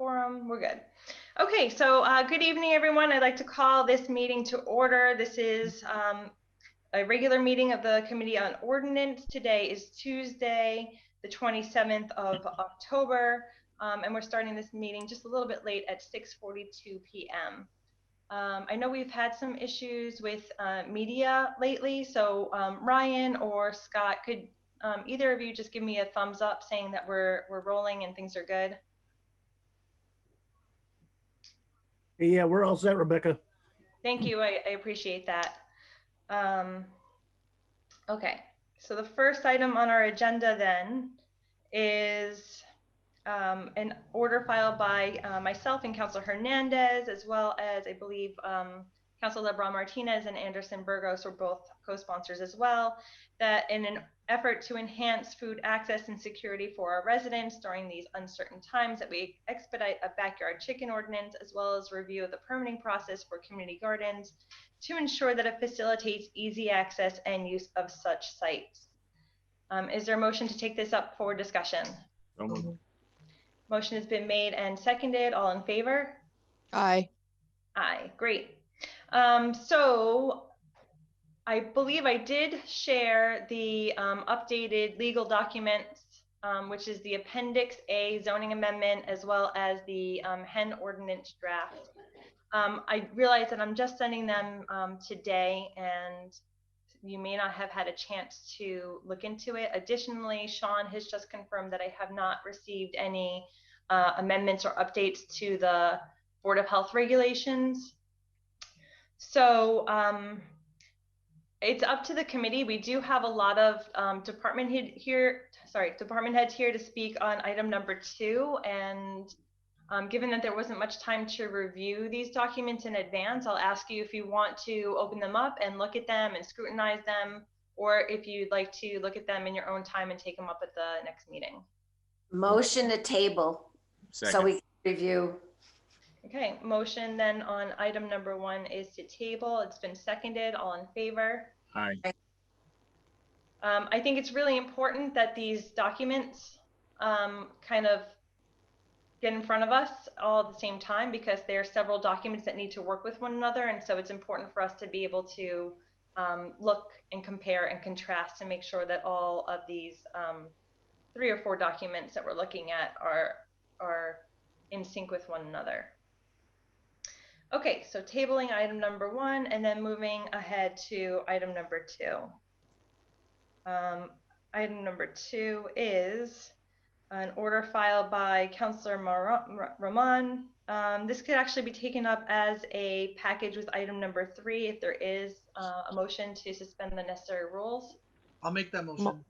quorum. We're good. Okay, so good evening, everyone. I'd like to call this meeting to order. This is a regular meeting of the Committee on Ordinance. Today is Tuesday, the 27th of October, and we're starting this meeting just a little bit late at 6:42 p.m. I know we've had some issues with media lately, so Ryan or Scott, could either of you just give me a thumbs up saying that we're rolling and things are good? Yeah, we're all set, Rebecca. Thank you. I appreciate that. Okay, so the first item on our agenda then is an order filed by myself and Councilor Hernandez, as well as I believe Councilor LeBron Martinez and Anderson Burgos were both co-sponsors as well, that in an effort to enhance food access and security for our residents during these uncertain times, that we expedite a backyard chicken ordinance, as well as review of the permitting process for community gardens to ensure that it facilitates easy access and use of such sites. Is there a motion to take this up for discussion? Motion has been made and seconded. All in favor? Aye. Aye. Great. So I believe I did share the updated legal documents, which is the Appendix A zoning amendment, as well as the HEN ordinance draft. I realize that I'm just sending them today, and you may not have had a chance to look into it. Additionally, Sean has just confirmed that I have not received any amendments or updates to the Board of Health regulations. So it's up to the committee. We do have a lot of department heads here to speak on item number 2. And given that there wasn't much time to review these documents in advance, I'll ask you if you want to open them up and look at them and scrutinize them, or if you'd like to look at them in your own time and take them up at the next meeting. Motion to table. Second. So we can review. Okay, motion then on item number 1 is to table. It's been seconded. All in favor? Aye. I think it's really important that these documents kind of get in front of us all at the same time, because there are several documents that need to work with one another, and so it's important for us to be able to look and compare and contrast and make sure that all of these 3 or 4 documents that we're looking at are in sync with one another. Okay, so tabling item number 1 and then moving ahead to item number 2. Item number 2 is an order filed by Councilor Rahman. This could actually be taken up as a package with item number 3 if there is a motion to suspend the necessary rules. I'll make that motion.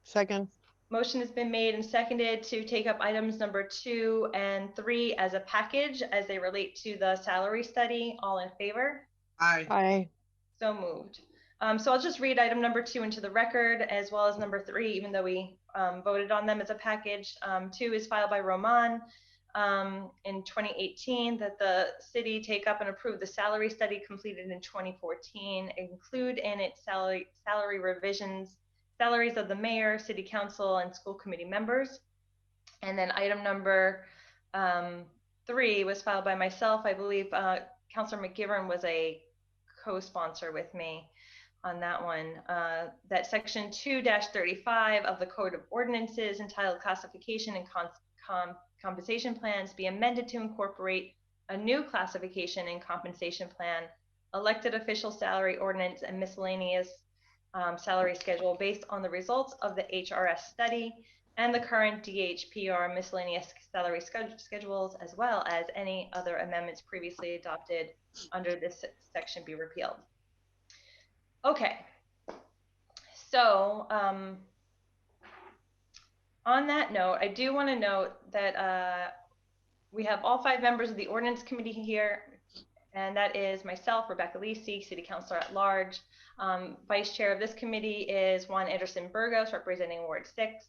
Second. Motion has been made and seconded to take up items number 2 and 3 as a package as they relate to the salary study. All in favor? Aye. Aye. So moved. So I'll just read item number 2 into the record, as well as number 3, even though we voted on them as a package. 2 is filed by Roman in 2018, that the city take up and approve the salary study completed in 2014, include in its salary revisions salaries of the mayor, city council, and school committee members. And then item number 3 was filed by myself. I believe Councilor McGivern was a co-sponsor with me on that one. That section 2-35 of the Code of Ordinances, entitled Classification and Compensation Plans, be amended to incorporate a new classification and compensation plan, elected official salary ordinance, and miscellaneous salary schedule based on the results of the HRS study and the current DHPR miscellaneous salary schedules, as well as any other amendments previously adopted under this section be repealed. Okay, so on that note, I do want to note that we have all 5 members of the Ordinance Committee here, and that is myself, Rebecca Lisi, City Councilor at Large. Vice Chair of this committee is Juan Anderson Burgos, representing Ward 6.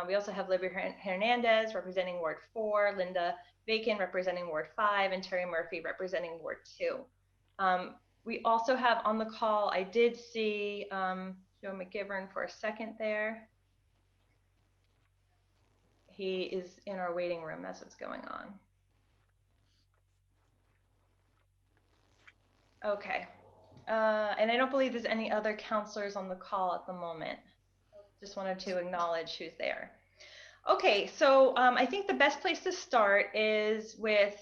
We also have Libby Hernandez, representing Ward 4, Linda Bacon, representing Ward 5, and Terry Murphy, representing Ward 2. We also have on the call, I did see Joe McGivern for a second there. he is in our waiting room. That's what's going on. Okay. And I don't believe there's any other counselors on the call at the moment. Just wanted to acknowledge who's there. Okay, so I think the best place to start is with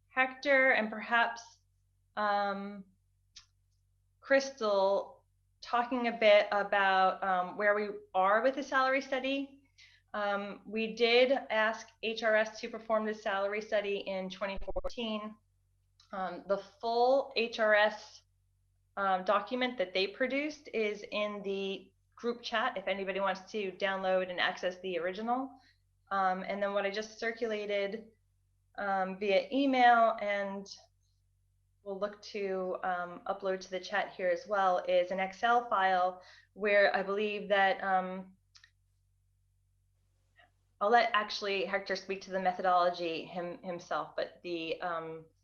Hector and perhaps Crystal talking a bit about where we are with the salary study. We did ask HRS to perform the salary study in 2014. The full HRS document that they produced is in the group chat if anybody wants to download and access the original. And then what I just circulated via email, and we'll look to upload to the chat here as well, is an Excel file where I believe that I'll let actually Hector speak to the methodology himself, but the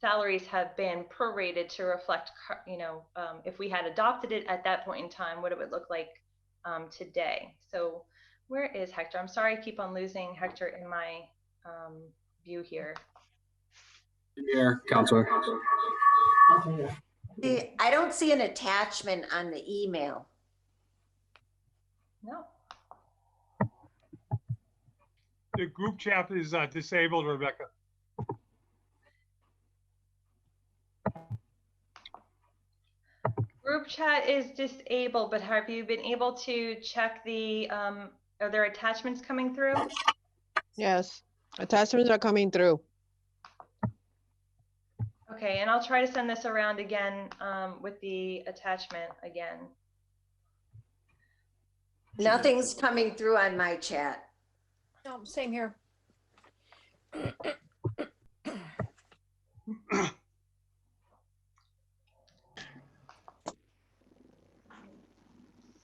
salaries have been prorated to reflect, you know, if we had adopted it at that point in time, what it would look like today. So where is Hector? I'm sorry, I keep on losing Hector in my view here. Here, Counselor. I don't see an attachment on the email. No. The group chat is disabled, Rebecca. Group chat is disabled, but have you been able to check the, are there attachments coming through? Yes, attachments are coming through. Okay, and I'll try to send this around again with the attachment again. Nothing's coming through on my chat. No, same here.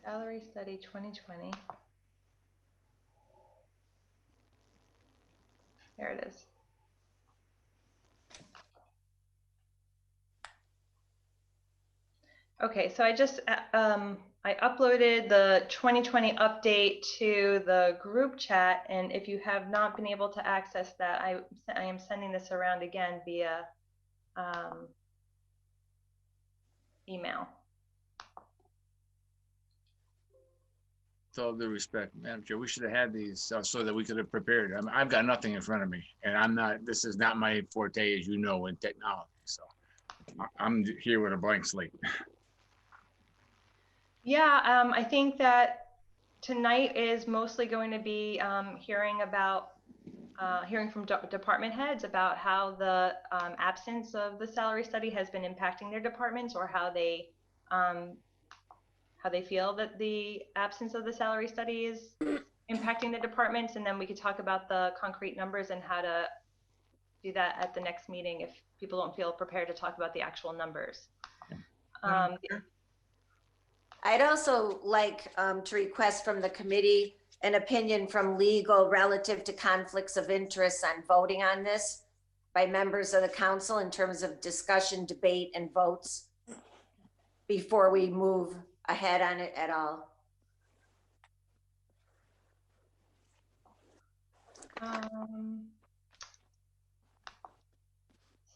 Salary Study 2020. There it is. Okay, so I just I uploaded the 2020 update to the group chat, and if you have not been able to access that, I am sending this around again via email. With all due respect, Madam Chair, we should have had these so that we could have prepared. I mean, I've got nothing in front of me, and I'm not. This is not my forte, as you know, in technology. So I'm here with a blank slate. Yeah, I think that tonight is mostly going to be hearing from department heads about how the absence of the salary study has been impacting their departments, or how they feel that the absence of the salary study is impacting the departments, and then we could talk about the concrete numbers and how to do that at the next meeting if people don't feel prepared to talk about the actual numbers. I'd also like to request from the committee an opinion from legal relative to conflicts of interest on voting on this by members of the council in terms of discussion, debate, and votes before we move ahead on it at all.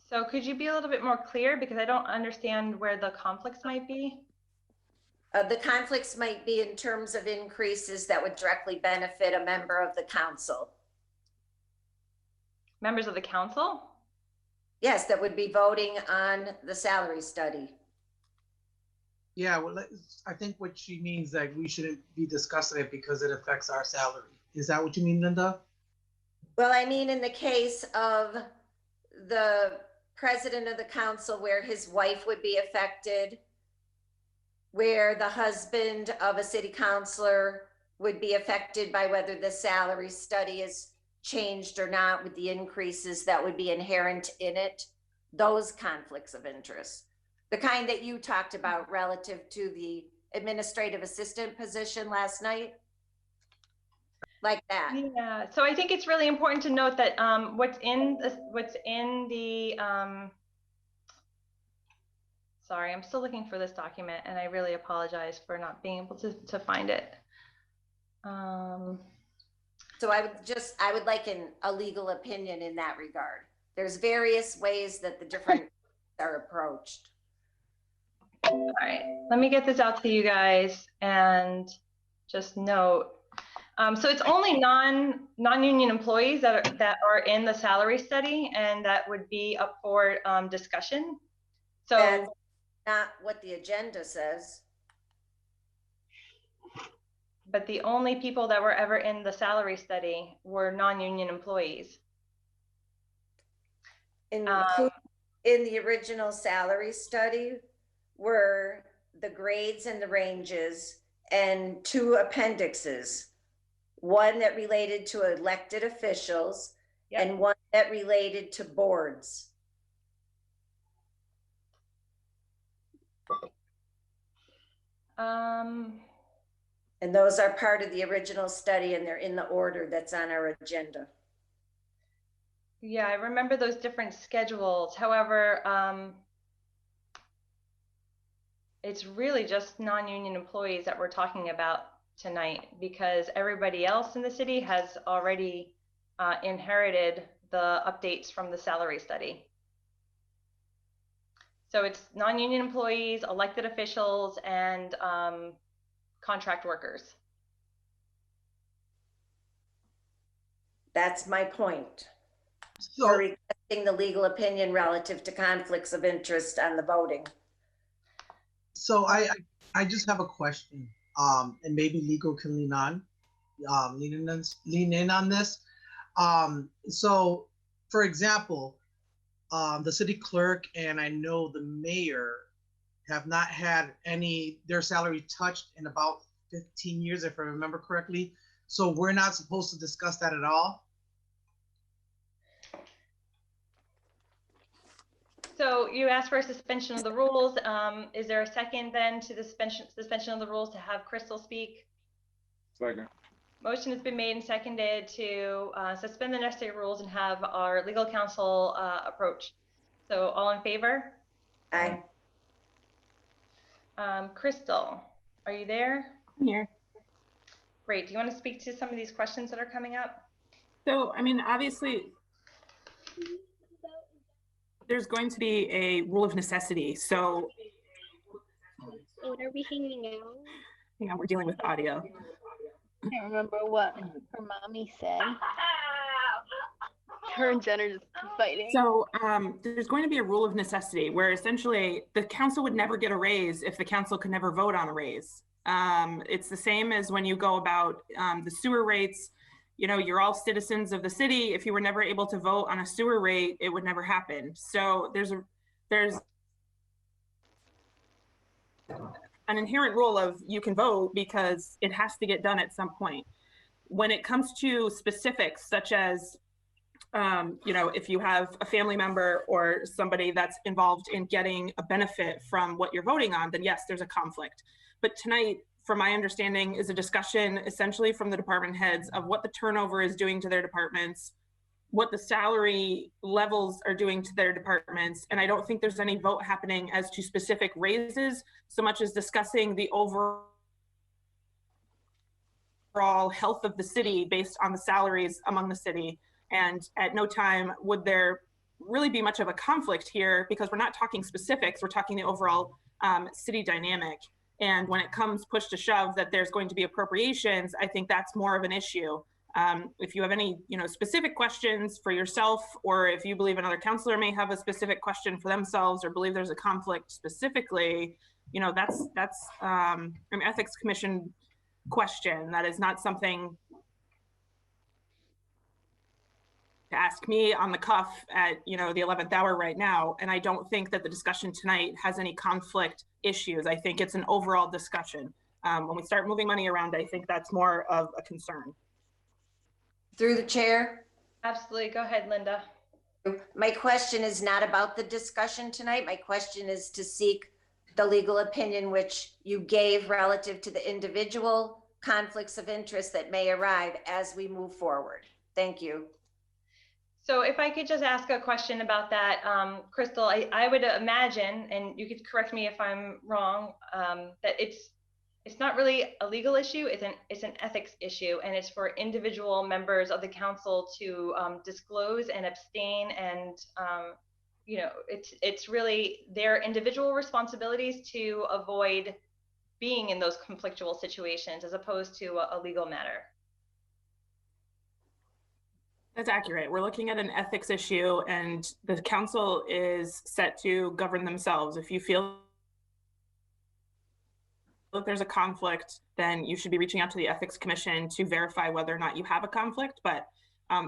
So could you be a little bit more clear, because I don't understand where the conflicts might be? The conflicts might be in terms of increases that would directly benefit a member of the council. Members of the council? Yes, that would be voting on the salary study. Yeah, well, I think what she means that we shouldn't be discussing it because it affects our salary. Is that what you mean, Linda? Well, I mean, in the case of the president of the council, where his wife would be affected, where the husband of a city councilor would be affected by whether the salary study is changed or not, with the increases that would be inherent in it, those conflicts of interest. The kind that you talked about relative to the administrative assistant position last night, like that. Yeah, so I think it's really important to note that what's in the sorry, I'm still looking for this document, and I really apologize for not being able to find it. So So I would like a legal opinion in that regard. There's various ways that the different are approached. All right, let me get this out to you guys and just note. So it's only non-union employees that are in the salary study, and that would be up for discussion. So That's not what the agenda says. but the only people that were ever in the salary study were non-union employees. Included in the original salary study were the grades and the ranges and 2 appendixes. One that related to elected officials. Yep. And one that related to boards. And those are part of the original study, and they're in the order that's on our agenda. Yeah, I remember those different schedules. However, it's really just non-union employees that we're talking about tonight, because everybody else in the city has already inherited the updates from the salary study. So it's non-union employees, elected officials, and contract workers. That's my point. So, for requesting the legal opinion relative to conflicts of interest on the voting. so I just have a question, and maybe legal can lean in on this. So, for example, the city clerk and I know the mayor have not had their salary touched in about 15 years, if I remember correctly. So we're not supposed to discuss that at all? So you asked for a suspension of the rules. Is there a second then to the suspension of the rules to have Crystal speak? Second. Motion has been made and seconded to suspend the necessary rules and have our legal counsel approach. So all in favor? Aye. Crystal, are you there? I'm here. Great. Do you want to speak to some of these questions that are coming up? So, I mean, obviously, there's going to be a rule of necessity. So, what are we hanging out? hang on, we're dealing with audio. I can't remember what her mommy said. Her and Jen are just fighting. So there's going to be a rule of necessity where essentially the council would never get a raise if the council could never vote on a raise. It's the same as when you go about the sewer rates. You know, you're all citizens of the city. If you were never able to vote on a sewer rate, it would never happen. So there's an inherent rule of you can vote because it has to get done at some point. When it comes to specifics such as, you know, if you have a family member or somebody that's involved in getting a benefit from what you're voting on, then yes, there's a conflict. But tonight, from my understanding, is a discussion essentially from the department heads of what the turnover is doing to their departments, what the salary levels are doing to their departments. And I don't think there's any vote happening as to specific raises, so much as discussing the overall health of the city based on the salaries among the city. And at no time would there really be much of a conflict here, because we're not talking specifics, we're talking the overall city dynamic. And when it comes push to shove that there's going to be appropriations, I think that's more of an issue. If you have any, you know, specific questions for yourself, or if you believe another counselor may have a specific question for themselves or believe there's a conflict specifically, you know, that's an ethics commission question. That is not something to ask me on the cuff at, you know, the 11th hour right now. And I don't think that the discussion tonight has any conflict issues. I think it's an overall discussion. When we start moving money around, I think that's more of a concern. Through the chair. Absolutely. Go ahead, Linda. My question is not about the discussion tonight. My question is to seek the legal opinion which you gave relative to the individual conflicts of interest that may arrive as we move forward. Thank you. So if I could just ask a question about that, Crystal, I would imagine, and you could correct me if I'm wrong, that it's it's not really a legal issue, it's an ethics issue, and it's for individual members of the council to disclose and abstain, and you know, it's really their individual responsibilities to avoid being in those conflictual situations as opposed to a legal matter. That's accurate. We're looking at an ethics issue, and the council is set to govern themselves. If you feel that there's a conflict, then you should be reaching out to the Ethics Commission to verify whether or not you have a conflict. But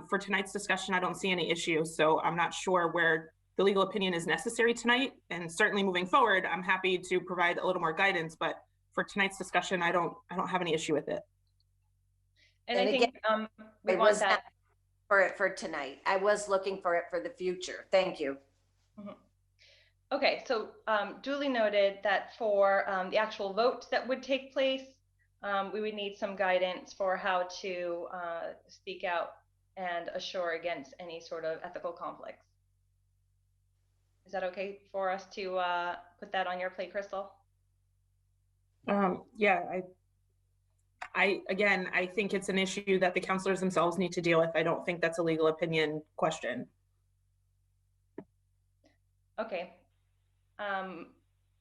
for tonight's discussion, I don't see any issue. So I'm not sure where the legal opinion is necessary tonight. And certainly moving forward, I'm happy to provide a little more guidance. But for tonight's discussion, I don't have any issue with it. And And I think we I want was that. not for it for tonight. I was looking for it for the future. Thank you. Mm-hmm. Okay, so duly noted that for the actual vote that would take place, we would need some guidance for how to speak out and assure against any sort of ethical conflicts. Is that okay for us to put that on your plate, Crystal? Yeah, I think it's an issue that the counselors themselves need to deal with. I don't think that's a legal opinion question. Okay.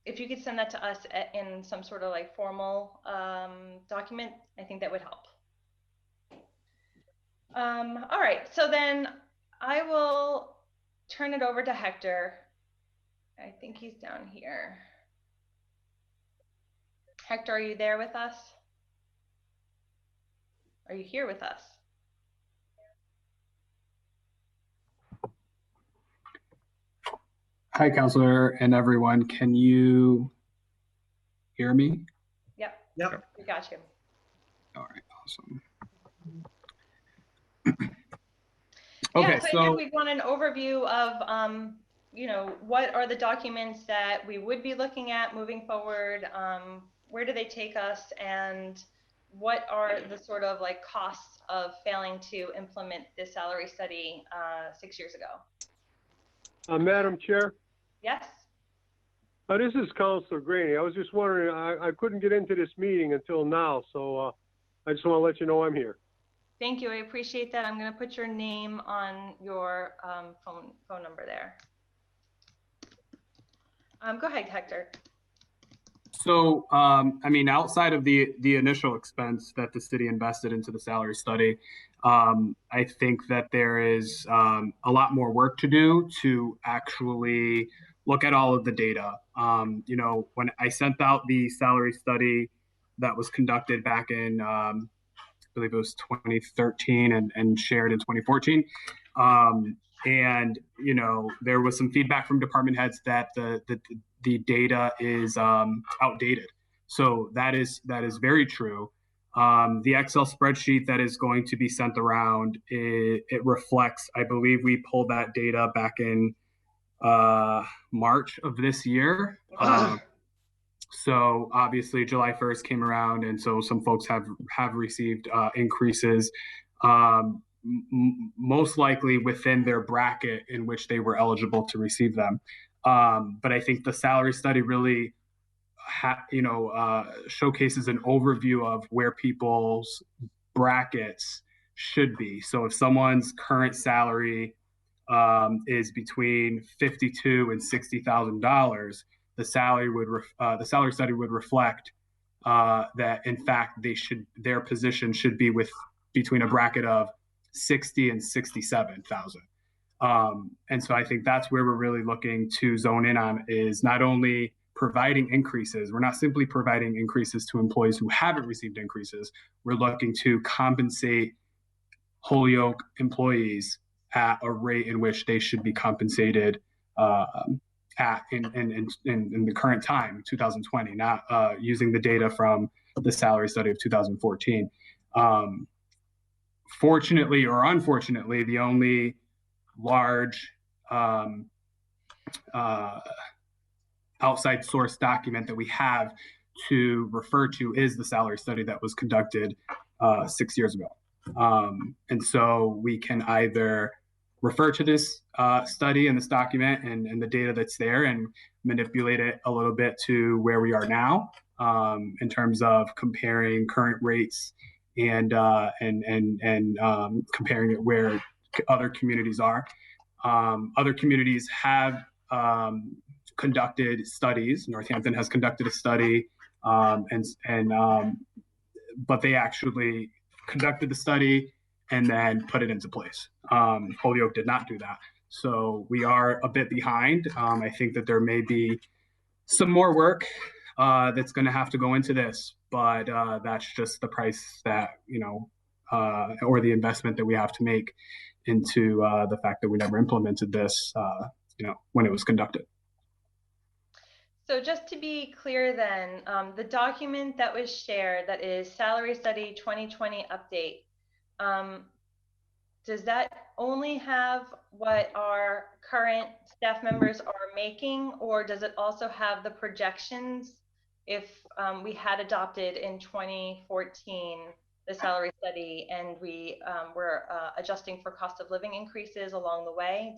If you could send that to us in some sort of like formal document, I think that would help. All right, so then I will turn it over to Hector. I think he's down here. Hector, are you there with us? Are you here with us? Hi, Counselor and everyone. Can you hear me? Yep. Yep. We got you. All right, awesome. Yeah, Okay, so again, we want an overview of, you know, what are the documents that we would be looking at moving forward? Where do they take us? And what are the sort of like costs of failing to implement this salary study 6 years ago? Madam Chair, Yes? this is Councilor Graney. I was just wondering, I couldn't get into this meeting until now, so I just want to let you know I'm here. Thank you. I appreciate that. I'm going to put your name on your phone number there. Go ahead, Hector. So, I mean, outside of the initial expense that the city invested into the salary study, I think that there is a lot more work to do to actually look at all of the data. You know, when I sent out the salary study that was conducted back in, I believe it was 2013 and shared in 2014. And, you know, there was some feedback from department heads that the data is outdated. So that is very true. The Excel spreadsheet that is going to be sent around, it reflects, I believe we pulled that data back in March of this year. So obviously July 1st came around, and so some folks have received increases, most likely within their bracket in which they were eligible to receive them. But I think the salary study really showcases an overview of where people's brackets should be. So if someone's current salary is between $52,000 and $60,000, the salary study would reflect that in fact their position should be between a bracket of $60,000 and $67,000. And so I think that's where we're really looking to zone in on, is not only providing increases. We're not simply providing increases to employees who haven't received increases. We're looking to compensate Holyoke employees at a rate in which they should be compensated in the current time, 2020, not using the data from the salary study of 2014. Fortunately or unfortunately, the only large outside source document that we have to refer to is the salary study that was conducted 6 years ago. And so we can either refer to this study and this document and the data that's there and manipulate it a little bit to where we are now in terms of comparing current rates and comparing it where other communities are. Other communities have conducted studies. Northampton has conducted a study, but they actually conducted the study and then put it into place. Holyoke did not do that. So we are a bit behind. I think that there may be some more work that's going to have to go into this, but that's just the price that, or the investment that we have to make into the fact that we never implemented this, when it was conducted. So just to be clear then, the document that was shared, that is Salary Study 2020 update, does that only have what our current staff members are making, or does it also have the projections if we had adopted in 2014 the salary study and we were adjusting for cost of living increases along the way?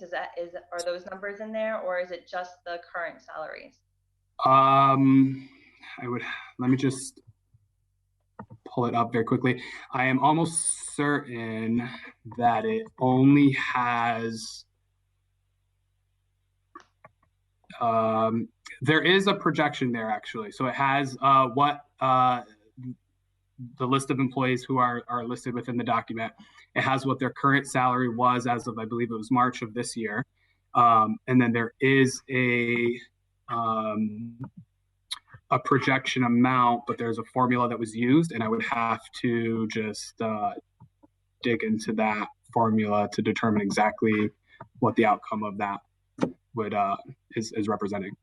Are those numbers in there, or is it just the current salaries? Let me just pull it up very quickly. I am almost certain that it only has, there is a projection there actually. So it has what the list of employees who are listed within the document. It has what their current salary was as of, I believe it was March of this year. And then there is a projection amount, but there's a formula that was used, and I would have to just dig into that formula to determine exactly what the outcome of that would is representing.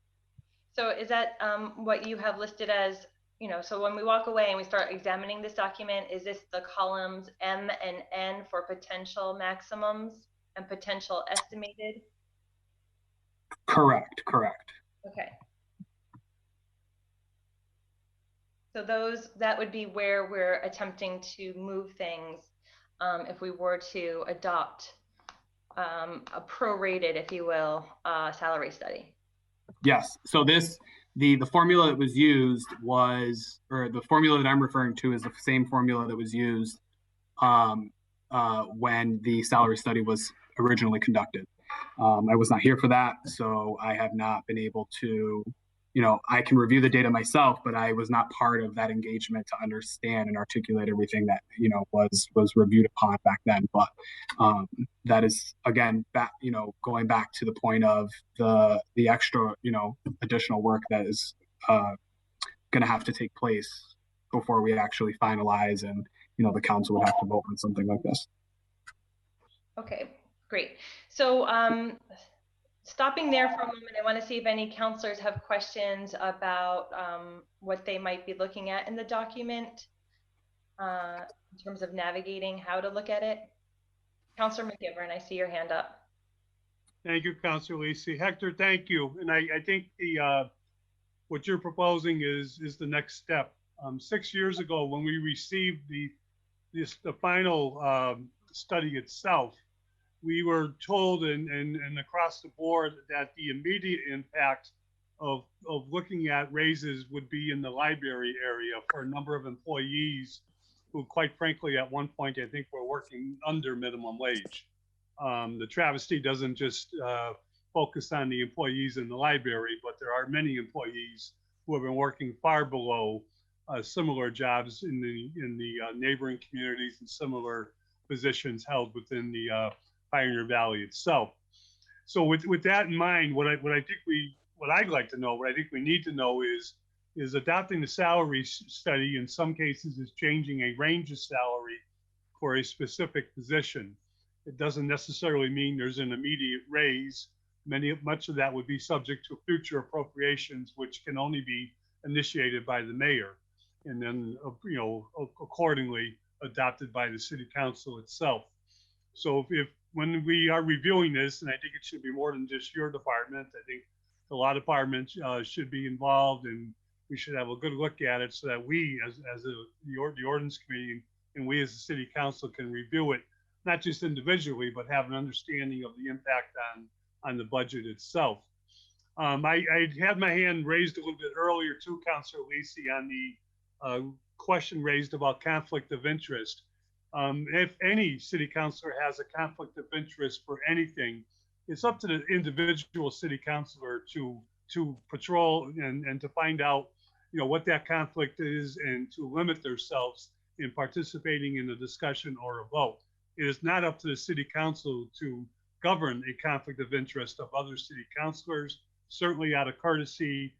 So is that what you have listed as, so when we walk away and we start examining this document, is this the columns M and N for potential maximums and potential estimated? Correct. Okay. So that would be where we're attempting to move things if we were to adopt a prorated, if you will, salary study. Yes. So the formula that was used was, or the formula that I'm referring to is the same formula that was used when the salary study was originally conducted. I was not here for that, so I have not been able to, I can review the data myself, but I was not part of that engagement to understand and articulate everything that, was reviewed upon back then. But that is, again, going back to the point of the extra, additional work that is going to have to take place before we actually finalize and, the council would have to vote on something like this. Okay, great. So stopping there for a moment, I want to see if any counselors have questions about what they might be looking at in the document in terms of navigating how to look at it. Counselor McGivern, I see your hand up. Thank you, Counselor Lisi. Hector, thank you. And I think what you're proposing is the next step. 6 years ago, when we received the final study itself, we were told and across the board that the immediate impact of looking at raises would be in the library area for a number of employees who, quite frankly, at one point, I think were working under minimum wage. The travesty doesn't just focus on the employees in the library, but there are many employees who have been working far below similar jobs in the neighboring communities and similar positions held within the Pioneer Valley itself. So with that in mind, what I'd like to know, what I think we need to know is adopting the salary study in some cases is changing a range of salary for a specific position. It doesn't necessarily mean there's an immediate raise. Much of that would be subject to future appropriations, which can only be initiated by the mayor, and then accordingly adopted by the city council itself. So if when we are reviewing this, and I think it should be more than just your department, I think a lot of departments should be involved, and we should have a good look at it so that we, as the Ordinance Committee, and we as the city council can review it not just individually, but have an understanding of the impact on the budget itself. I had my hand raised a little bit earlier too, Councilor Lisi, on the question raised about conflict of interest. If any city councilor has a conflict of interest for anything, it's up to the individual city councilor to patrol and to find out, you know, what that conflict is and to limit themselves in participating in a discussion or a vote. It is not up to the city council to govern a conflict of interest of other city councilors. Certainly out of courtesy,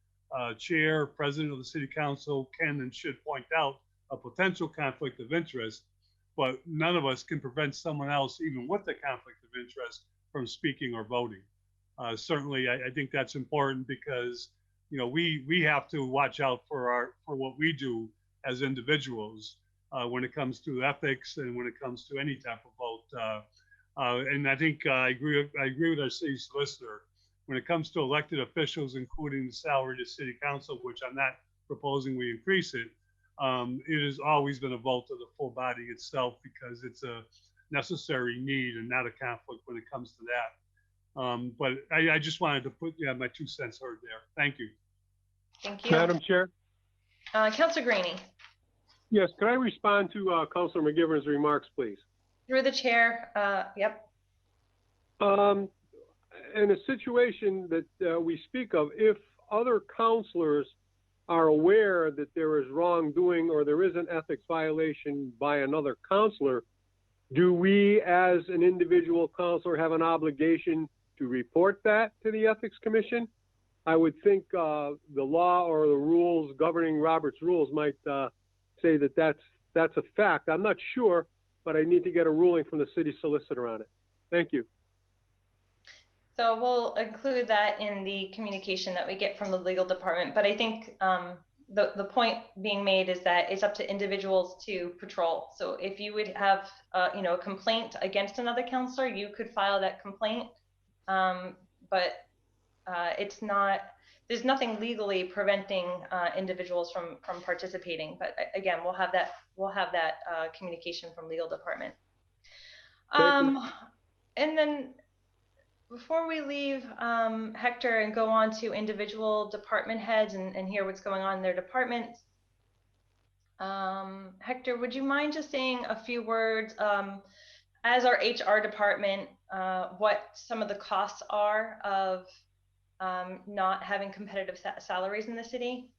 chair, president of the city council can and should point out a potential conflict of interest, but none of us can prevent someone else, even with the conflict of interest, from speaking or voting. Certainly, I think that's important because, you know, we have to watch out for what we do as individuals when it comes to ethics and when it comes to any type of vote. And I think I agree with our city solicitor. When it comes to elected officials, including the salary of the city council, which I'm not proposing we increase it, it has always been a vote of the full body itself because it's a necessary need and not a conflict when it comes to that. But I just wanted to put my 2 cents heard there. Thank you. Thank you. Madam Chair? Councilor Greeny. Yes, could I respond to Councilor McGivern's remarks, please? Through the chair, yep. In a situation that we speak of, if other counselors are aware that there is wrongdoing or there is an ethics violation by another counselor, do we as an individual counselor have an obligation to report that to the Ethics Commission? I would think the law or the rules governing Robert's rules might say that that's a fact. I'm not sure, but I need to get a ruling from the city solicitor on it. Thank you. So we'll include that in the communication that we get from the legal department. But I think the point being made is that it's up to individuals to patrol. So if you would have a complaint against another counselor, you could file that complaint. But it's not. There's nothing legally preventing individuals from participating. But again, we'll have that communication from legal department. And then, before we leave Hector and go on to individual department heads and hear what's going on in their departments, Hector, would you mind just saying a few words as our HR department, what some of the costs are of not having competitive salaries in the city?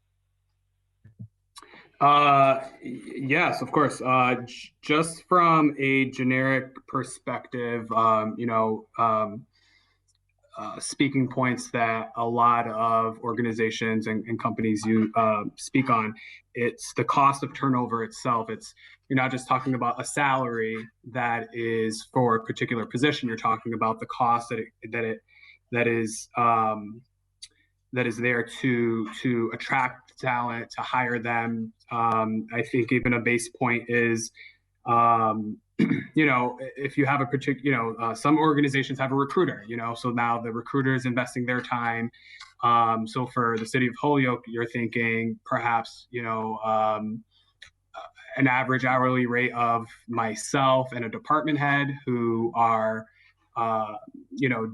Yes, of course. Just from a generic perspective, speaking points that a lot of organizations and companies speak on, it's the cost of turnover itself. You're not just talking about a salary that is for a particular position. You're talking about the cost that is there to attract talent, to hire them. I think even a base point is, if you have a particular, some organizations have a recruiter, so now the recruiter is investing their time. So for the City of Holyoke, you're thinking perhaps, an average hourly rate of myself and a department head who are,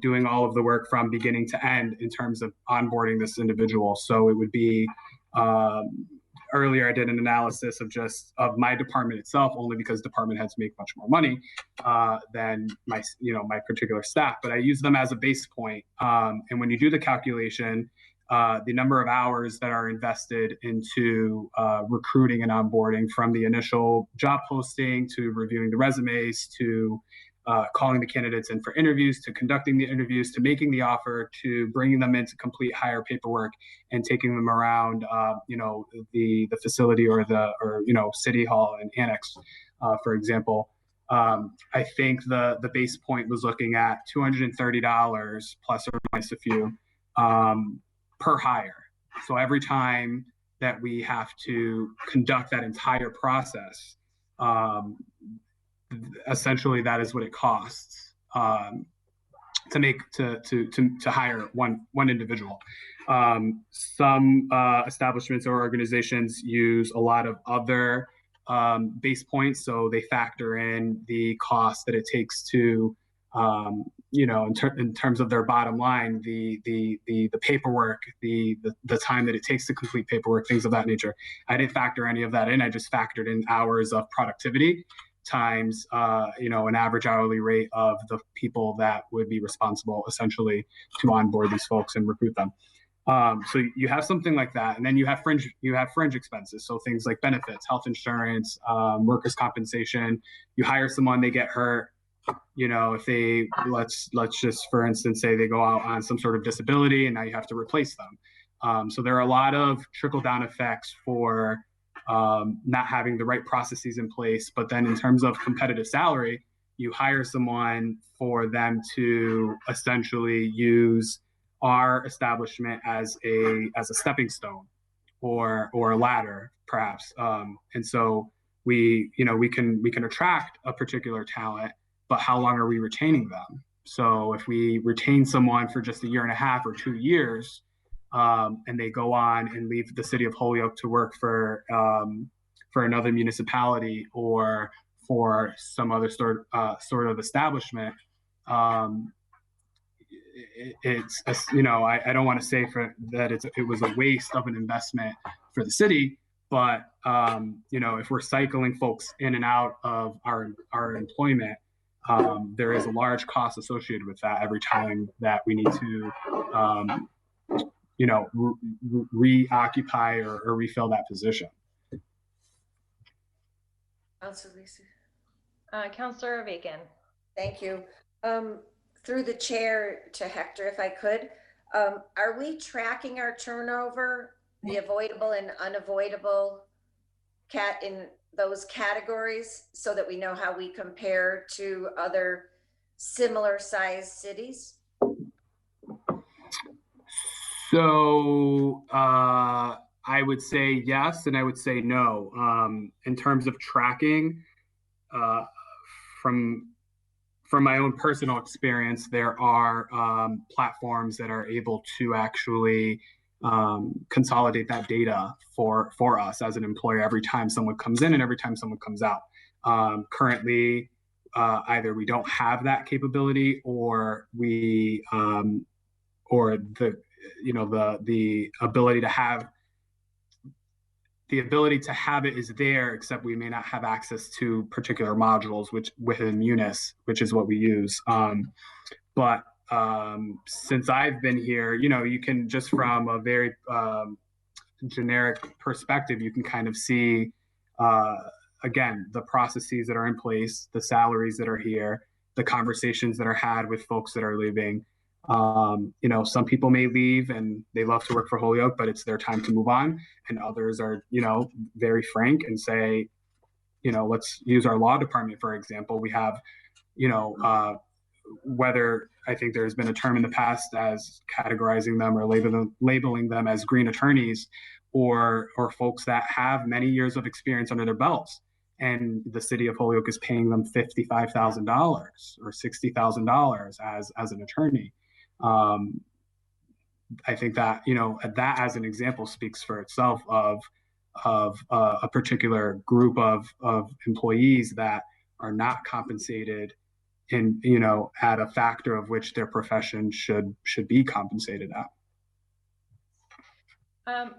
doing all of the work from beginning to end in terms of onboarding this individual. So it would be, earlier I did an analysis of my department itself, only because department heads make much more money than my particular staff, but I use them as a base point. And when you do the calculation, the number of hours that are invested into recruiting and onboarding, from the initial job posting to reviewing the resumes to calling the candidates in for interviews, to conducting the interviews, to making the offer, to bringing them in to complete hire paperwork and taking them around, the facility or City Hall and Annex, for example. I think the base point was looking at $230 plus or minus a few per hire. So every time that we have to conduct that entire process, essentially that is what it costs to hire one individual. Some establishments or organizations use a lot of other base points, so they factor in the cost that it takes to, in terms of their bottom line, the paperwork, the time that it takes to complete paperwork, things of that nature. I didn't factor any of that in. I just factored in hours of productivity times, an average hourly rate of the people that would be responsible essentially to onboard these folks and recruit them. So you have something like that, and then you have fringe expenses. So things like benefits, health insurance, workers' compensation. You hire someone, they get hurt. If they let's just for instance say they go out on some sort of disability, and now you have to replace them. So there are a lot of trickle down effects for not having the right processes in place. But then in terms of competitive salary, you hire someone for them to essentially use our establishment as a stepping stone or a ladder, perhaps. And so we can attract a particular talent, but how long are we retaining them? So if we retain someone for just a year and a half or 2 years, and they go on and leave the city of Holyoke to work for another municipality or for some other sort of establishment, it's I don't want to say that it was a waste of an investment for the city, but if we're cycling folks in and out of our employment, there is a large cost associated with that every time that we need to reoccupy or refill that position. Councilor Lisi. Councilor Bacon. Thank you. Through the chair to Hector, if I could, are we tracking our turnover, the avoidable and unavoidable in those categories, so that we know how we compare to other similar sized cities? So I would say yes, and I would say no. In terms of tracking, from my own personal experience, there are platforms that are able to actually consolidate that data for us as an employer every time someone comes in and every time someone comes out. Currently, either we don't have that capability, or we or the ability to have it is there, except we may not have access to particular modules within Munis, which is what we use. But since I've been here, you can just from a very generic perspective, you can kind of see, again, the processes that are in place, the salaries that are here, the conversations that are had with folks that are leaving. Some people may leave and they love to work for Holyoke, but it's their time to move on. And others are, very frank and say, let's use our law department, for example. We have, whether I think there's been a term in the past as categorizing them or labeling them as green attorneys, or folks that have many years of experience under their belts. And the city of Holyoke is paying them $55,000 or $60,000 as an attorney. I think that, that as an example speaks for itself of a particular group of employees that are not compensated at a factor of which their profession should be compensated at.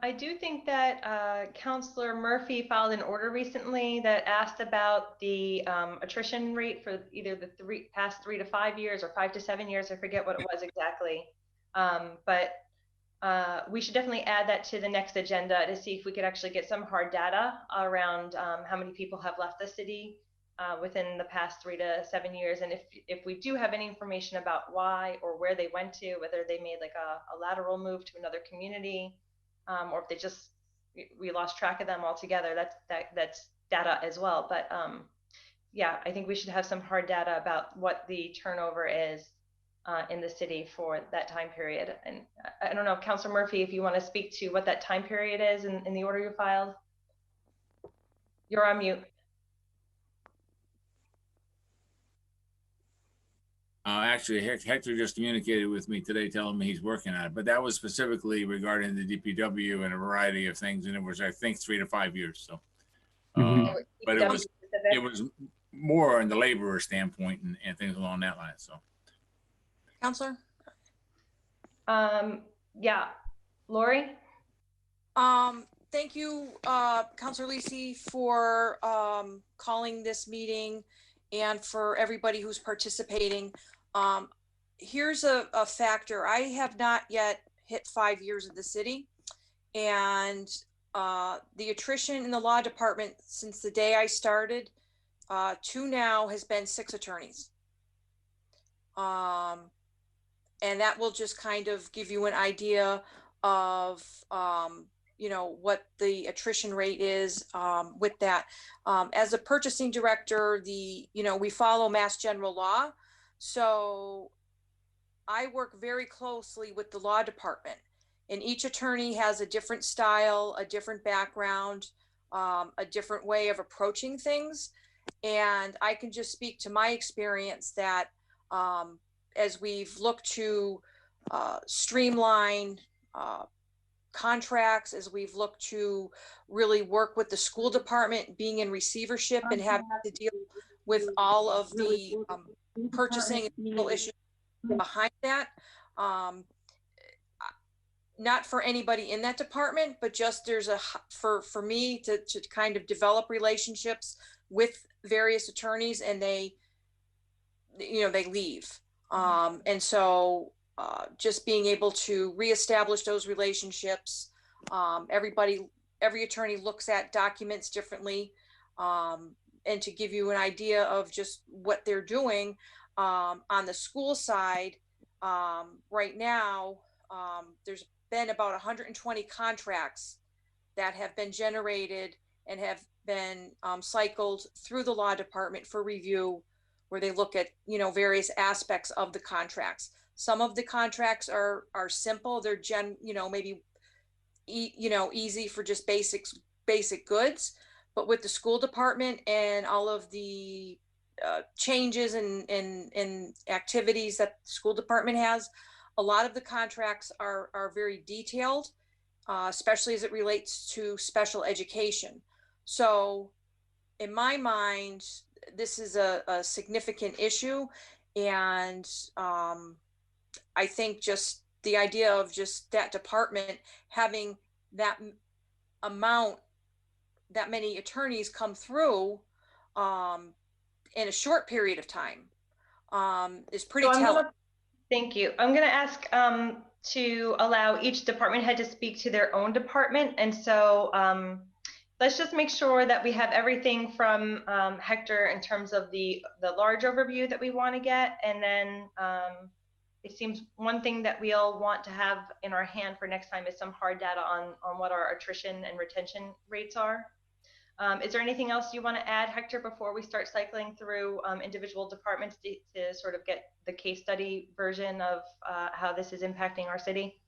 I do think that Councilor Murphy filed an order recently that asked about the attrition rate for either the past 3 to 5 years or 5 to 7 years. I forget what it was exactly. But we should definitely add that to the next agenda to see if we could actually get some hard data around how many people have left the city within the past 3 to 7 years. And if we do have any information about why or where they went to, whether they made like a lateral move to another community, or if we lost track of them altogether, that's data as well. But yeah, I think we should have some hard data about what the turnover is in the city for that time period. And I don't know, Councilor Murphy, if you want to speak to what that time period is in the order you filed. You're on mute. Actually, Hector just communicated with me today telling me he's working on it, but that was specifically regarding the DPW and a variety of things, and it was, I think, 3 to 5 years. So But it was more in the laborer standpoint and things along that line. So, Counselor? Yeah, Lori? Thank you, Counselor Lisi, for calling this meeting and for everybody who's participating. Here's a factor. I have not yet hit 5 years at the city, and the attrition in the law department since the day I started to now has been 6 attorneys. And that will just kind of give you an idea of, you know, what the attrition rate is with that. As a purchasing director, we follow Mass General Law. So I work very closely with the law department, and each attorney has a different style, a different background, a different way of approaching things. And I can just speak to my experience that as we've looked to streamline contracts, as we've looked to really work with the school department being in receivership and having to deal with all of the purchasing and legal issues behind that, not for anybody in that department, but just there's for me to kind of develop relationships with various attorneys, and they leave. And so just being able to reestablish those relationships. Every attorney looks at documents differently, and to give you an idea of just what they're doing on the school side, right now, there's been about 120 contracts that have been generated and have been cycled through the law department for review, where they look at, various aspects of the contracts. Some of the contracts are simple. They're maybe, easy for just basic goods, but with the school department and all of the changes and activities that the school department has, a lot of the contracts are very detailed, especially as it relates to special education. So in my mind, this is a significant issue. And I think just the idea of just that department having that many attorneys come through in a short period of time is pretty telling. Thank you. I'm going to ask to allow each department head to speak to their own department. And so let's just make sure that we have everything from Hector in terms of the large overview that we want to get. And then it seems one thing that we all want to have in our hand for next time is some hard data on what our attrition and retention rates are. Is there anything else you want to add, Hector, before we start cycling through individual departments to sort of get the case study version of how this is impacting our city?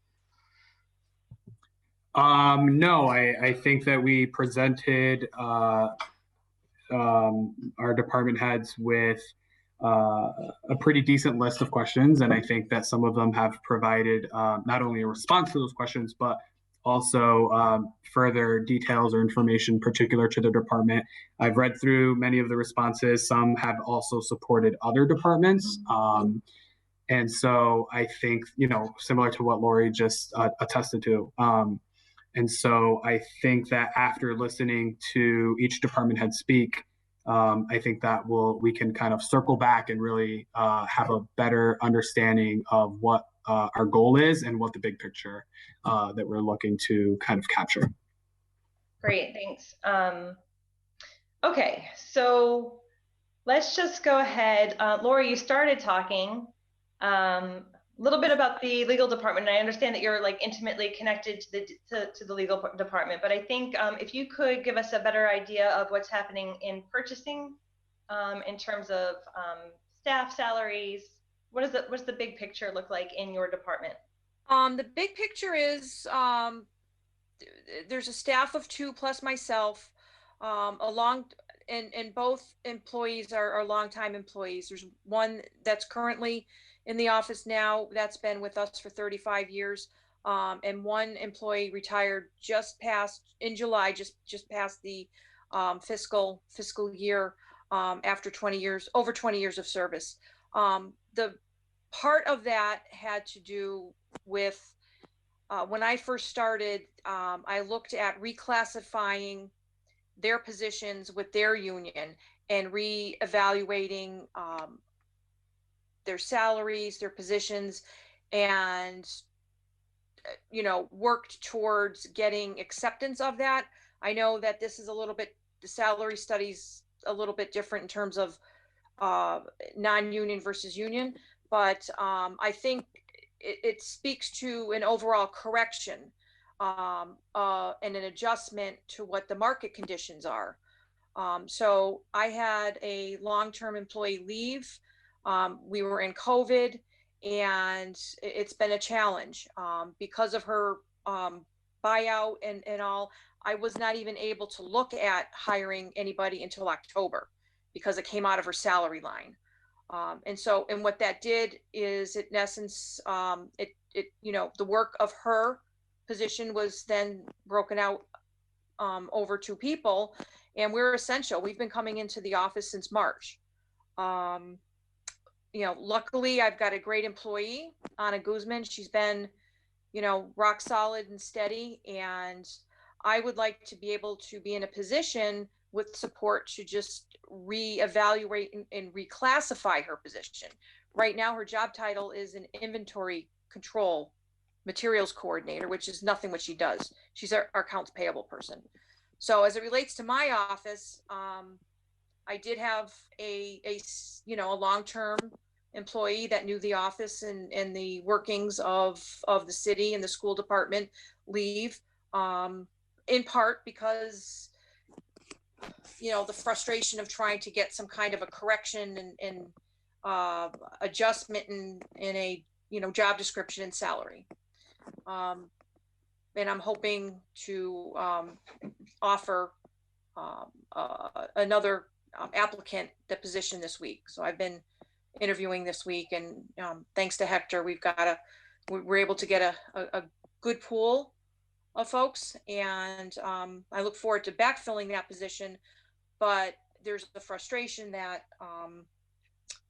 No, I think that we presented our department heads with a pretty decent list of questions, and I think that some of them have provided not only a response to those questions, but also further details or information particular to the department. I've read through many of the responses. Some have also supported other departments. And so I think, similar to what Lori just attested to. And so I think that after listening to each department head speak, I think that we can kind of circle back and really have a better understanding of what our goal is and what the big picture that we're looking to kind of capture. Great, thanks. Okay, so let's just go ahead. Lori, you started talking a little bit about the legal department. And I understand that you're like intimately connected to the legal department, but I think if you could give us a better idea of what's happening in purchasing in terms of staff salaries. What does the big picture look like in your department? The big picture is there's a staff of 2 plus myself, and both employees are longtime employees. There's one that's currently in the office now that's been with us for 35 years, and one employee retired in July, just past the fiscal year after 20 years, over 20 years of service. The part of that had to do with when I first started, I looked at reclassifying their positions with their union and reevaluating their salaries, their positions, and worked towards getting acceptance of that. I know that this is a little bit, the salary studies a little bit different in terms of non-union versus union, but I think it speaks to an overall correction and an adjustment to what the market conditions are. So I had a long-term employee leave. We were in COVID, and it's been a challenge because of her buyout and all. I was not even able to look at hiring anybody until October because it came out of her salary line. And what that did is, in essence, the work of her position was then broken out over 2 people, and we're essential. We've been coming into the office since March. Luckily I've got a great employee, Anna Guzman. She's been, rock solid and steady. And I would like to be able to be in a position with support to just reevaluate and reclassify her position. Right now, her job title is an inventory control materials coordinator, which is nothing what she does. She's our accounts payable person. So as it relates to my office, I did have a long-term employee that knew the office and the workings of the city and the school department leave, in part because the frustration of trying to get some kind of a correction and adjustment in a job description and salary. And I'm hoping to offer another applicant the position this week. So I've been interviewing this week, and thanks to Hector, we're able to get a good pool of folks, and I look forward to backfilling that position. But there's the frustration that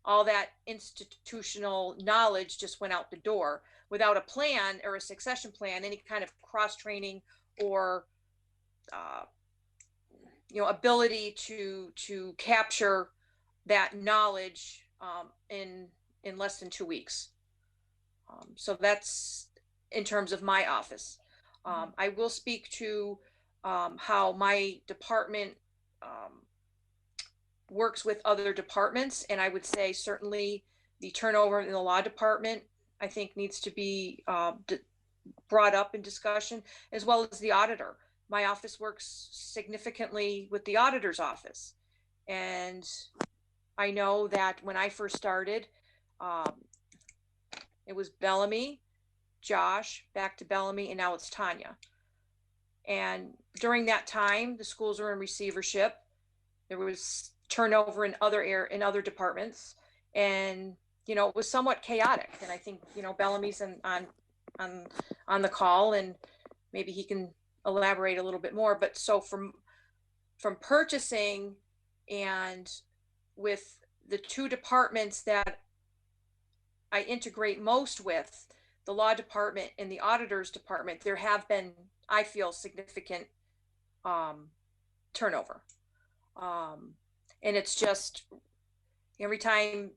all that institutional knowledge just went out the door without a plan or a succession plan, any kind of cross training or ability to capture that knowledge in less than 2 weeks. So that's in terms of my office. I will speak to how my department works with other departments, and I would say certainly the turnover in the law department, I think, needs to be brought up in discussion, as well as the auditor. My office works significantly with the auditor's office, and I know that when I first started, it was Bellamy, Josh, back to Bellamy, and now it's Tanya. And during that time, the schools were in receivership. There was turnover in other departments, and it was somewhat chaotic. And I think Bellamy's on the call, and maybe he can elaborate a little bit more. But so from purchasing, and with the 2 departments that I integrate most with, the law department and the auditor's department, there have been, I feel, significant turnover. And it's just every time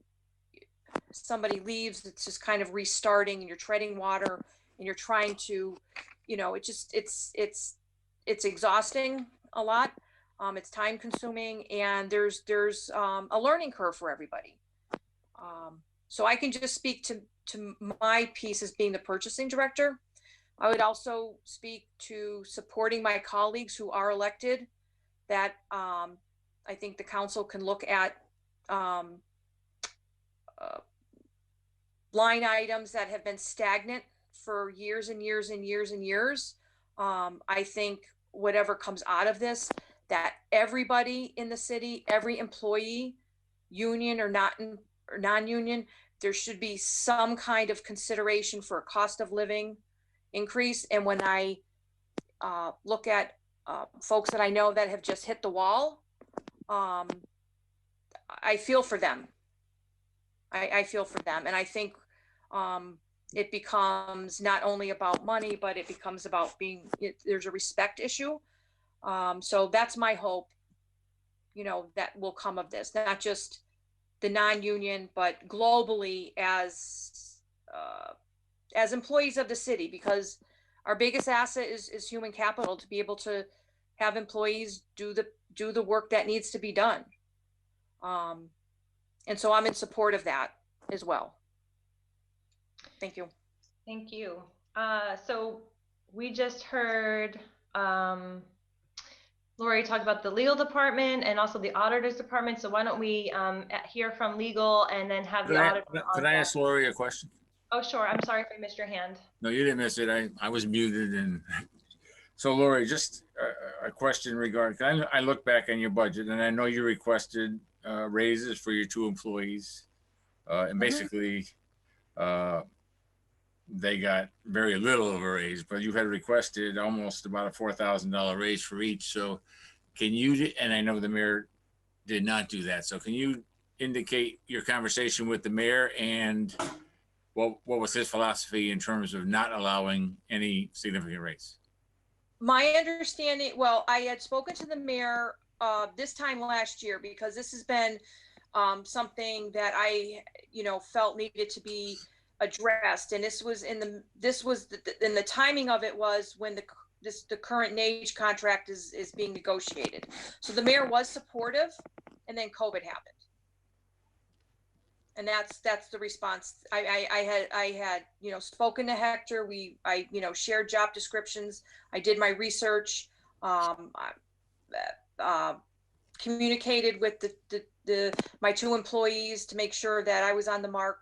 somebody leaves, it's just kind of restarting, and you're treading water, and you're trying to, it's exhausting a lot. It's time consuming, and there's a learning curve for everybody. So I can just speak to my piece as being the purchasing director. I would also speak to supporting my colleagues who are elected, that I think the council can look at line items that have been stagnant for years and years and years and years. I think whatever comes out of this, that everybody in the city, every employee, union or not or non-union, there should be some kind of consideration for a cost of living increase. And when I look at folks that I know that have just hit the wall. I feel for them. I feel for them. And I think it becomes not only about money, but it becomes about there's a respect issue. So that's my hope, that will come of this, not just the non-union, but globally as employees of the city, because our biggest asset is human capital, to be able to have employees do the work that needs to be done. And so I'm in support of that as well. Thank you. Thank you. So we just heard Lori talk about the legal department and also the auditor's department. So why don't we hear from legal and then have the auditor on Could I deck. ask Lori a question? Oh, sure. I'm sorry if I missed your hand. No, you didn't miss it. I was muted. And so Lori, just a question regarding, I look back on your budget and I know you requested raises for your 2 employees. And basically, they got very little of a raise, but you had requested almost about a $4,000 raise for each. So can you, and I know the mayor did not do that. So can you indicate your conversation with the mayor and what was his philosophy in terms of not allowing any significant raise? My understanding, well, I had spoken to the mayor this time last year, because this has been something that I, felt needed to be addressed. And this was in the timing of it was when the current NAGE contract is being negotiated. So the mayor was supportive, and then COVID happened. And that's the response. I had spoken to Hector. I shared job descriptions. I did my research. Communicated with my 2 employees to make sure that I was on the mark.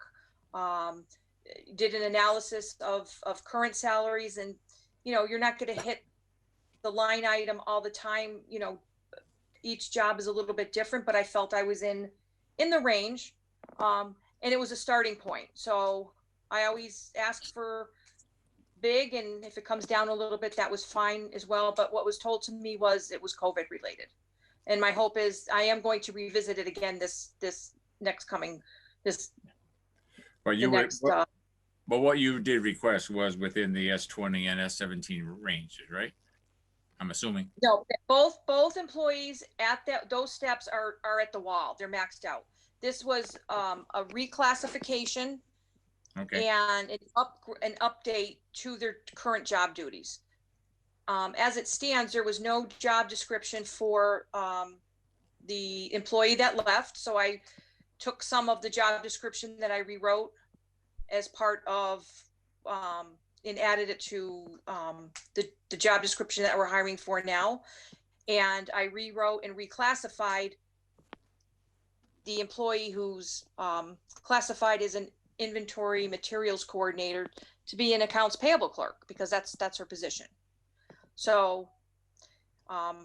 Did an analysis of current salaries, and you're not going to hit the line item all the time. Each job is a little bit different, but I felt I was in the range. And it was a starting point. So I always ask for big, and if it comes down a little bit, that was fine as well. But what was told to me was it was COVID related. And my hope is I am going to revisit it again this next coming. But what you did request was within the S20 and S17 ranges, right? I'm assuming. No, both employees at those steps are at the wall. They're maxed out. This was a reclassification, okay, and an update to their current job duties. As it stands, there was no job description for the employee that left. So I took some of the job description that I rewrote as part of and added it to the job description that we're hiring for now. And I rewrote and reclassified the employee who's classified as an inventory materials coordinator to be an accounts payable clerk, because that's her position. So, I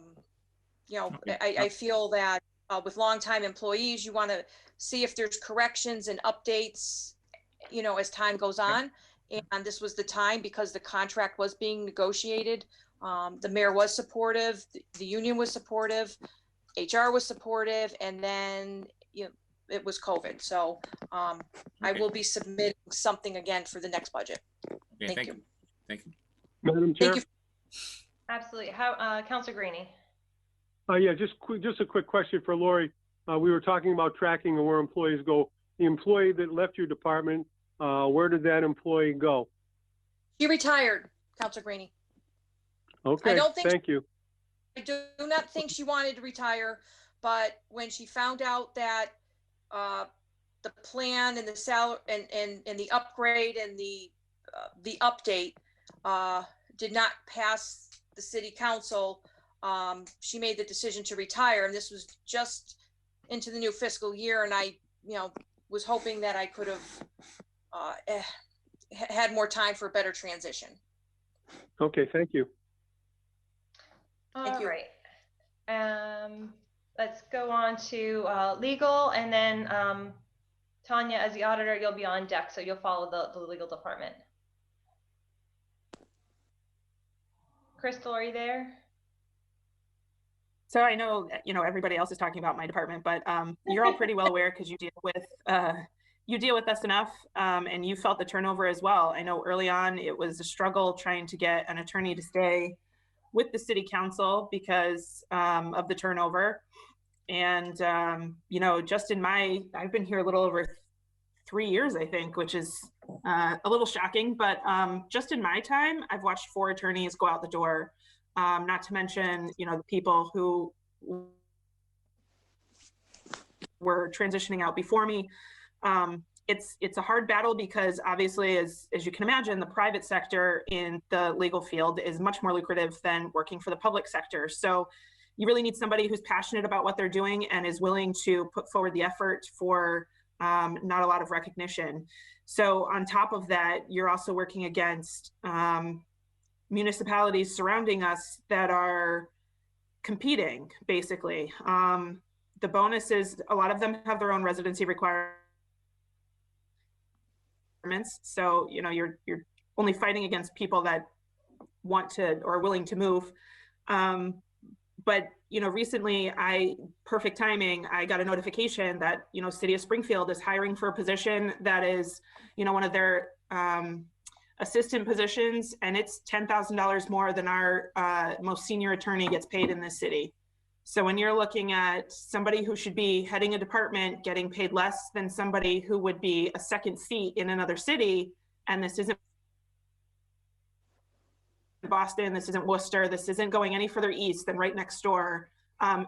feel that with longtime employees, you want to see if there's corrections and updates, as time goes on. And this was the time, because the contract was being negotiated. The mayor was supportive, the union was supportive, HR was supportive, and then it was COVID. So I will be submitting something again for the next budget. Okay, thank you. Thank you. Madam Chair? Thank you. Absolutely. Councilor Greenie. Yeah, just a quick question for Lori. We were talking about tracking and where employees go. The employee that left your department, where did that employee go? He retired, Councilor Greenie. Okay, thank you. I do not think she wanted to retire, but when she found out that the plan and the salary and the upgrade and the update did not pass the city council, she made the decision to retire. And this was just into the new fiscal year. And I, was hoping that I could have had more time for a better transition. Okay, thank you. All right. Let's go on to legal, and then Tanya, as the auditor, you'll be on deck, so you'll follow the legal department. Crystal, are you there? So I know, everybody else is talking about my department, but you're all pretty well aware because you deal with us enough, and you felt the turnover as well. I know early on it was a struggle trying to get an attorney to stay with the city council because of the turnover. And, just I've been here a little over 3 years, I think, which is a little shocking, but just in my time, I've watched 4 attorneys go out the door. Not to mention, the people who were transitioning out before me. It's a hard battle because obviously, as you can imagine, the private sector in the legal field is much more lucrative than working for the public sector. So you really need somebody who's passionate about what they're doing and is willing to put forward the effort for not a lot of recognition. So on top of that, you're also working against municipalities surrounding us that are competing, basically. The bonus is a lot of them have their own residency requirements. So, you're only fighting against people that want to or are willing to move. But, recently perfect timing, I got a notification that, City of Springfield is hiring for a position that is, one of their assistant positions, and it's $10,000 more than our most senior attorney gets paid in this city. So when you're looking at somebody who should be heading a department getting paid less than somebody who would be a second seat in another city, and this isn't Boston, this isn't Worcester, this isn't going any further east than right next door,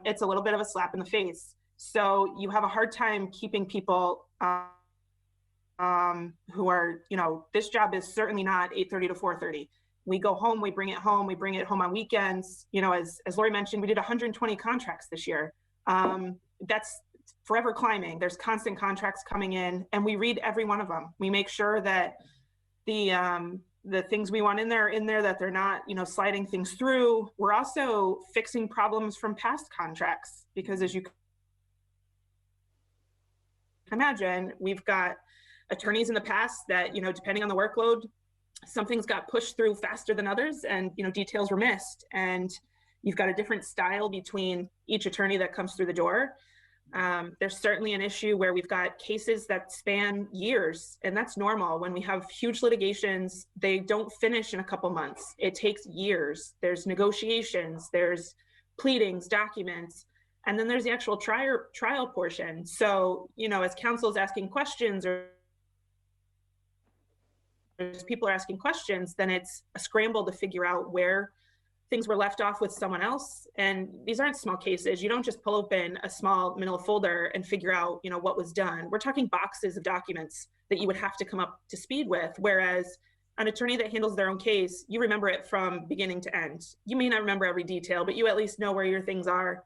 it's a little bit of a slap in the face. So you have a hard time keeping people who are, this job is certainly not 8:30 to 4:30. We go home, we bring it home on weekends. As Lori mentioned, we did 120 contracts this year. That's forever climbing. There's constant contracts coming in, and we read every one of them. We make sure that the things we want in there, that they're not, sliding things through. We're also fixing problems from past contracts because, as you can imagine, we've got attorneys in the past that, depending on the workload, some things got pushed through faster than others, and details were missed, and you've got a different style between each attorney that comes through the door. There's certainly an issue where we've got cases that span years, and that's normal. When we have huge litigations, they don't finish in a couple months. It takes years. There's negotiations, there's pleadings, documents, and then there's the actual trial portion. So, as counsel's asking questions or as people are asking questions, then it's a scramble to figure out where things were left off with someone else. And these aren't small cases. You don't just pull open a small manila folder and figure out, what was done. We're talking boxes of documents that you would have to come up to speed with. Whereas an attorney that handles their own case, you remember it from beginning to end. You may not remember every detail, but you at least know where your things are.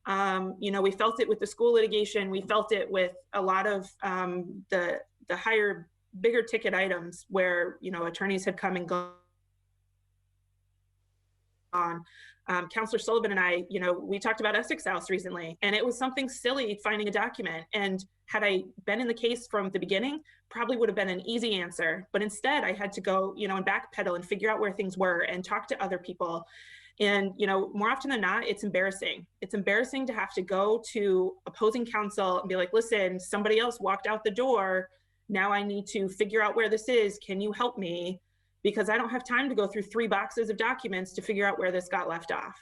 We felt it with the school litigation. We felt it with a lot of the bigger ticket items where, attorneys had come and gone. Counselor Sullivan and I, we talked about Essex House recently, and it was something silly finding a document. And had I been in the case from the beginning, probably would have been an easy answer. But instead, I had to go, and backpedal and figure out where things were and talk to other people. And, more often than not, it's embarrassing. It's embarrassing to have to go to opposing counsel and be like, listen, somebody else walked out the door. Now I need to figure out where this is. Can you help me? Because I don't have time to go through 3 boxes of documents to figure out where this got left off.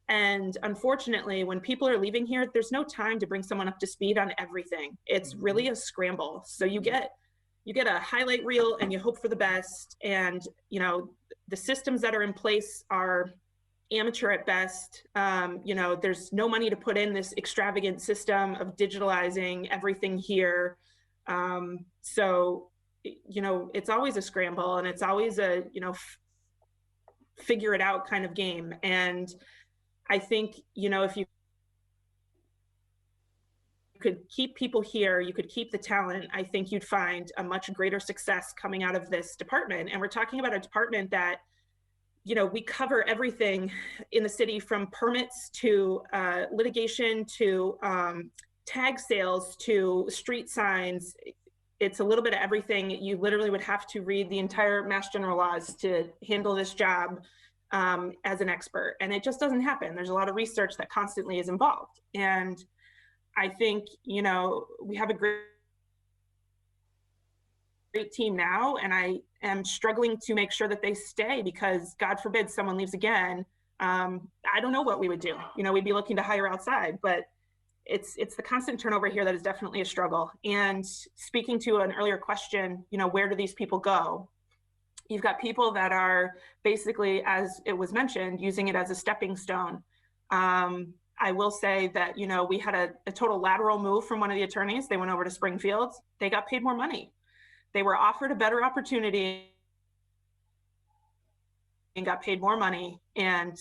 And unfortunately, when people are leaving here, there's no time to bring someone up to speed on everything. It's really a scramble. So you get a highlight reel and you hope for the best. And, the systems that are in place are amateur at best. There's no money to put in this extravagant system of digitalizing everything here. So, it's always a scramble, and it's always a, figure it out kind of game. And I think, if you could keep people here, you could keep the talent, I think you'd find a much greater success coming out of this department. And we're talking about a department that, we cover everything in the city, from permits to litigation to tag sales to street signs. It's a little bit of everything. You literally would have to read the entire Mass General laws to handle this job. as an expert, and it just doesn't happen. There's a lot of research that constantly is involved. And I think, you know, we have a great team now, and I am struggling to make sure that they stay, because God forbid someone leaves again. I don't know what we would do. You know, we'd be looking to hire outside, but it's the constant turnover here that is definitely a struggle. And speaking to an earlier question, you know, where do these people go? You've got people that are basically, as it was mentioned, using it as a stepping stone. I will say that, you know, we had a total lateral move from one of the attorneys. They went over to Springfield. They got paid more money. They were offered a better opportunity and got paid more money and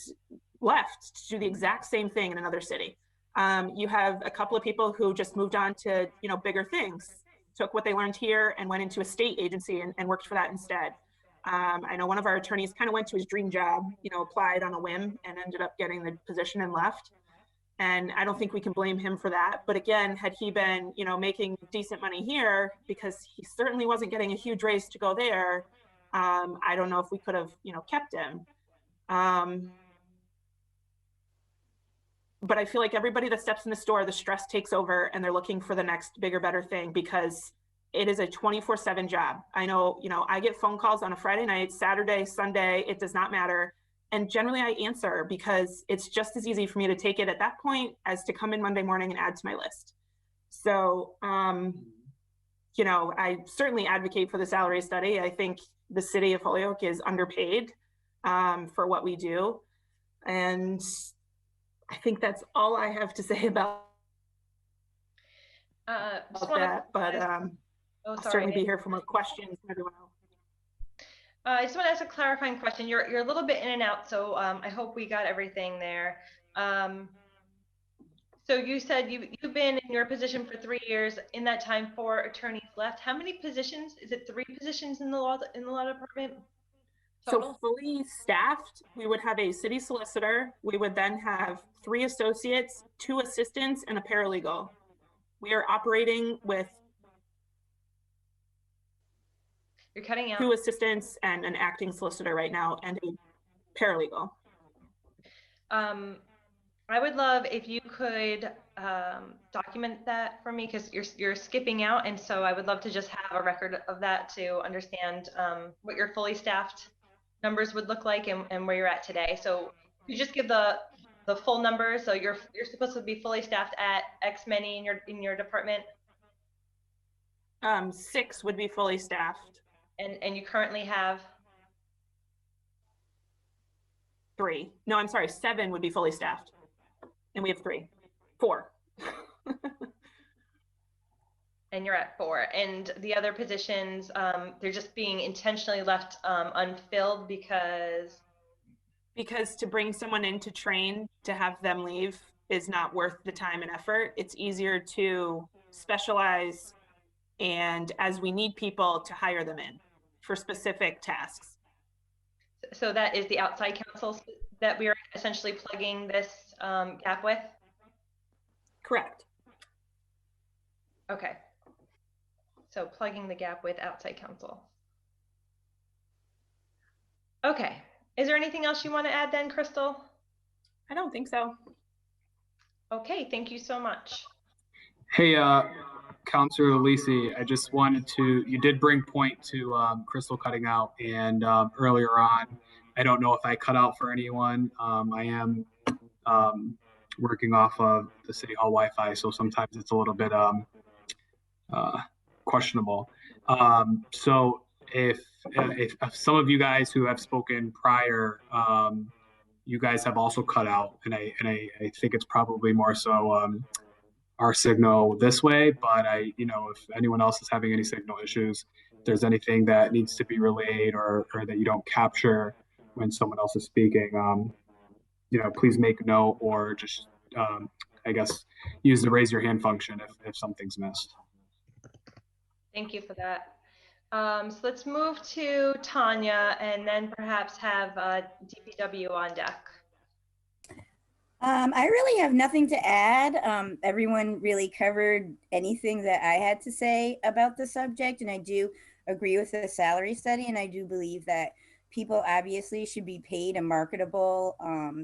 left to do the exact same thing in another city. You have a couple of people who just moved on to, you know, bigger things, took what they learned here and went into a state agency and worked for that instead. I know one of our attorneys kind of went to his dream job, you know, applied on a whim and ended up getting the position and left. And I don't think we can blame him for that. But again, had he been, you know, making decent money here, because he certainly wasn't getting a huge raise to go there, I don't know if we could have, you know, kept him. But I feel like everybody that steps in the store, the stress takes over and they're looking for the next bigger, better thing, because it is a 24/7 job. I know, you know, I get phone calls on a Friday night, Saturday, Sunday, it does not matter. And generally I answer, because it's just as easy for me to take it at that point as to come in Monday morning and add to my list. So, you know, I certainly advocate for the salary study. I think the city of Holyoke is underpaid for what we do. And I think that's all I have to say about that. But I'll certainly be here for more questions from everyone else. I just want to ask a clarifying question. You're a little bit in and out, so I hope we got everything there. So you said you've been in your position for 3 years. In that time, 4 attorneys left. How many positions? Is it 3 positions in the law department? Total? So fully staffed, we would have a city solicitor. We would then have 3 associates, 2 assistants, and a paralegal. We are operating with You're cutting out. 2 assistants and an acting solicitor right now, and a paralegal. I would love if you could document that for me, because you're skipping out, and so I would love to just have a record of that to understand what your fully staffed numbers would look like and where you're at today. So you just give the full numbers. So you're supposed to be fully staffed at X many in your department. 6 would be fully staffed. And you currently have 3. No, I'm sorry, 7 would be fully staffed. And we have 4. And you're at 4. And the other positions, they're just being intentionally left unfilled because to bring someone in to train, to have them leave is not worth the time and effort. It's easier to specialize, and as we need people, to hire them in for specific tasks. So that is the outside counsel that we are essentially plugging this gap with? Correct. Okay. So plugging the gap with outside counsel. Okay. Is there anything else you want to add then, Crystal? I don't think so. Okay, thank you so much. Hey, Counselor Lisi, I just wanted to, you did bring point to Crystal cutting out, and earlier on, I don't know if I cut out for anyone. I am working off of the City Hall Wi-Fi, so sometimes it's a little bit questionable. So if some of you guys who have spoken prior, you guys have also cut out, and I think it's probably more so our signal this way, but if anyone else is having any signal issues, if there's anything that needs to be relayed or that you don't capture when someone else is speaking, please make note, or just, I guess, use the raise your hand function if something's missed. Thank you for that. So let's move to Tanya, and then perhaps have DPW on deck. I really have nothing to add. Everyone really covered anything that I had to say about the subject, and I do agree with the salary study, and I do believe that people obviously should be paid a marketable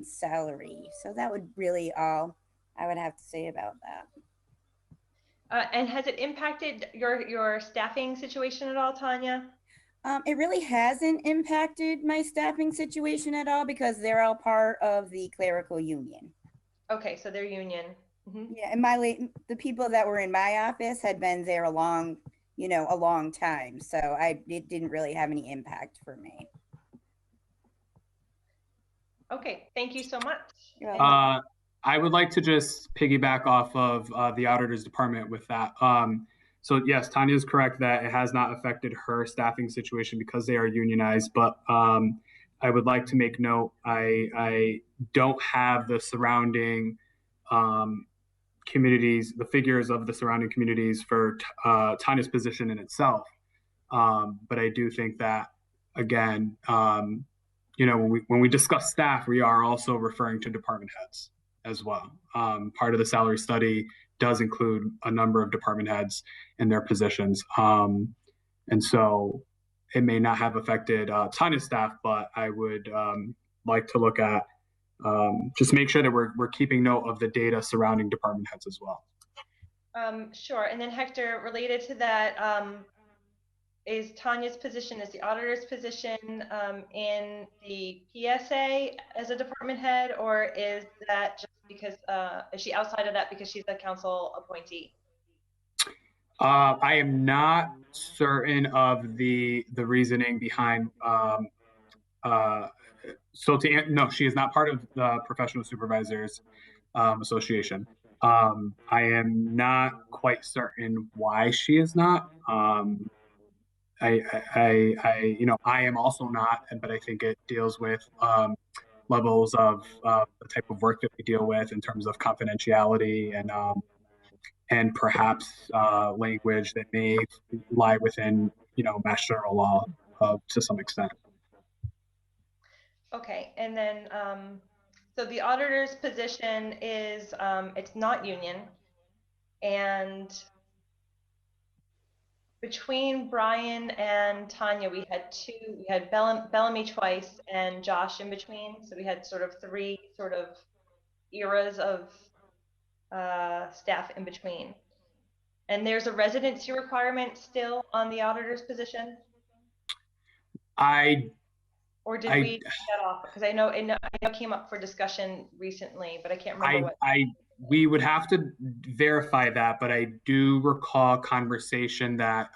salary. So that would really all I would have to say about that. And has it impacted your staffing situation at all, Tanya? It really hasn't impacted my staffing situation at all because they're all part of the clerical union. Okay, so they're union. Mm-hmm. Yeah, and the people that were in my office had been there a long time, so it didn't really have any impact for me. Okay, thank you so much. I would like to just piggyback off of the auditor's department with that. So yes, Tanya is correct that it has not affected her staffing situation because they are unionized, but I would like to make note, I don't have the surrounding communities, the figures of the surrounding communities for Tanya's position in itself. But I do think that, again, when we discuss staff, we are also referring to department heads as well. Part of the salary study does include a number of department heads and their positions. And so it may not have affected Tanya's staff, but I would like to look at, just make sure that we're keeping note of the data surrounding department heads as well. Sure, and then Hector, related to that, is Tanya's position, is the auditor's position in the PSA as a department head, or is that just because, is she outside of that because she's a council appointee? I am not certain of the reasoning behind, no, she is not part of the Professional Supervisors Association. I am not quite certain why she is not. I am also not, but I think it deals with levels of the type of work that we deal with in terms of confidentiality and perhaps language that may lie within, Mass General law to some extent. Okay, and then so the auditor's position is it's not union, and between Brian and Tanya, we had Bellamy twice and Josh in between. So we had sort of three sort of eras of staff in between. And there's a residency requirement still on the auditor's position? Or did we take that off? Because I know it came up for discussion recently, but I can't remember we would have to verify that, but I do recall conversation that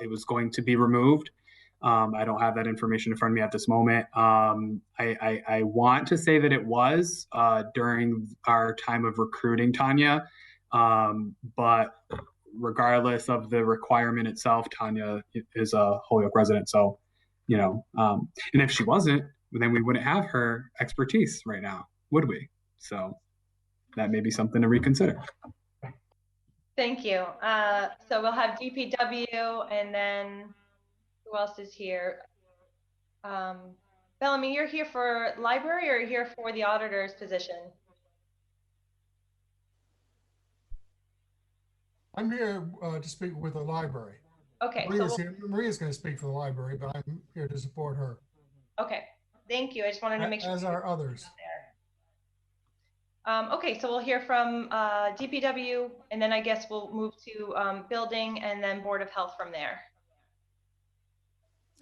it was going to be removed. I don't have that information in front of me at this moment. I want to say that it was during our time of recruiting Tanya, but regardless of the requirement itself, Tanya is a Holyoke resident. So, and if she wasn't, then we wouldn't have her expertise right now, would we? So that may be something to reconsider. Thank you. So we'll have DPW, and then who else is here? Bellamy, you're here for library, or you're here for the auditor's position? I'm here to speak with the library. Okay. Maria's going to speak for the library, but I'm here to support her. Okay. Thank you. I just wanted to make sure. As are others. Okay, so we'll hear from DPW, and then I guess we'll move to building and then Board of Health from there.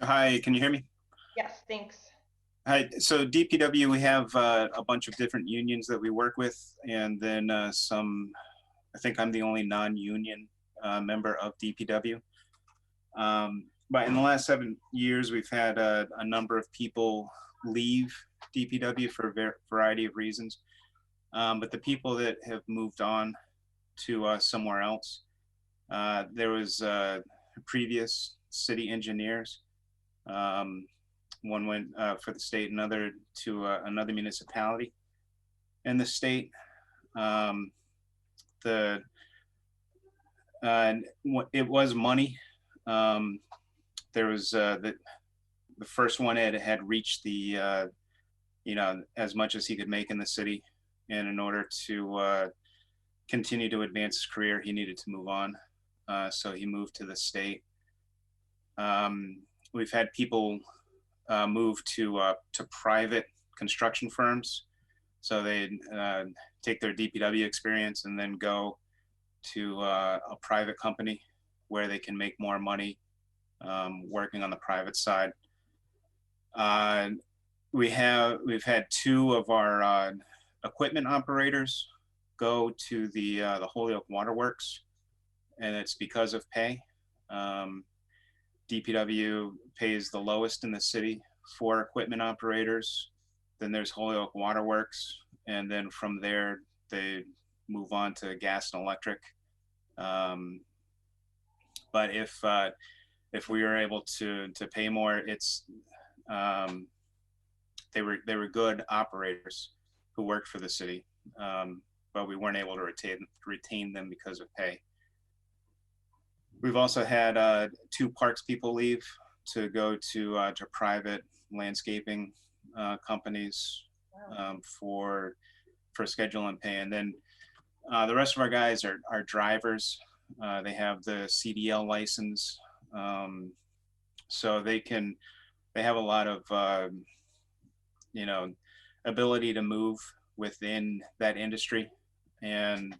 Hi, can you hear me? Yes, thanks. Hi, so DPW, we have a bunch of different unions that we work with, and then I think I'm the only non-union member of DPW. But in the last 7 years, we've had a number of people leave DPW for a variety of reasons. But the people that have moved on to somewhere else, there was previous city engineers. One went for the state, another to another municipality in the state. It was money. There was the first one had reached the as much as he could make in the city. And in order to continue to advance his career, he needed to move on. So he moved to the state. We've had people move to private construction firms. So they take their DPW experience and then go to a private company where they can make more money working on the private side. We've had 2 of our equipment operators go to the Holyoke Waterworks, and it's because of pay. DPW pays the lowest in the city for equipment operators. Then there's Holyoke Waterworks, and then from there they move on to gas and electric. But if we were able to pay more, it's they were good operators who worked for the city, but we weren't able to retain them because of pay. We've also had 2 parks people leave to go to private landscaping companies for schedule and pay. And then the rest of our guys are drivers. They have the CDL license, so they have a lot of ability to move within that industry. And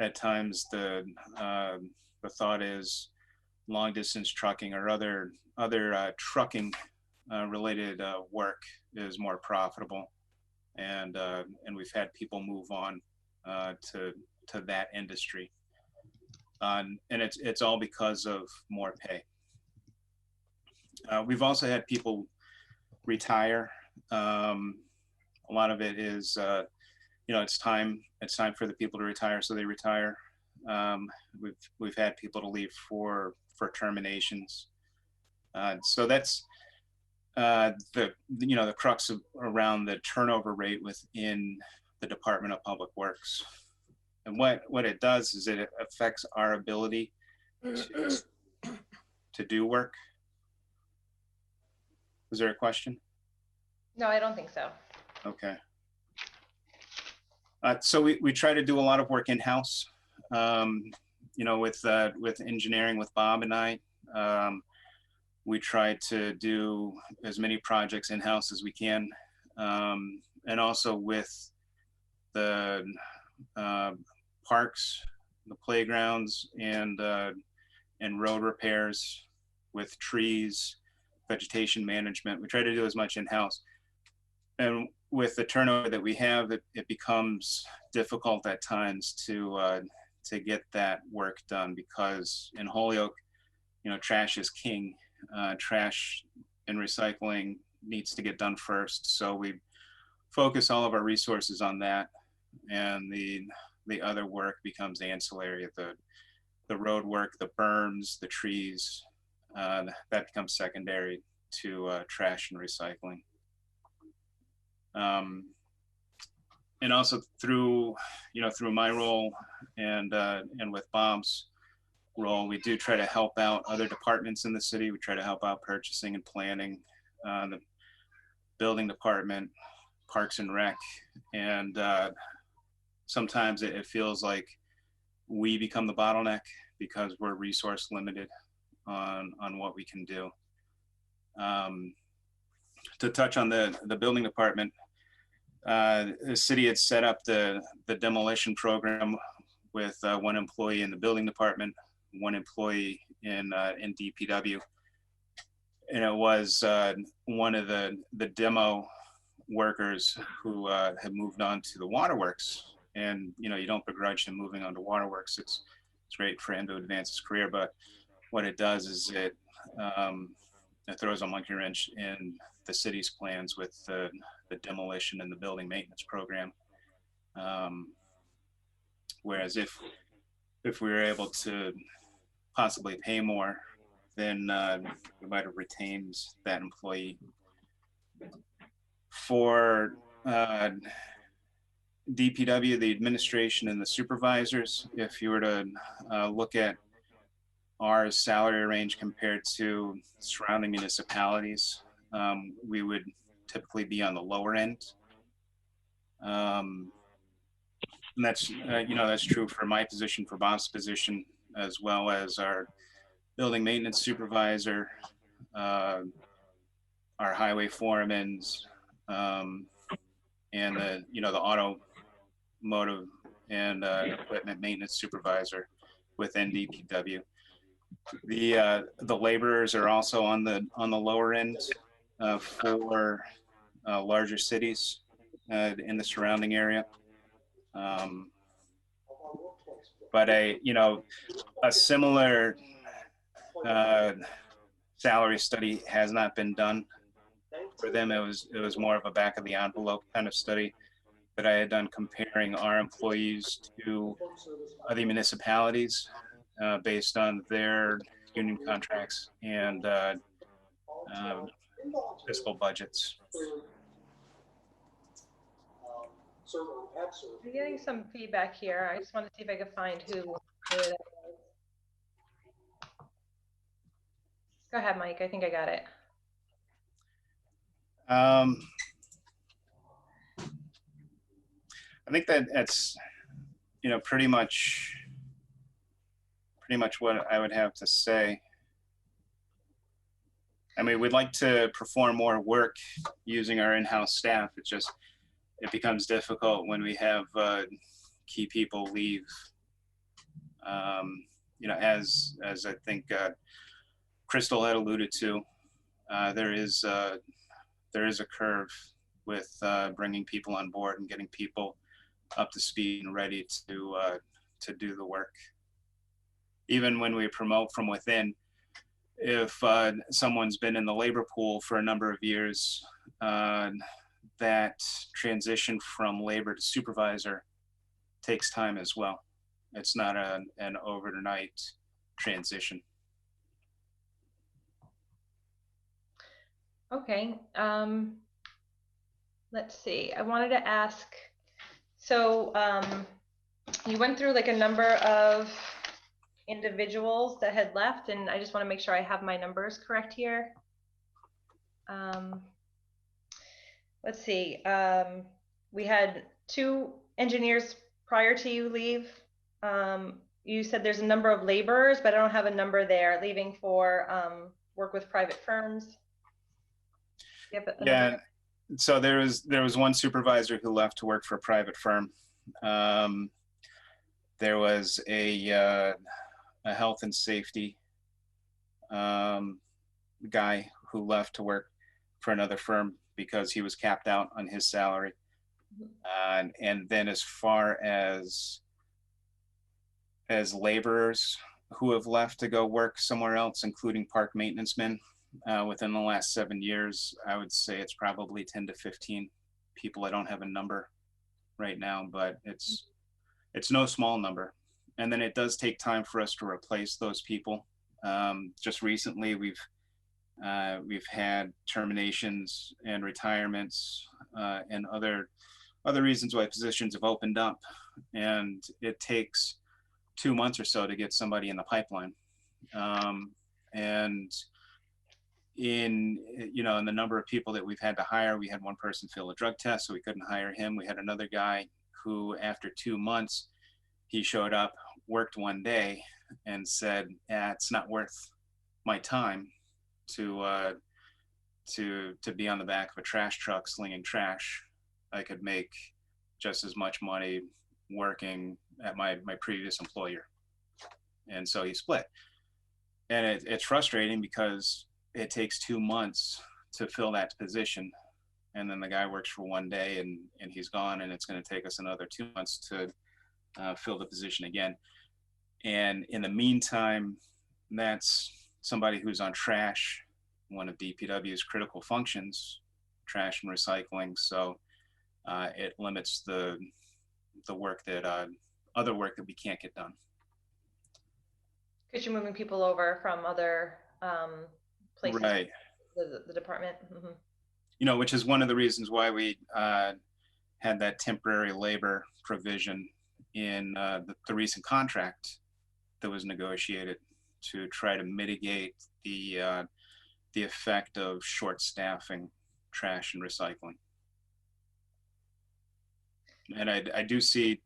at times the thought is long distance trucking or other trucking related work is more profitable, and we've had people move on to that industry, and it's all because of more pay. We've also had people retire. A lot of it is it's time for the people to retire, so they retire. We've had people to leave for terminations. So that's the crux around the turnover rate within the Department of Public Works. And what it does is it affects our ability to do work. Was there a question? No, I don't think so. Okay. So we try to do a lot of work in-house, with engineering with Bob and I. We try to do as many projects in-house as we can. And also with the parks, the playgrounds, and road repairs, with trees, vegetation management. We try to do as much in-house. And with the turnover that we have, it becomes difficult at times to get that work done, because in Holyoke, trash is king. Trash and recycling needs to get done first. So we focus all of our resources on that, and the other work becomes ancillary. The road work, the berms, the trees, that becomes secondary to trash and recycling. And also through my role and with Bob's role, we do try to help out other departments in the city. We try to help out purchasing and planning, the building department, Parks and Rec, and sometimes it feels like we become the bottleneck because we're resource limited on what we can do. To touch on the building department, the city had set up the demolition program with 1 employee in the building department, 1 employee in DPW, and it was one of the demo workers who had moved on to the waterworks. And you don't begrudge him moving on to waterworks. It's great for him to advance his career, but what it does is it throws a monkey wrench in the city's plans with the demolition and the building maintenance program. Whereas if we were able to possibly pay more, then we might have retained that employee. For DPW, the administration and the supervisors, if you were to look at our salary range compared to surrounding municipalities, we would typically be on the lower end. And that's that's true for my position, for Bob's position, as well as our building maintenance supervisor, our highway foremans, and the, you know, the automotive and equipment maintenance supervisor within DPW. The laborers are also on the lower end for larger cities in the surrounding area. But you know, a similar salary study has not been done for them. It was more of a back of the envelope kind of study that I had done comparing our employees to other municipalities based on their union contracts and fiscal budgets. I'm getting some feedback here. I just want to see if I can find who that was. Go ahead, Mike. I think I got it. I think that's, you know, pretty much what I would have to say. I mean, we'd like to perform more work using our in-house staff. It becomes difficult when we have key people leave. You know, as I think Crystal had alluded to, there is a curve with bringing people on board and getting people up to speed and ready to do the work. Even when we promote from within, if someone's been in the labor pool for a number of years, that transition from labor to supervisor takes time as well. It's not an overnight transition. Okay. Let's see. I wanted to ask, so you went through like a number of individuals that had left, and I just want to make sure I have my numbers correct here. Let's see. We had 2 engineers prior to you leave. You said there's a number of laborers, but I don't have a number there, leaving for work with private firms. Yeah, so there was one supervisor who left to work for a private firm. There was a health and safety guy who left to work for another firm because he was capped out on his salary. And then as far as laborers who have left to go work somewhere else, including park maintenance men, within the last 7 years, I would say it's probably 10 to 15 people. I don't have a number right now, but it's no small number. And then it does take time for us to replace those people. Just recently, we've had terminations and retirements and other reasons why positions have opened up, and it takes 2 months or so to get somebody in the pipeline. And in the number of people that we've had to hire, we had one person fail a drug test, so we couldn't hire him. We had another guy who, after 2 months, he showed up, worked one day, and said, "It's not worth my time to be on the back of a trash truck slinging trash. I could make just as much money working at my previous employer." And so he split. And it's frustrating because it takes 2 months to fill that position. And then the guy works for one day and he's gone, and it's going to take us another 2 months to fill the position again. And in the meantime, that's somebody who's on trash, one of DPW's critical functions, trash and recycling. So it limits the work that other work that we can't get done. Because you're moving people over from other places, right? The department. Mm-hmm. You know, which is one of the reasons why we had that temporary labor provision in the recent contract that was negotiated to try to mitigate the effect of short staffing trash and recycling. And I do see,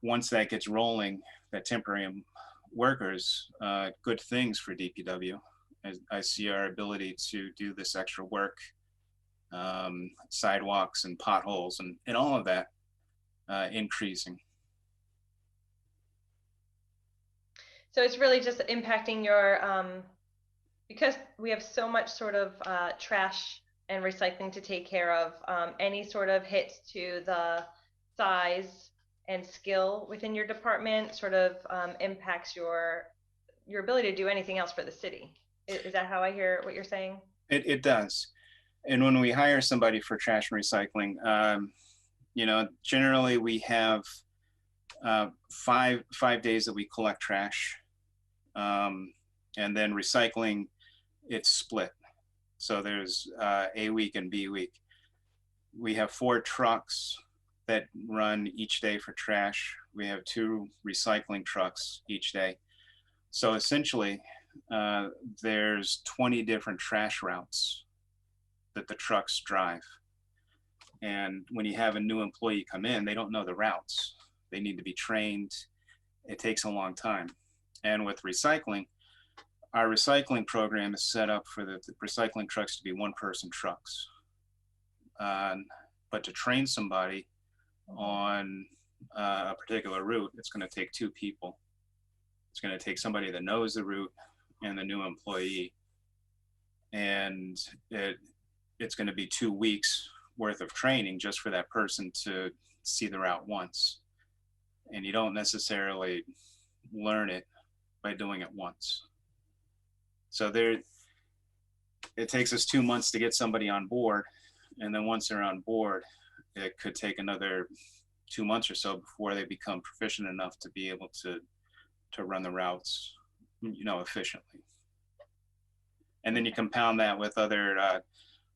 once that gets rolling, that temporary workers, good things for DPW. I see our ability to do this extra work, sidewalks and potholes and all of that increasing. So it's really just impacting your, because we have so much sort of trash and recycling to take care of, any sort of hits to the size and skill within your department sort of impacts your ability to do anything else for the city. Is that how I hear what you're saying? It does. And when we hire somebody for trash and recycling, you know, generally we have 5 days that we collect trash. And then recycling, it's split. So there's A week and B week. We have 4 trucks that run each day for trash. We have 2 recycling trucks each day. So essentially, there's 20 different trash routes that the trucks drive. And when you have a new employee come in, they don't know the routes. They need to be trained. It takes a long time. And with recycling, our recycling program is set up for the recycling trucks to be 1-person trucks. But to train somebody on a particular route, it's going to take 2 people. It's going to take somebody that knows the route and the new employee. And it's going to be 2 weeks worth of training just for that person to see the route once. And you don't necessarily learn it by doing it once. So it takes us 2 months to get somebody on board. And then once they're on board, it could take another 2 months or so before they become proficient enough to be able to run the routes, you know, efficiently. And then you compound that with other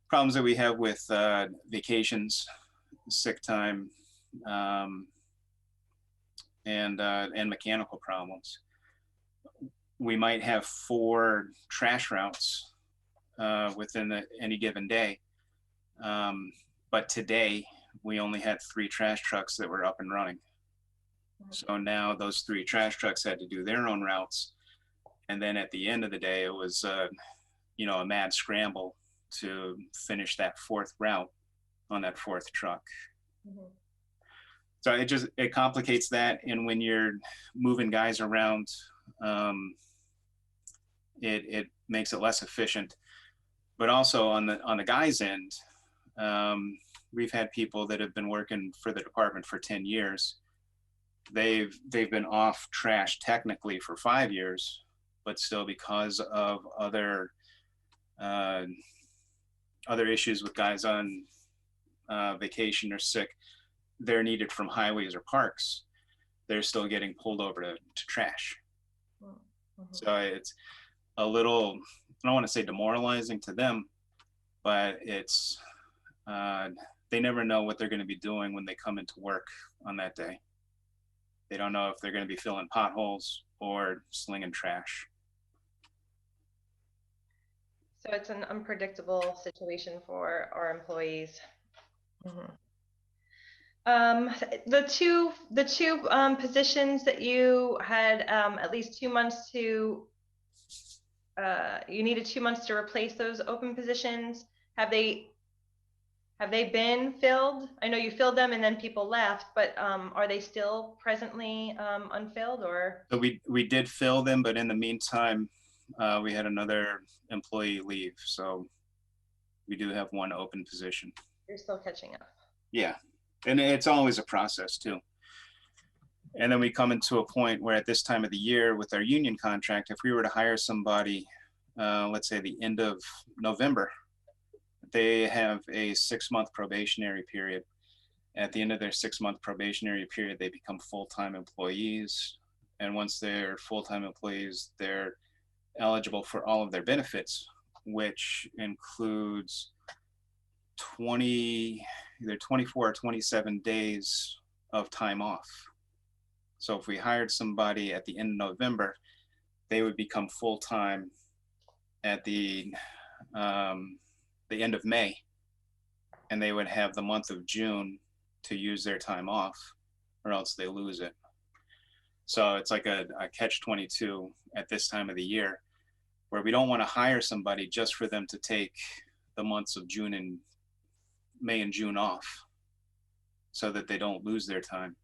problems that we have with vacations, sick time, and mechanical problems. We might have 4 trash routes within any given day. But today we only had 3 trash trucks that were up and running. So now those 3 trash trucks had to do their own routes. And then at the end of the day, it was, you know, a mad scramble to finish that 4th route on that 4th truck. Mm-hmm. So it complicates that. And when you're moving guys around, it makes it less efficient. But also on the guys' end, we've had people that have been working for the department for 10 years. They've been off trash technically for 5 years, but still because of other issues with guys on vacation or sick, they're needed from highways or parks. They're still getting pulled over to trash. Mm-hmm. So it's a little, I don't want to say demoralizing to them, but it's, they never know what they're going to be doing when they come into work on that day. They don't know if they're going to be filling potholes or slinging trash. So it's an unpredictable situation for our employees. Mm-hmm. The two positions that you had at least 2 months to, you needed 2 months to replace those open positions. Have they been filled? I know you filled them and then people left, but are they still presently unfilled or? So we did fill them, but in the meantime, we had another employee leave. So we do have 1 open position. You're still catching up. Yeah. And it's always a process too. And then we come into a point where at this time of the year with our union contract, if we were to hire somebody, let's say the end of November, they have a 6-month probationary period. At the end of their 6-month probationary period, they become full-time employees. And once they're full-time employees, they're eligible for all of their benefits, which includes either 24 or 27 days of time off. So if we hired somebody at the end of November, they would become full-time at the end of May, and they would have the month of June to use their time off, or else they lose it. So it's like a catch-22 at this time of the year. where we don't want to hire somebody just for them to take the months of May and June off so that they don't lose their time.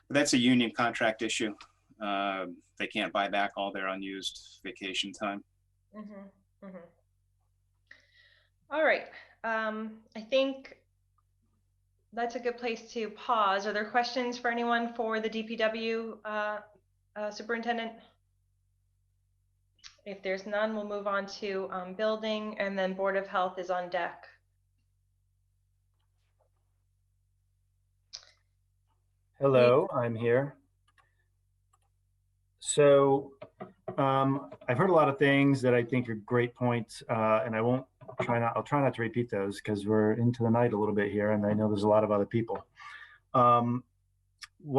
But that's a union contract issue. They can't buy back all their unused vacation time. All right. I think that's a good place to pause. Are there questions for anyone for the DPW superintendent? If there's none, we'll move on to building, and then Board of Health is on deck. Hello, I'm here. So I've heard a lot of things that I think are great points, and I'll try not to repeat those because we're into the night a little bit here, and I know there's a lot of other people. One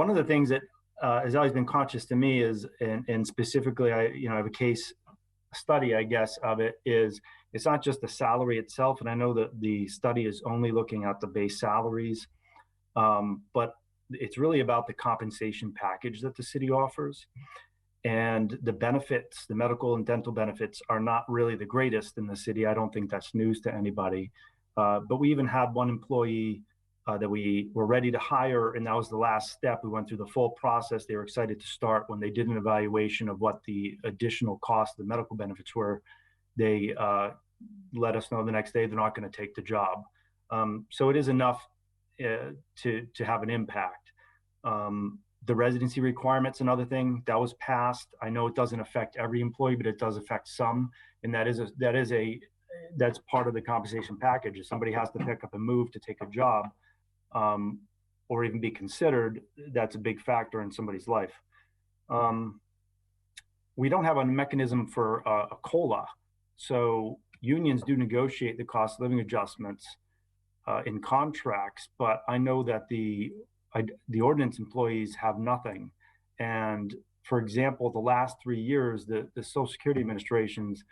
of the things that has always been conscious to me is, and specifically, I have a case study, I guess, of it, is it's not just the salary itself, and I know that the study is only looking at the base salaries, but it's really about the compensation package that the city offers. And the benefits, the medical and dental benefits, are not really the greatest in the city. I don't think that's news to anybody. But we even had one employee that we were ready to hire, and that was the last step. We went through the full process. They were excited to start. When they did an evaluation of what the additional cost of the medical benefits were, they let us know the next day they're not going to take the job. So it is enough to have an impact. The residency requirement's another thing that was passed. I know it doesn't affect every employee, but it does affect some, and that's part of the compensation package. If somebody has to pick up and move to take a job, or even be considered, that's a big factor in somebody's life. We don't have a mechanism for a COLA, so unions do negotiate the cost of living adjustments in contracts, but I know that the ordinance employees have nothing. And for example, the last 3 years, the Social Security Administration's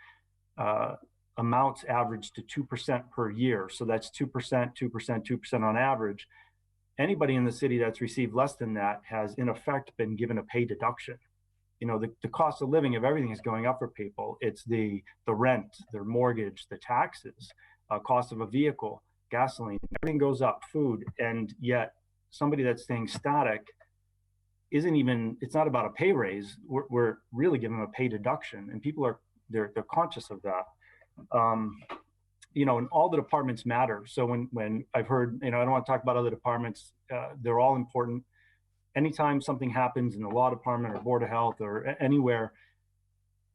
amounts averaged to 2% per year. So that's 2%, 2%, 2% on average. Anybody in the city that's received less than that has in effect been given a pay deduction. The cost of living of everything is going up for people. It's the rent, their mortgage, the taxes, cost of a vehicle, gasoline, everything goes up, food, and yet somebody that's staying static it's not about a pay raise. We're really giving them a pay deduction, and people they're conscious of that. And all the departments matter. So when I've heard, I don't want to talk about other departments, they're all important. Anytime something happens in the law department or Board of Health or anywhere,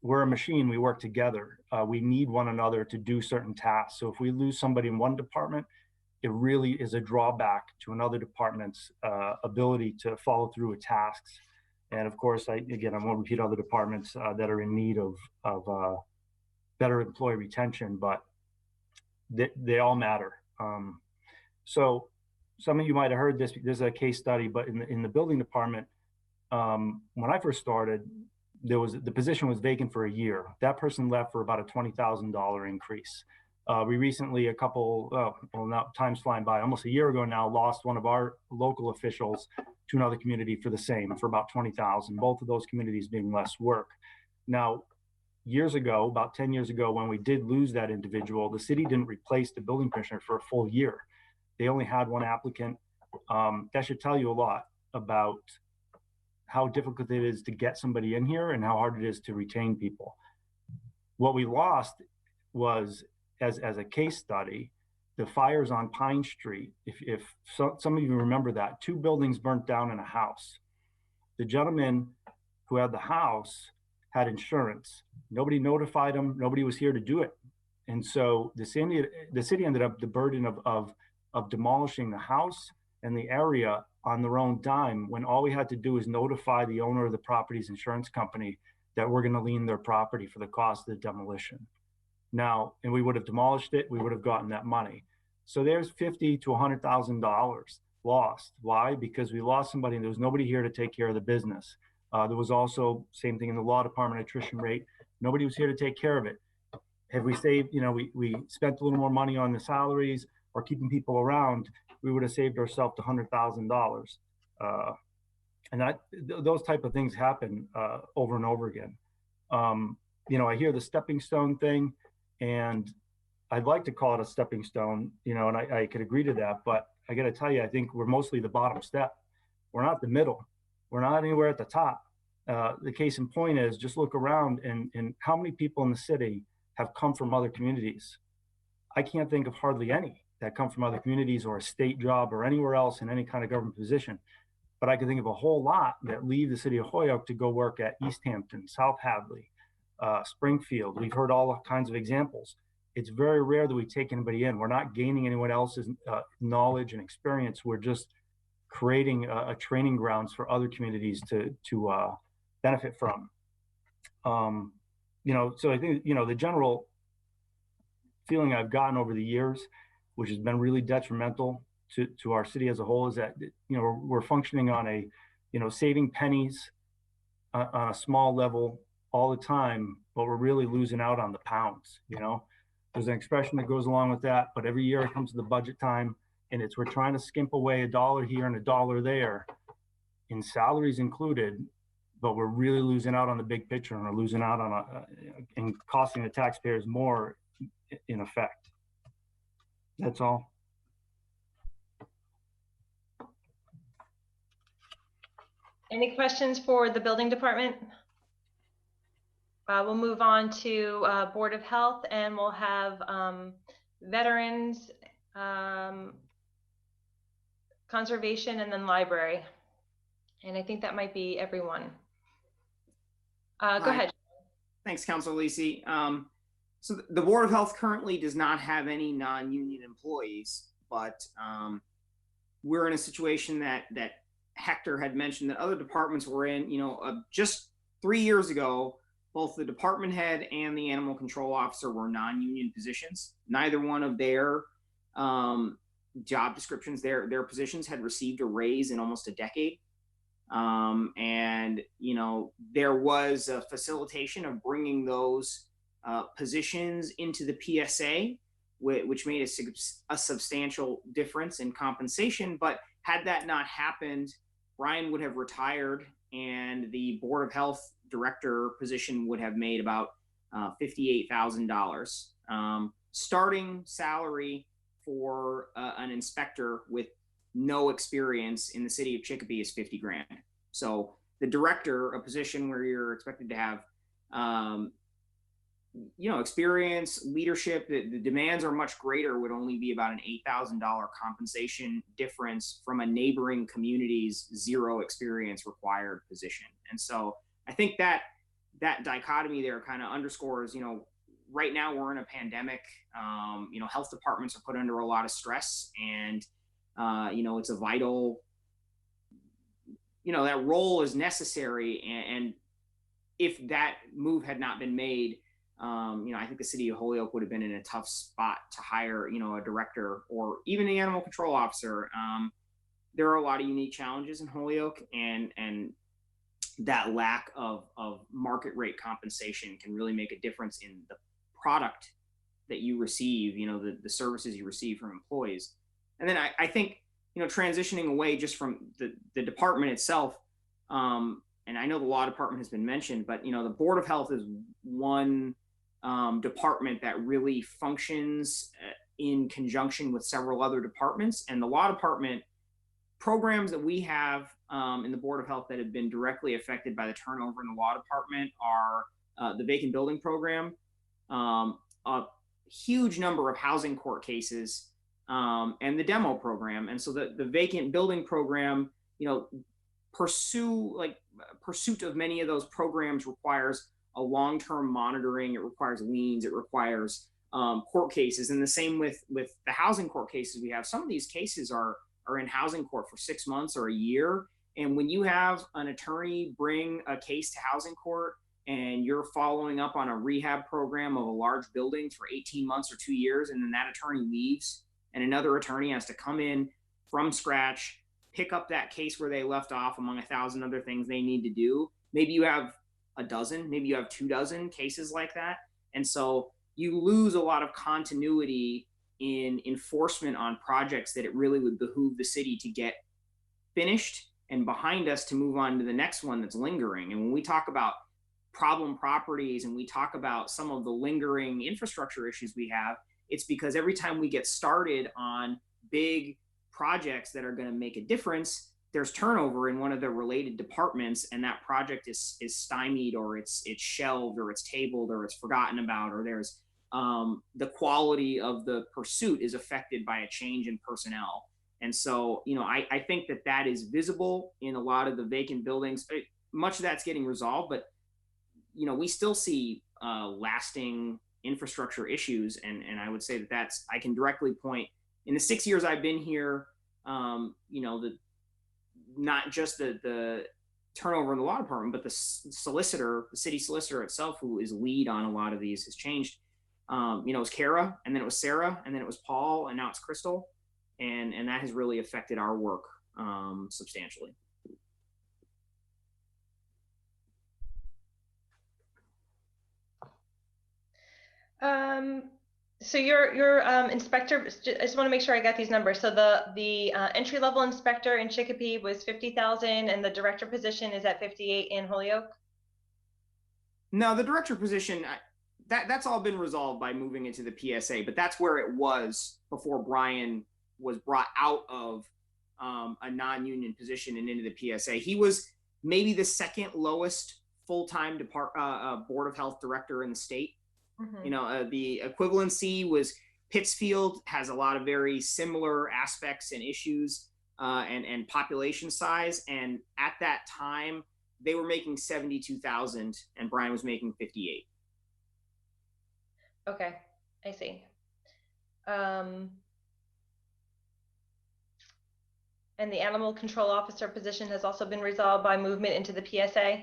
we're a machine, we work together. We need one another to do certain tasks. So if we lose somebody in one department, it really is a drawback to another department's ability to follow through with tasks. And of course, I won't repeat other departments that are in need of better employee retention, but they all matter. So some of you might have heard this. This is a case study, but in the building department, when I first started, the position was vacant for a year. That person left for about a $20,000 increase. We recently, now time's flying by, almost a year ago now, lost one of our local officials to another community for the same, for about $20,000, both of those communities being less work. Now, years ago, about 10 years ago, when we did lose that individual, the city didn't replace the building commissioner for a full year. They only had one applicant. That should tell you a lot about how difficult it is to get somebody in here and how hard it is to retain people. What we lost was, as a case study, the fires on Pine Street. If some of you remember that, 2 buildings burnt down in a house. The gentleman who had the house had insurance. Nobody notified him. Nobody was here to do it. And so the city ended up the burden of demolishing the house and the area on their own dime, when all we had to do is notify the owner of the property's insurance company that we're going to lien their property for the cost of the demolition. Now, and we would have demolished it, we would have gotten that money. So there's $50,000 to $100,000 lost. Why? Because we lost somebody and there was nobody here to take care of the business. There was also, same thing in the law department, attrition rate. Nobody was here to take care of it. Have we saved, we spent a little more money on the salaries or keeping people around, we would have saved ourselves to'100,000. And those type of things happen over and over again. I hear the stepping stone thing, and I'd like to call it a stepping stone, and I could agree to that, but I got to tell you, I think we're mostly the bottom step. We're not the middle. We're not anywhere at the top. The case in point is just look around and how many people in the city have come from other communities. I can't think of hardly any that come from other communities or a state job or anywhere else in any kind of government position. But I can think of a whole lot that leave the city of Holyoke to go work at East Hampton, South Hadley, Springfield. We've heard all kinds of examples. It's very rare that we take anybody in. We're not gaining anyone else's knowledge and experience. We're just creating a training grounds for other communities to benefit from. So I think, the general feeling I've gotten over the years, which has been really detrimental to our city as a whole, is that, we're functioning on a, saving pennies on a small level all the time, but we're really losing out on the pounds. There's an expression that goes along with that, but every year it comes to the budget time, and we're trying to skimp away $1 here and $1 there, in salaries included, but we're really losing out on the big picture, and we're losing out on and costing the taxpayers more in effect. That's all. Any questions for the building department? We'll move on to Board of Health, and we'll have veterans, conservation, and then library. And I think that might be everyone. Go ahead. Thanks, Councilor Lisi. So the Board of Health currently does not have any non-union employees, but we're in a situation that Hector had mentioned that other departments were in. Just 3 years ago, both the department head and the animal control officer were non-union positions. Neither one of their job descriptions, their positions, had received a raise in almost a decade. And there was a facilitation of bringing those positions into the PSA, which made a substantial difference in compensation. But had that not happened, Brian would have retired, and the Board of Health director position would have made about $58,000. Starting salary for an inspector with no experience in the city of Chicopee is $50 grand. So the director, a position where you're expected to have experience, leadership, the demands are much greater, would only be about an $8,000 compensation difference from a neighboring community's zero experience required position. And so I think that dichotomy there kind of underscores, right now we're in a pandemic. Health departments are put under a lot of stress, and it's a vital, that role is necessary. And if that move had not been made, I think the city of Holyoke would have been in a tough spot to hire, a director or even an animal control officer. There are a lot of unique challenges in Holyoke, and that lack of market rate compensation can really make a difference in the product that you receive, the services you receive from employees. And then I think, transitioning away just from the department itself, and I know the law department has been mentioned, but, the Board of Health is one department that really functions in conjunction with several other departments. And the law department programs that we have in the Board of Health that have been directly affected by the turnover in the law department are the vacant building program, a huge number of housing court cases, and the demo program. And so the vacant building program, pursuit of many of those programs requires a long-term monitoring. It requires liens. It requires court cases. And the same with the housing court cases we have. Some of these cases are in housing court for 6 months or a year. And when you have an attorney bring a case to housing court and you're following up on a rehab program of a large building for 18 months or 2 years, and then that attorney leaves and another attorney has to come in from scratch, pick up that case where they left off among 1,000 other things they need to do. Maybe you have a dozen, maybe you have 24 cases like that. And so you lose a lot of continuity in enforcement on projects that it really would behoove the city to get finished and behind us to move on to the next one that's lingering. And when we talk about problem properties and we talk about some of the lingering infrastructure issues we have, it's because every time we get started on big projects that are going to make a difference, there's turnover in one of the related departments, and that project is stymied, or it's shelved, or it's tabled, or it's forgotten about, or there's the quality of the pursuit is affected by a change in personnel. And so, you know, I think that is visible in a lot of the vacant buildings. Much of that's getting resolved, but you know, we still see lasting infrastructure issues, and I would say that I can directly point in the 6 years I've been here. You know, not just the turnover in the law department, but the solicitor, the city solicitor itself, who is lead on a lot of these, has changed. You know, it was Kara, and then it was Sarah, and then it was Paul, and now it's Crystal, and that has really affected our work substantially. So your inspector, I just want to make sure I got these numbers. So the entry level inspector in Chicopee was 50,000, and the director position is at 58 in Holyoke. No, the director position, that's all been resolved by moving into the PSA, but that's where it was before Brian was brought out of a non-union position and into the PSA. He was maybe the second lowest full-time Board of Health director in the state. Mm-hmm. You know, the equivalency was Pittsfield has a lot of very similar aspects and issues and population size. And at that time, they were making 72,000 and Brian was making 58. Okay, I see. And the animal control officer position has also been resolved by movement into the PSA?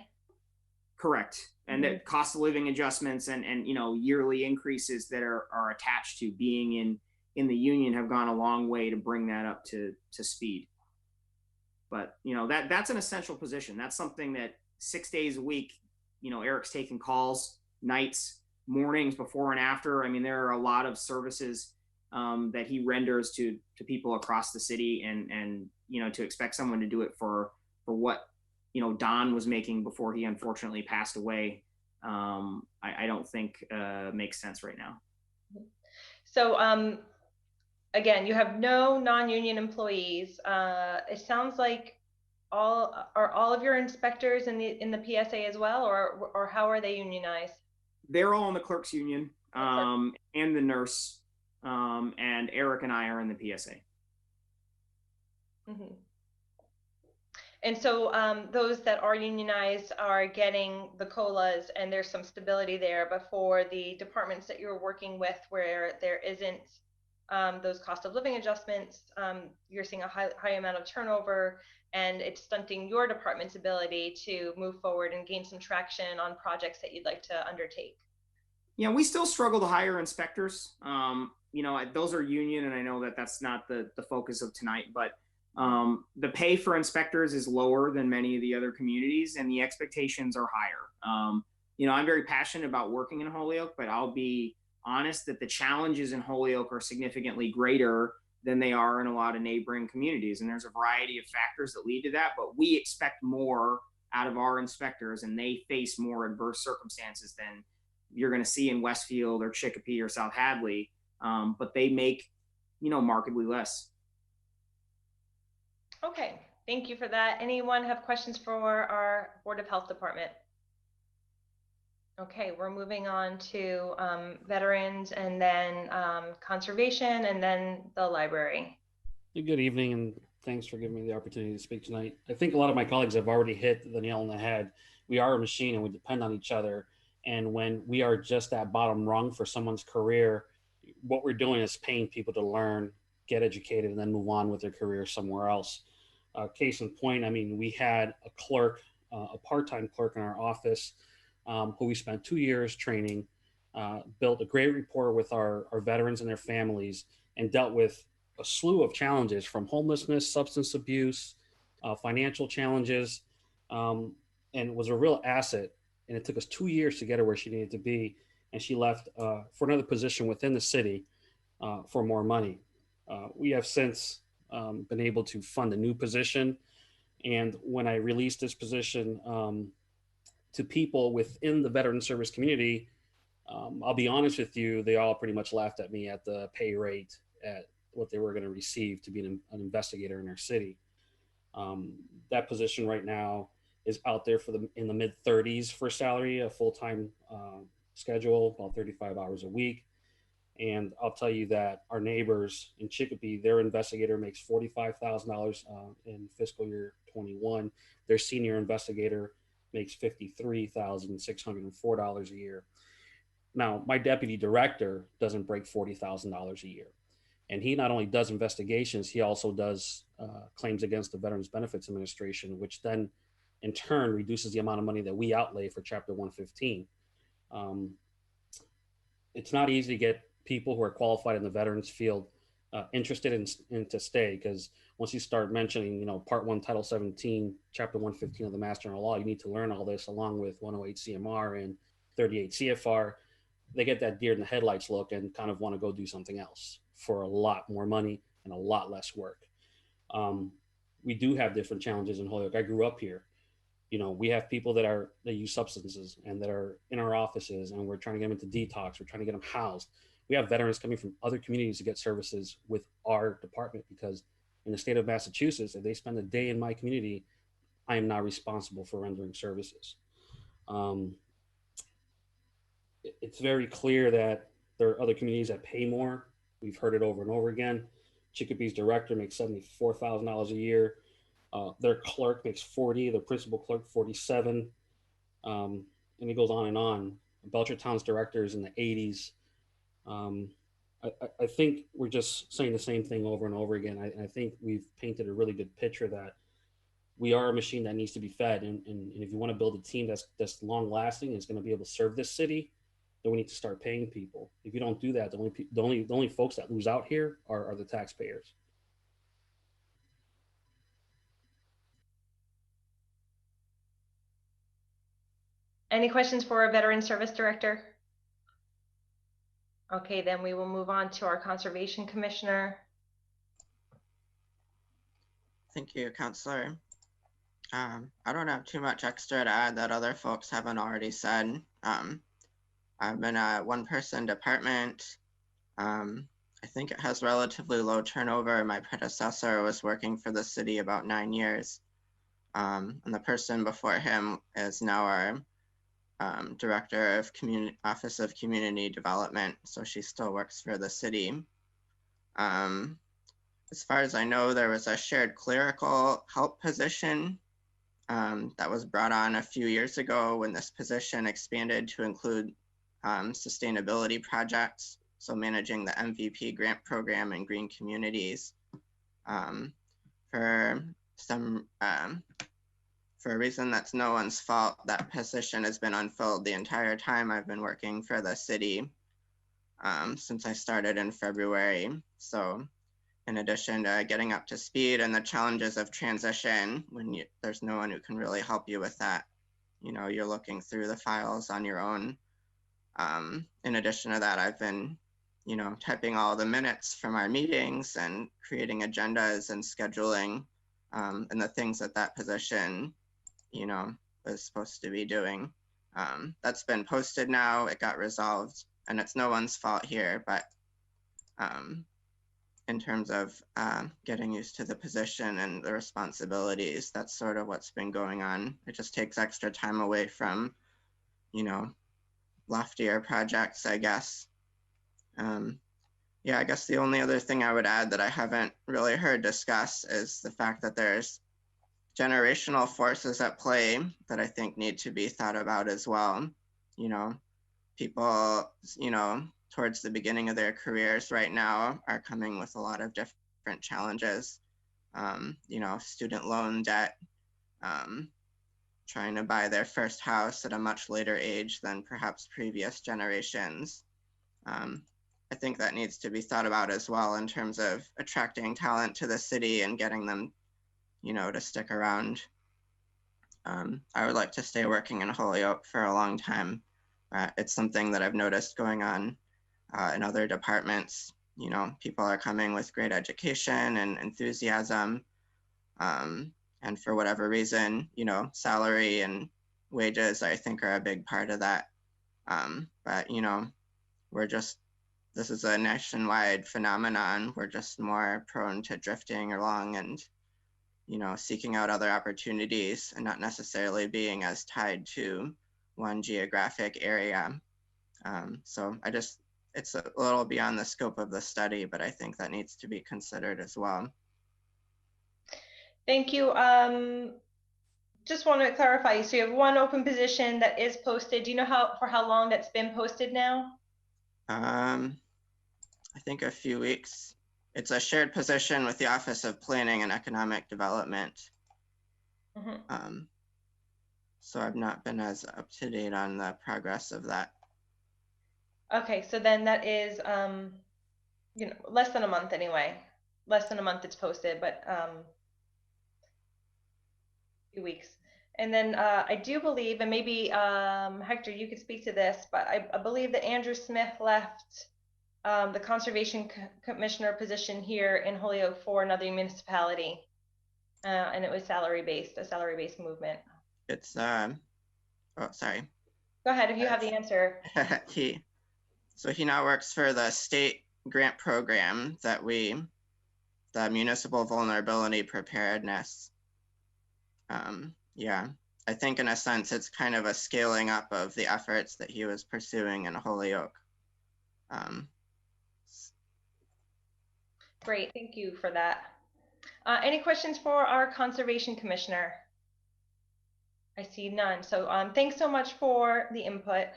Correct. And the cost of living adjustments and you know, yearly increases that are attached to being in the union have gone a long way to bring that up to speed. But you know, that's an essential position. That's something that 6 days a week, you know, Eric's taking calls, nights, mornings, before and after. I mean, there are a lot of services that he renders to people across the city, and you know, to expect someone to do it for what, you know, Don was making before he unfortunately passed away, I don't think makes sense right now. So again, you have no non-union employees. It sounds like all of your inspectors in the PSA as well, or how are they unionized? They're all in the clerks union and the nurse, and Eric and I are in the PSA. Mm-hmm. And so those that are unionized are getting the COLAs, and there's some stability there. But for the departments that you're working with where there isn't those cost of living adjustments, you're seeing a high amount of turnover, and it's stunting your department's ability to move forward and gain some traction on projects that you'd like to undertake. Yeah, we still struggle to hire inspectors. You know, those are union, and I know that that's not the focus of tonight, but the pay for inspectors is lower than many of the other communities, and the expectations are higher. You know, I'm very passionate about working in Holyoke, but I'll be honest that the challenges in Holyoke are significantly greater than they are in a lot of neighboring communities. And there's a variety of factors that lead to that, but we expect more out of our inspectors, and they face more adverse circumstances than you're going to see in Westfield or Chicopee or South Hadley. But they make, you know, markedly less. Okay, thank you for that. Anyone have questions for our Board of Health Department? Okay, we're moving on to veterans, and then conservation, and then the library. Good evening, and thanks for giving me the opportunity to speak tonight. I think a lot of my colleagues have already hit the nail on the head. We are a machine, and we depend on each other. And when we are just that bottom rung for someone's career, what we're doing is paying people to learn, get educated, and then move on with their career somewhere else. Case in point, I mean, we had a clerk, a part-time clerk in our office, who we spent 2 years training, built a great rapport with our veterans and their families, and dealt with a slew of challenges from homelessness, substance abuse, financial challenges, and was a real asset. And it took us 2 years to get her where she needed to be. And she left for another position within the city for more money. We have since been able to fund a new position. And when I released this position to people within the veteran service community, I'll be honest with you, they all pretty much laughed at me at the pay rate at what they were going to receive to be an investigator in our city. That position right now is out there for in the mid 30s for salary, a full-time schedule, about 35 hours a week. And I'll tell you that our neighbors in Chicopee, their investigator makes $45,000 in fiscal year 21. Their senior investigator makes $53,604 a year. Now, my deputy director doesn't break $40,000 a year. And he not only does investigations, he also does claims against the Veterans Benefits Administration, which then in turn reduces the amount of money that we outlay for Chapter 115. It's not easy to get people who are qualified in the veterans field interested in to stay, because once you start mentioning, Part 1, Title 17, Chapter 115 of the Master General Law, you need to learn all this along with 108 CMR and 38 CFR. They get that deer in the headlights look and kind of want to go do something else for a lot more money and a lot less work. We do have different challenges in Holyoke. I grew up here. We have people that use substances and that are in our offices, and we're trying to get them into detox. We're trying to get them housed. We have veterans coming from other communities to get services with our department, because in the state of Massachusetts, if they spend a day in my community, I am not responsible for rendering services. It's very clear that there are other communities that pay more. We've heard it over and over again. Chicopee's director makes $74,000 a year. Their clerk makes 40, their principal clerk 47, and it goes on and on. Belchertown's director is in the 80s. I think we're just saying the same thing over and over again. I think we've painted a really good picture that we are a machine that needs to be fed. And if you want to build a team that's long lasting and is going to be able to serve this city, then we need to start paying people. If you don't do that, the only folks that lose out here are the taxpayers. Any questions for our Veteran Service Director? Okay, then we will move on to our Conservation Commissioner. Thank you, Counselor. I don't have too much extra to add that other folks haven't already said. I've been a one-person department. I think it has relatively low turnover. My predecessor was working for the city about 9 years. And the person before him is now our Director of Office of Community Development. So she still works for the city. As far as I know, there was a shared clerical help position that was brought on a few years ago when this position expanded to include sustainability projects. So managing the MVP grant program in green communities. For a reason that's no one's fault, that position has been unfilled the entire time I've been working for the city since I started in February. So in addition to getting up to speed and the challenges of transition, when there's no one who can really help you with that, you're looking through the files on your own. In addition to that, I've been, typing all the minutes from our meetings and creating agendas and scheduling and the things that position, was supposed to be doing. That's been posted now, it got resolved, and it's no one's fault here, but in terms of getting used to the position and the responsibilities, that's sort of what's been going on. It just takes extra time away from, loftier projects, I guess. Yeah, I guess the only other thing I would add that I haven't really heard discussed is the fact that there's generational forces at play that I think need to be thought about as well. People, towards the beginning of their careers right now are coming with a lot of different challenges. Student loan debt, trying to buy their first house at a much later age than perhaps previous generations. I think that needs to be thought about as well in terms of attracting talent to the city and getting them, to stick around. I would like to stay working in Holyoke for a long time. It's something that I've noticed going on in other departments. People are coming with great education and enthusiasm. And for whatever reason, salary and wages, I think, are a big part of that. But, you know, this is a nationwide phenomenon. We're just more prone to drifting along and, you know, seeking out other opportunities and not necessarily being as tied to one geographic area. So it's a little beyond the scope of the study, but I think that needs to be considered as well. Thank you. Just want to clarify, so you have one open position that is posted. Do you know for how long that's been posted now? I think a few weeks. It's a shared position with the Office of Planning and Economic Development. So I've not been as up to date on the progress of that. Okay, so then that is, you know, less than a month anyway. Less than a month it's posted, but few weeks. And then I do believe, and maybe Hector, you could speak to this, but I believe that Andrew Smith left the Conservation Commissioner position here in Holyoke for another municipality. And it was a salary-based movement. It's, oh, sorry. Go ahead, if you have the answer. So he now works for the state grant program that the Municipal Vulnerability Preparedness. Yeah, I think in a sense, it's kind of a scaling up of the efforts that he was pursuing in Holyoke. Great, thank you for that. Any questions for our Conservation Commissioner? I see none, so thanks so much for the input.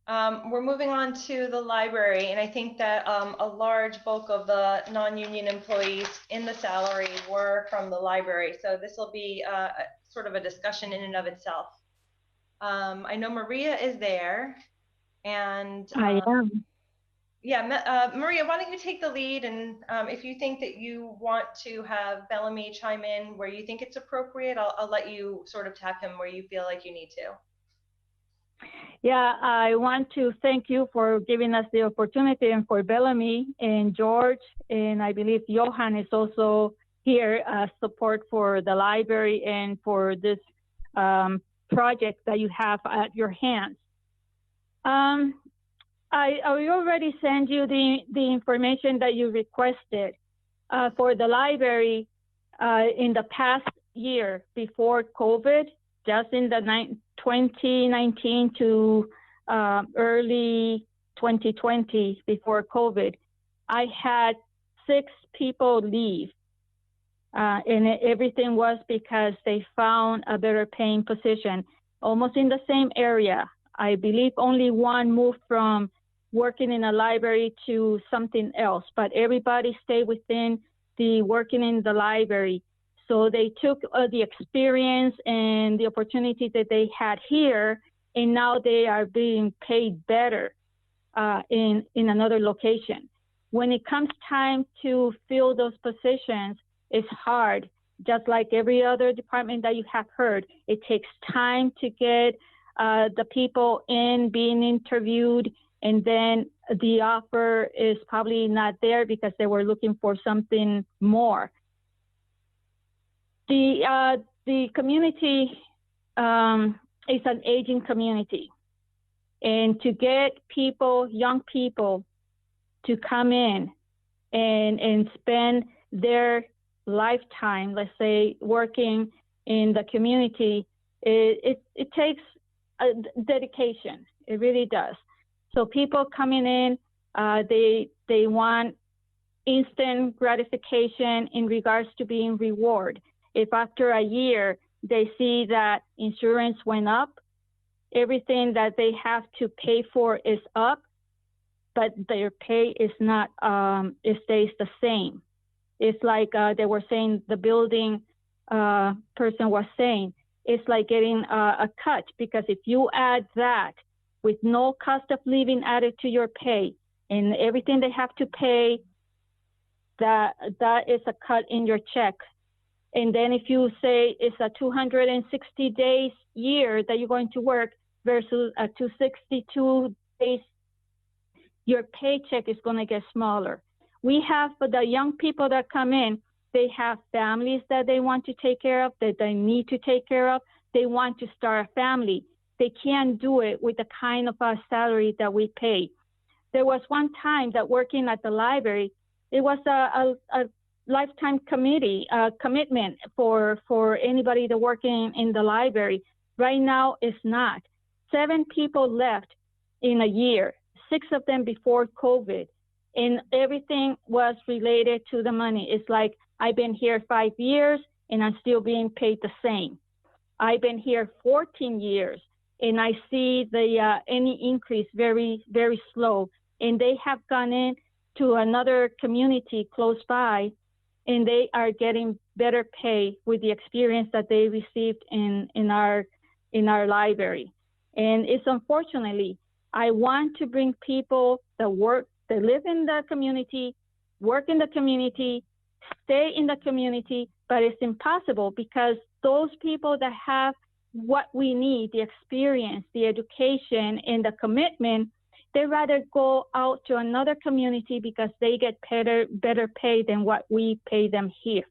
We're moving on to the library, and I think that a large bulk of the non-union employees in the salary were from the library, so this will be sort of a discussion in and of itself. I know Maria is there, and I am. Yeah, Maria, why don't you take the lead, and if you think that you want to have Bellamy chime in where you think it's appropriate, I'll let you sort of tap him where you feel like you need to. Yeah, I want to thank you for giving us the opportunity, and for Bellamy and George, and I believe Johan is also here, support for the library and for this project that you have at your hands. I already sent you the information that you requested for the library in the past year before COVID, just in the 2019 to early 2020 before COVID. I had 6 people leave, and everything was because they found a better paying position, almost in the same area. I believe only one moved from working in a library to something else, but everybody stayed within the working in the library. So they took the experience and the opportunity that they had here, and now they are being paid better in another location. When it comes time to fill those positions, it's hard. Just like every other department that you have heard, it takes time to get the people in, being interviewed, and then the offer is probably not there because they were looking for something more. The community is an aging community, and to get people, young people, to come in and spend their lifetime, let's say, working in the community, it takes a dedication. It really does. So people coming in, they want instant gratification in regards to being rewarded. If after a year they see that insurance went up, everything that they have to pay for is up, but their pay is not, it stays the same. It's like they were saying, the building person was saying, it's like getting a cut, because if you add that with no cost of living added to your pay and everything they have to pay, that is a cut in your check. And then if you say it's a 260 days year that you're going to work versus a 262 days, your paycheck is going to get smaller. We have, for the young people that come in, they have families that they want to take care of, that they need to take care of. they want to start a family. They can't do it with the kind of salary that we pay. There was one time that working at the library, it was a lifetime commitment for anybody that working in the library. Right now, it's not. 7 people left in a year, 6 of them before COVID, and everything was related to the money. It's like, I've been here 5 years and I'm still being paid the same. I've been here 14 years and I see the any increase very, very slow. And they have gone in to another community close by, and they are getting better pay with the experience that they received in our library. And it's unfortunately, I want to bring people that live in the community, work in the community, stay in the community, but it's impossible because those people that have what we need, the experience, the education, and the commitment, they rather go out to another community because they get better pay than what we pay them here.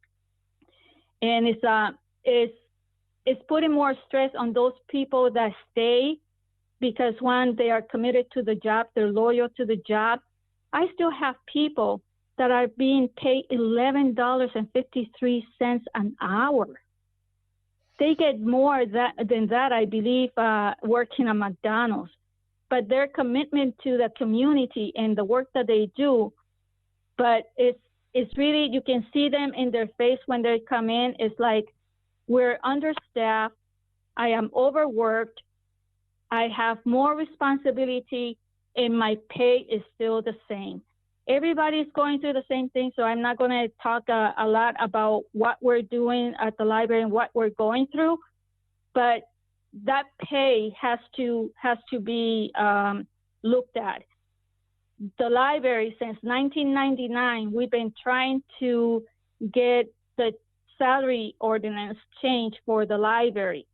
And it's putting more stress on those people that stay because one, they are committed to the job, they're loyal to the job. I still have people that are being paid $11.53 an hour. They get more than that, I believe, working at McDonald's. But their commitment to the community and the work that they do, but it's really, you can see them in their face when they come in. It's like, we're understaffed, I am overworked, I have more responsibility, and my pay is still the same. Everybody's going through the same thing, so I'm not going to talk a lot about what we're doing at the library and what we're going through, but that pay has to be looked at. The library, since 1999, we've been trying to get the salary ordinance changed for the library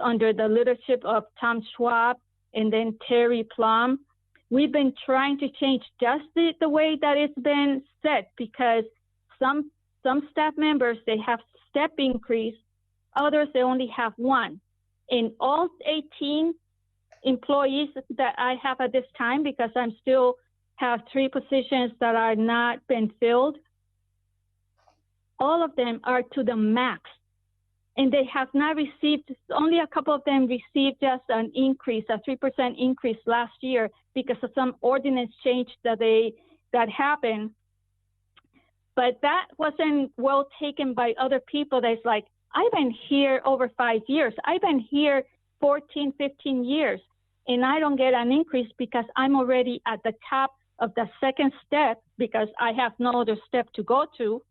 under the leadership of Tom Schwab and then Terry Plum. We've been trying to change just the way that it's been set because some staff members, they have step increase, others, they only have one. In all 18 employees that I have at this time, because I'm still have 3 positions that are not been filled, all of them are to the max. And they have not received, only a couple of them received just an increase, a 3% increase last year because of some ordinance change that happened. But that wasn't well taken by other people. That's like, I've been here over 5 years. I've been here 14, 15 years, and I don't get an increase because I'm already at the top of the second step because I have no other step to go to.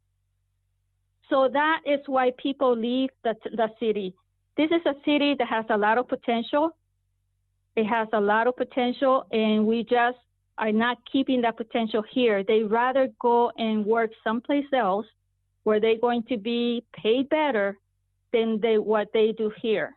So that is why people leave the city. This is a city that has a lot of potential. It has a lot of potential, and we just are not keeping that potential here. They rather go and work someplace else where they're going to be paid better than what they do here.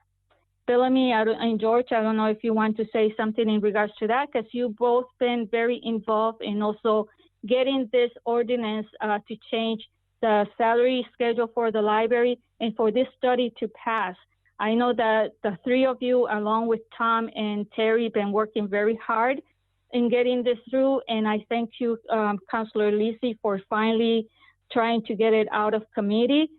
Bellamy and George, I don't know if you want to say something in regards to that, because you've both been very involved in also getting this ordinance to change the salary schedule for the library and for this study to pass. I know that the 3 of you, along with Tom and Terry, been working very hard in getting this through, and I thank you, Councilor Lisi, for finally trying to get it out of committee.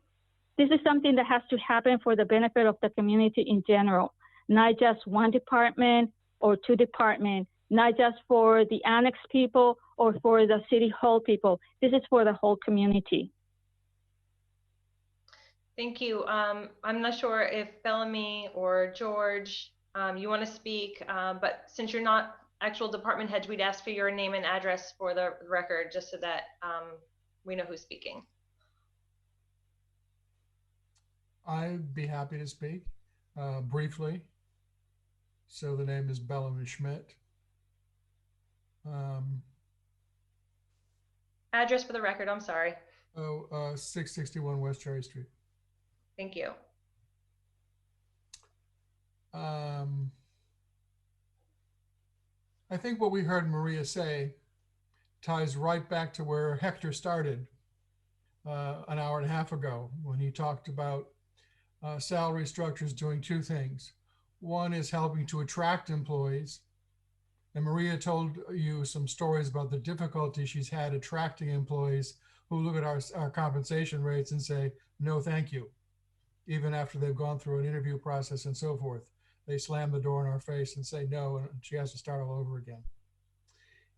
This is something that has to happen for the benefit of the community in general, not just one department or 2 departments, not just for the annex people or for the city hall people. This is for the whole community. Thank you. I'm not sure if Bellamy or George, you want to speak, but since you're not actual department heads, we'd ask for your name and address for the record, just so that we know who's speaking. I'd be happy to speak briefly. So the name is Bellamy Schmidt. Address for the record, I'm sorry. 661 West Cherry Street. Thank you. I think what we heard Maria say ties right back to where Hector started an hour and a half ago when he talked about salary structure is doing two things. One is helping to attract employees. And Maria told you some stories about the difficulty she's had attracting employees who look at our compensation rates and say, no, thank you. Even after they've gone through an interview process and so forth, they slam the door in our face and say no, and she has to start all over again.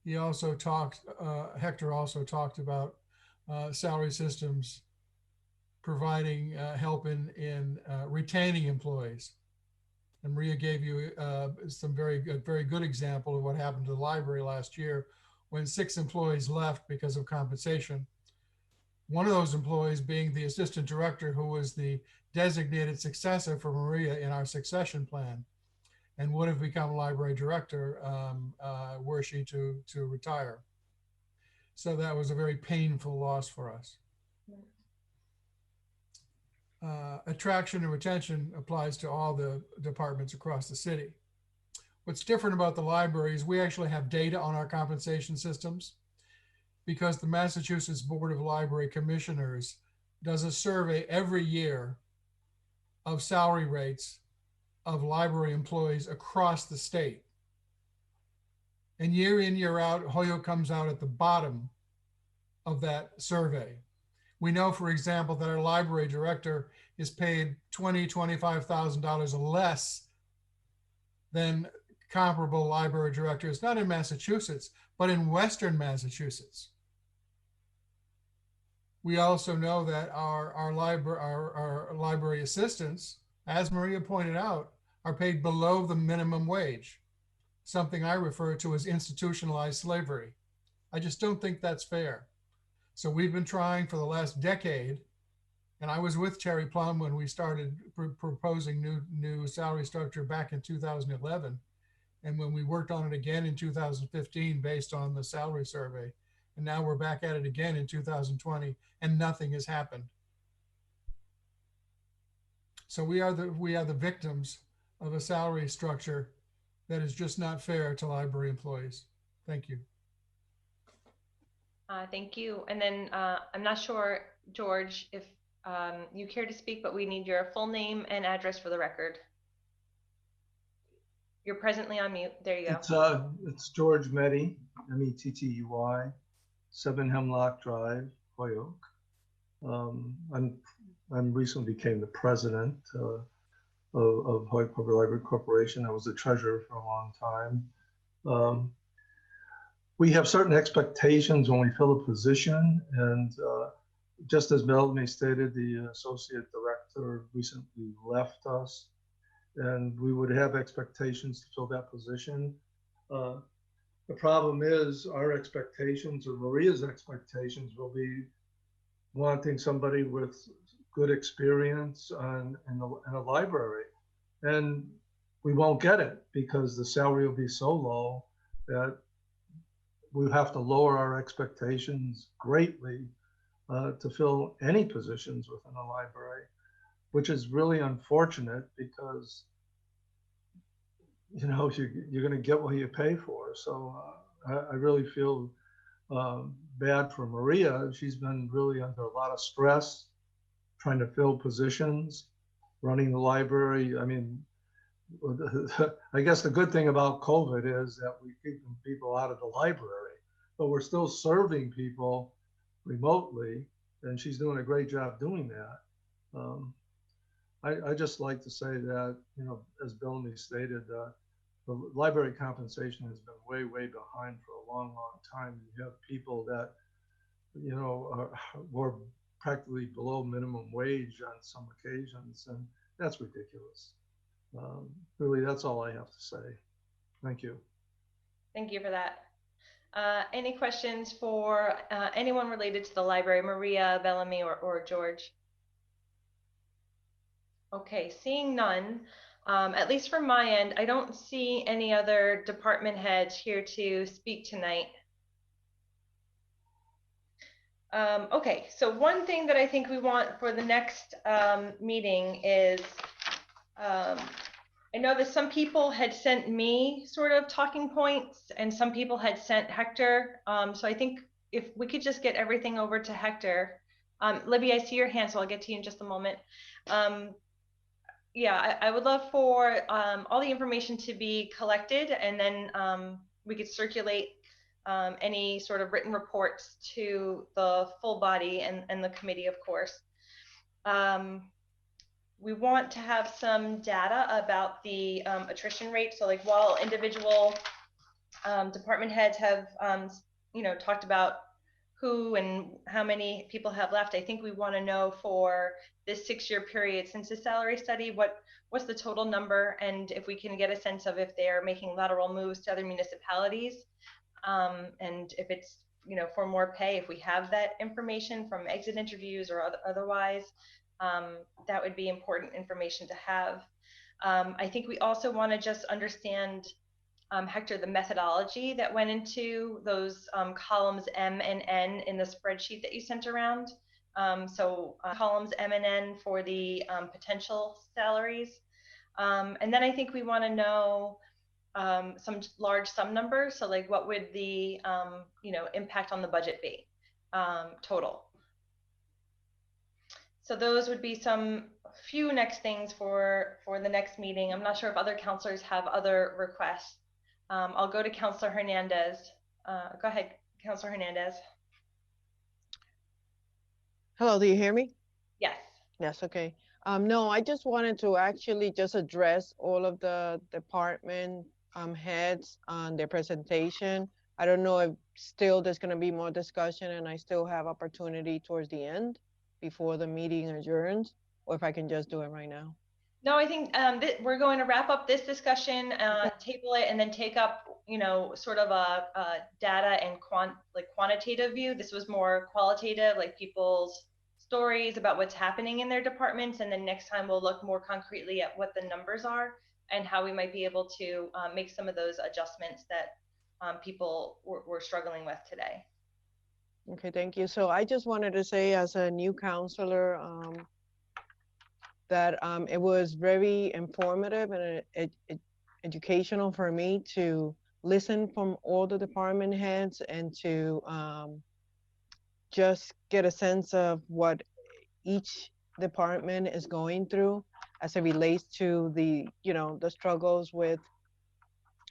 He also talked, Hector also talked about salary systems providing help in retaining employees. And Maria gave you some very good example of what happened to the library last year when 6 employees left because of compensation. One of those employees being the assistant director who was the designated successor for Maria in our succession plan and would have become library director were she to retire. So that was a very painful loss for us. Attraction and retention applies to all the departments across the city. What's different about the library is we actually have data on our compensation systems because the Massachusetts Board of Library Commissioners does a survey every year of salary rates of library employees across the state. And year in, year out, Holyoke comes out at the bottom of that survey. We know, for example, that our library director is paid $20,000, $25,000 less than comparable library directors, not in Massachusetts, but in Western Massachusetts. We also know that our library assistants, as Maria pointed out, are paid below the minimum wage, something I refer to as institutionalized slavery. I just don't think that's fair. So we've been trying for the last decade, and I was with Terry Plum when we started proposing new salary structure back in 2011. And when we worked on it again in 2015 based on the salary survey. And now we're back at it again in 2020 and nothing has happened. So we are the victims of a salary structure that is just not fair to library employees. Thank you. Thank you. And then I'm not sure, George, if you care to speak, but we need your full name and address for the record. You're presently on mute. There you go. It's George Metti, M-E-T-T-E-Y, 7 Hemlock Drive, Holyoke. I'm recently became the president of Holyoke Public Library Corporation. I was the treasurer for a long time. We have certain expectations when we fill a position, and just as Melanie stated, the associate director recently left us, and we would have expectations to fill that position. The problem is our expectations, or Maria's expectations, will be wanting somebody with good experience in a library, and we won't get it because the salary will be so low that we have to lower our expectations greatly to fill any positions within a library, which is really unfortunate because, you know, you're going to get what you pay for. So I really feel bad for Maria. She's been really under a lot of stress trying to fill positions, running the library. I mean, I guess the good thing about COVID is that we're keeping people out of the library, but we're still serving people remotely, and she's doing a great job doing that. I just like to say that, you know, as Bellamy stated, the library compensation has been way, way behind for a long, long time. You have people that, you know, were practically below minimum wage on some occasions, and that's ridiculous. Really, that's all I have to say. Thank you. Thank you for that. Any questions for anyone related to the library, Maria, Bellamy, or George? Okay, seeing none, at least from my end, I don't see any other department heads here to speak tonight. Okay, so one thing that I think we want for the next meeting is, I know that some people had sent me sort of talking points and some people had sent Hector. So I think if we could just get everything over to Hector. Libby, I see your hand, so I'll get to you in just a moment. Yeah, I would love for all the information to be collected, and then we could circulate any sort of written reports to the full body and the committee, of course. We want to have some data about the attrition rate. So like while individual department heads have talked about who and how many people have left, I think we want to know for this 6-year period since the salary study, what's the total number, and if we can get a sense of if they're making lateral moves to other municipalities, and if it's for more pay, if we have that information from exit interviews or otherwise, that would be important information to have. I think we also want to just understand, Hector, the methodology that went into those columns M and N in the spreadsheet that you sent around. Columns M and N for the potential salaries. And then I think we want to know some large sum numbers. So like what would the impact on the budget be total? So those would be some few next things for the next meeting. I'm not sure if other counselors have other requests. I'll go to Counselor Hernandez. Go ahead, Counselor Hernandez. Hello, do you hear me? Yes. Yes, okay. No, I just wanted to actually just address all of the department heads on their presentation. I don't know if still there's going to be more discussion and I still have opportunity towards the end before the meeting adjourns, or if I can just do it right now. No, I think we're going to wrap up this discussion, table it, and then take up, sort of a data and quantitative view. This was more qualitative, like people's stories about what's happening in their departments. And then next time we'll look more concretely at what the numbers are and how we might be able to make some of those adjustments that people were struggling with today. Okay, thank you. So I just wanted to say, as a new counselor, that it was very informative and educational for me to listen from all the department heads and to just get a sense of what each department is going through as it relates to the struggles with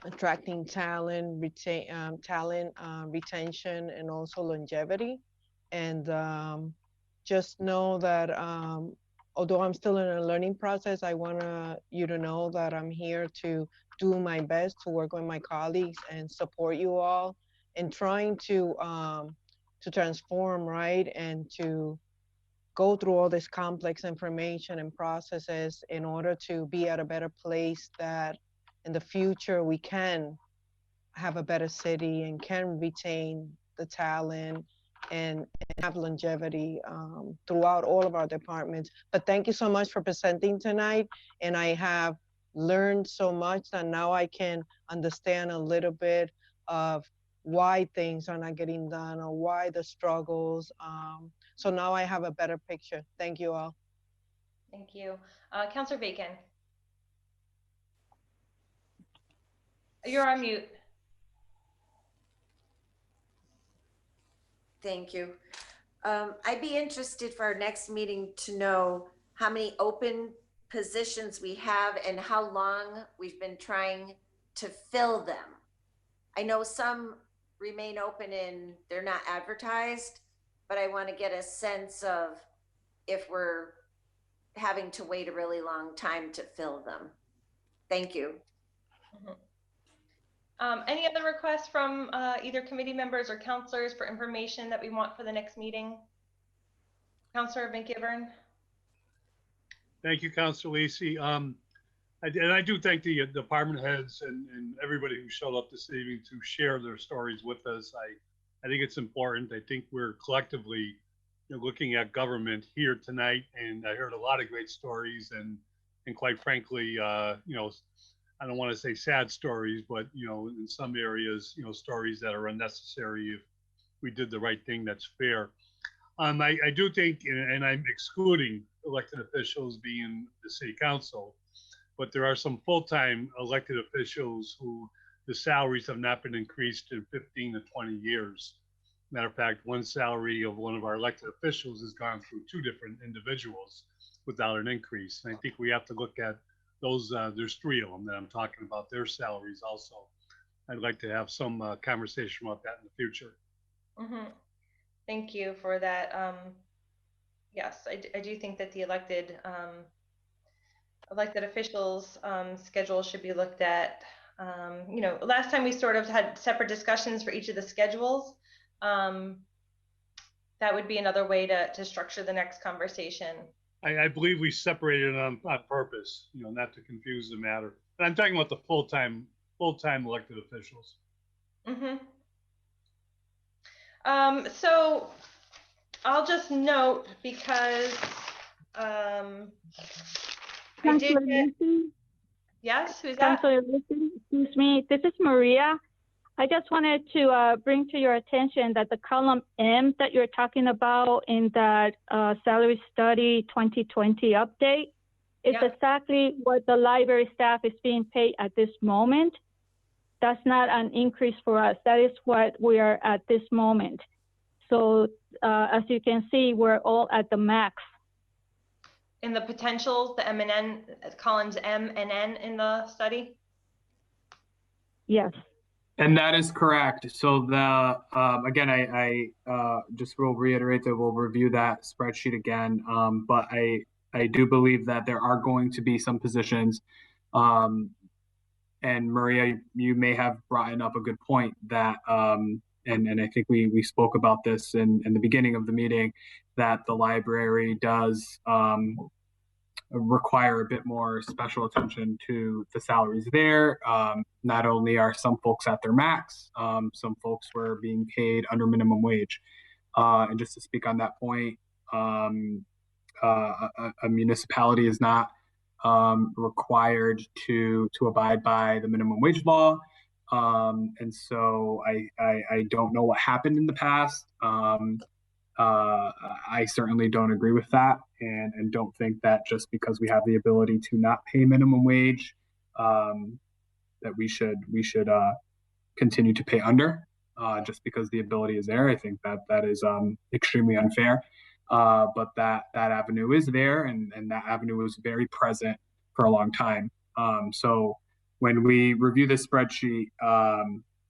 attracting talent, retention, and also longevity. And just know that although I'm still in a learning process, I want you to know that I'm here to do my best to work with my colleagues and support you all in trying to transform, right, and to go through all this complex information and processes in order to be at a better place, that in the future we can have a better city and can retain the talent and have longevity throughout all of our departments. But thank you so much for presenting tonight. And I have learned so much that now I can understand a little bit of why things are not getting done or why the struggles. So now I have a better picture. Thank you all. Thank you. Counselor Bacon. You're on mute. Thank you. I'd be interested for our next meeting to know how many open positions we have and how long we've been trying to fill them. I know some remain open and they're not advertised, but I want to get a sense of if we're having to wait a really long time to fill them. Thank you. Mm-hmm. Any other requests from either committee members or counselors for information that we want for the next meeting? Counselor McGivern. Thank you, Counselor Lisi. And I do thank the department heads and everybody who showed up this evening to share their stories with us. I think it's important. I think we're collectively looking at government here tonight, and I heard a lot of great stories and quite frankly, I don't want to say sad stories, but in some areas, stories that are unnecessary if we did the right thing that's fair. I do think, and I'm excluding elected officials being the city council, but there are some full-time elected officials who the salaries have not been increased in 15 to 20 years. Matter of fact, one salary of one of our elected officials has gone through 2 different individuals without an increase. And I think we have to look at those. There's 3 of them that I'm talking about, their salaries also. I'd like to have some conversation about that in the future. Thank you for that. Yes, I do think that the elected officials' schedule should be looked at. You know, last time we sort of had separate discussions for each of the schedules. That would be another way to structure the next conversation. I believe we separated on purpose, you know, not to confuse the matter. And I'm talking about the full-time elected officials. So I'll just note, because I did get, yes, who's that? Councilor Lisi, excuse me, this is Maria. I just wanted to bring to your attention that the column M that you're talking about in that salary study 2020 update is exactly what the library staff is being paid at this moment. That's not an increase for us. That is what we are at this moment. So as you can see, we're all at the max. In the potentials, the M and N, columns M and N in the study? Yes. And that is correct. So the again, I just will reiterate that we'll review that spreadsheet again. But I do believe that there are going to be some positions, and Maria, you may have brought up a good point that, and I think we spoke about this in the beginning of the meeting, that the library does require a bit more special attention to the salaries there. Not only are some folks at their max, some folks were being paid under minimum wage. And just to speak on that point, a municipality is not required to abide by the minimum wage law. And so I don't know what happened in the past. I certainly don't agree with that, and don't think that just because we have the ability to not pay minimum wage, that we should continue to pay under, just because the ability is there. I think that is extremely unfair. But that avenue is there, and that avenue was very present for a long time. So when we review this spreadsheet,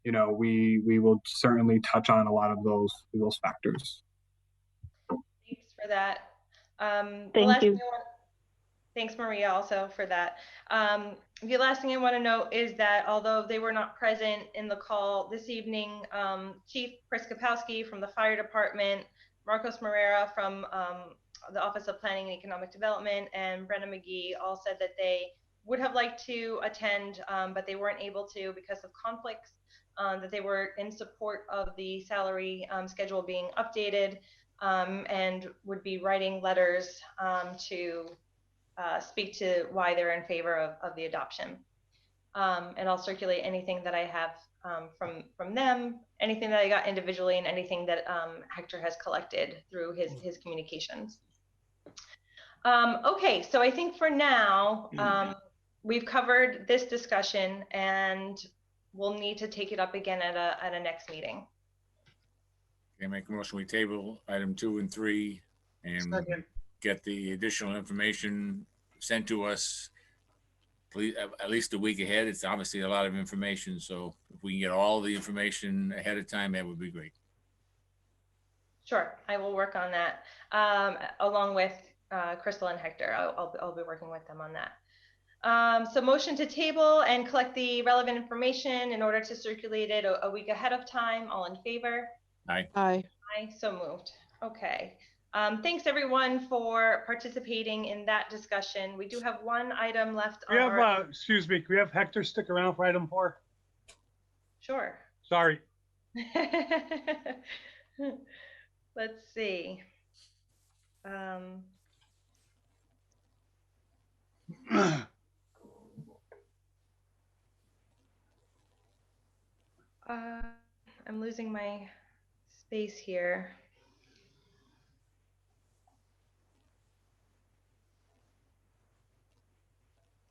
you know, we will certainly touch on a lot of those factors. Thanks for that. Thank you. Thanks, Maria, also for that. The last thing I want to note is that although they were not present in the call this evening, Chief Priskopowski from the Fire Department, Marcos Moreira from the Office of Planning and Economic Development, and Brenna McGee all said that they would have liked to attend, but they weren't able to because of conflicts, that they were in support of the salary schedule being updated, and would be writing letters to speak to why they're in favor of the adoption. And I'll circulate anything that I have from them, anything that I got individually, and anything that Hector has collected through his communications. Okay, so I think for now, we've covered this discussion, and we'll need to take it up again at a next meeting. Okay, make a motion, we table item 2 and 3 and get the additional information sent to us, please, at least a week ahead. It's obviously a lot of information, so if we can get all the information ahead of time, that would be great. Sure, I will work on that along with Crystal and Hector. I'll be working with them on that. So motion to table and collect the relevant information in order to circulate it a week ahead of time. All in favor? Aye. Aye. Aye, so moved. Okay. Thanks everyone for participating in that discussion. We do have one item left on our... Excuse me, can we have Hector stick around for item 4? Sure. Sorry. Let's see. I'm losing my space here.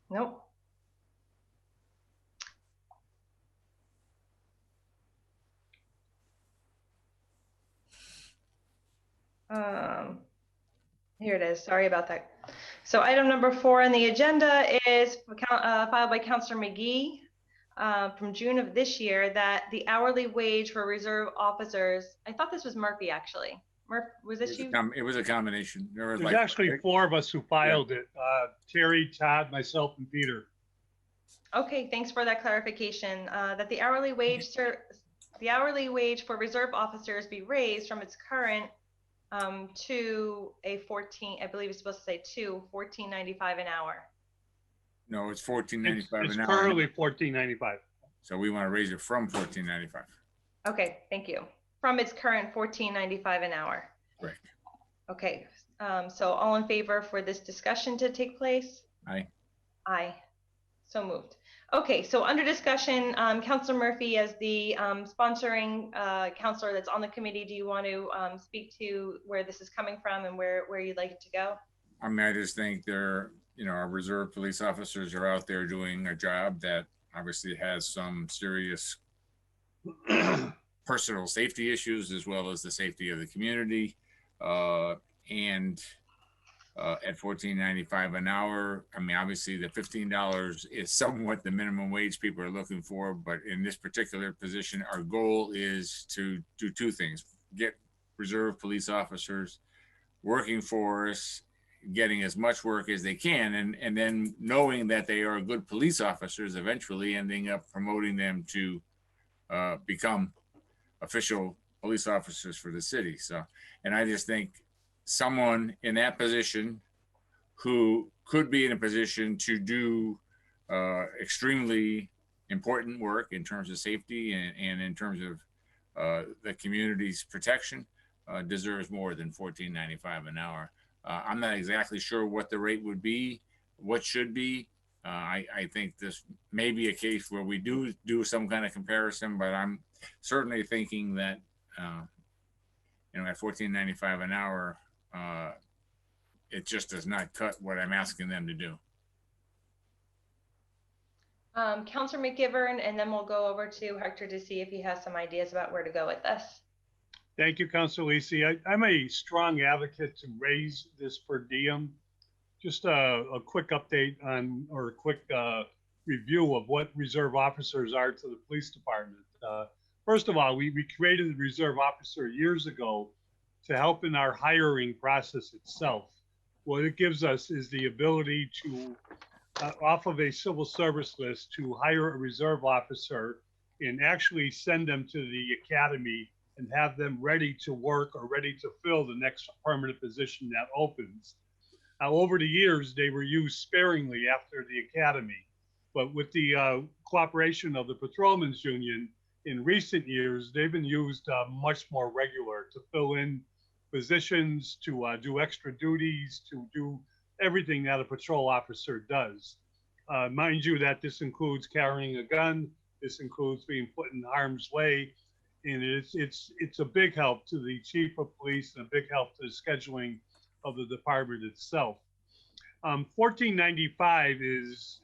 Nope. Here it is. Sorry about that. So item number 4 on the agenda is filed by Councilor McGee from June of this year, that the hourly wage for reserve officers, I thought this was Murphy actually. Murph, was this you? It was a combination. There's actually 4 of us who filed it. Terry, Todd, myself, and Peter. Okay, thanks for that clarification. That the hourly wage for reserve officers be raised from its current to a 14, I believe it's supposed to say $14.95 an hour. No, it's $14.95 an hour. It's currently $14.95. So we want to raise it from $14.95. Okay, thank you. From its current $14.95 an hour. Right. Okay, so all in favor for this discussion to take place? Aye. Aye. So moved. Okay, so under discussion, Councilor Murphy, as the sponsoring counselor that's on the committee, do you want to speak to where this is coming from and where you'd like it to go? I mean, I just think our reserve police officers are out there doing a job that obviously has some serious personal safety issues, as well as the safety of the community. At $14.95 an hour, I mean, obviously the $15 is somewhat the minimum wage people are looking for, but in this particular position, our goal is to do 2 things: get reserve police officers working for us, getting as much work as they can, and then knowing that they are good police officers, eventually ending up promoting them to become official police officers for the city. So, and I just think someone in that position who could be in a position to do extremely important work in terms of safety and in terms of the community's protection deserves more than $14.95 an hour. I'm not exactly sure what the rate would be, what should be. I think this may be a case where we do some kind of comparison, but I'm certainly thinking that at $14.95 an hour, it just does not cut what I'm asking them to do. Councilor McGivern, and then we'll go over to Hector to see if he has some ideas about where to go with this. Thank you, Councilor Lisi. I'm a strong advocate to raise this per diem. Just a quick update on, or a quick review of what reserve officers are to the police department. First of all, we created the reserve officer years ago to help in our hiring process itself. What it gives us is the ability to, off of a civil service list, to hire a reserve officer and actually send them to the academy and have them ready to work or ready to fill the next permanent position that opens. Now, over the years, they were used sparingly after the academy, but with the cooperation of the Patrolmen's Union, in recent years, they've been used much more regular to fill in positions, to do extra duties, to do everything that a patrol officer does. Mind you that this includes carrying a gun, this includes being put in harm's way, and it's a big help to the chief of police and a big help to the scheduling of the department itself. $14.95 is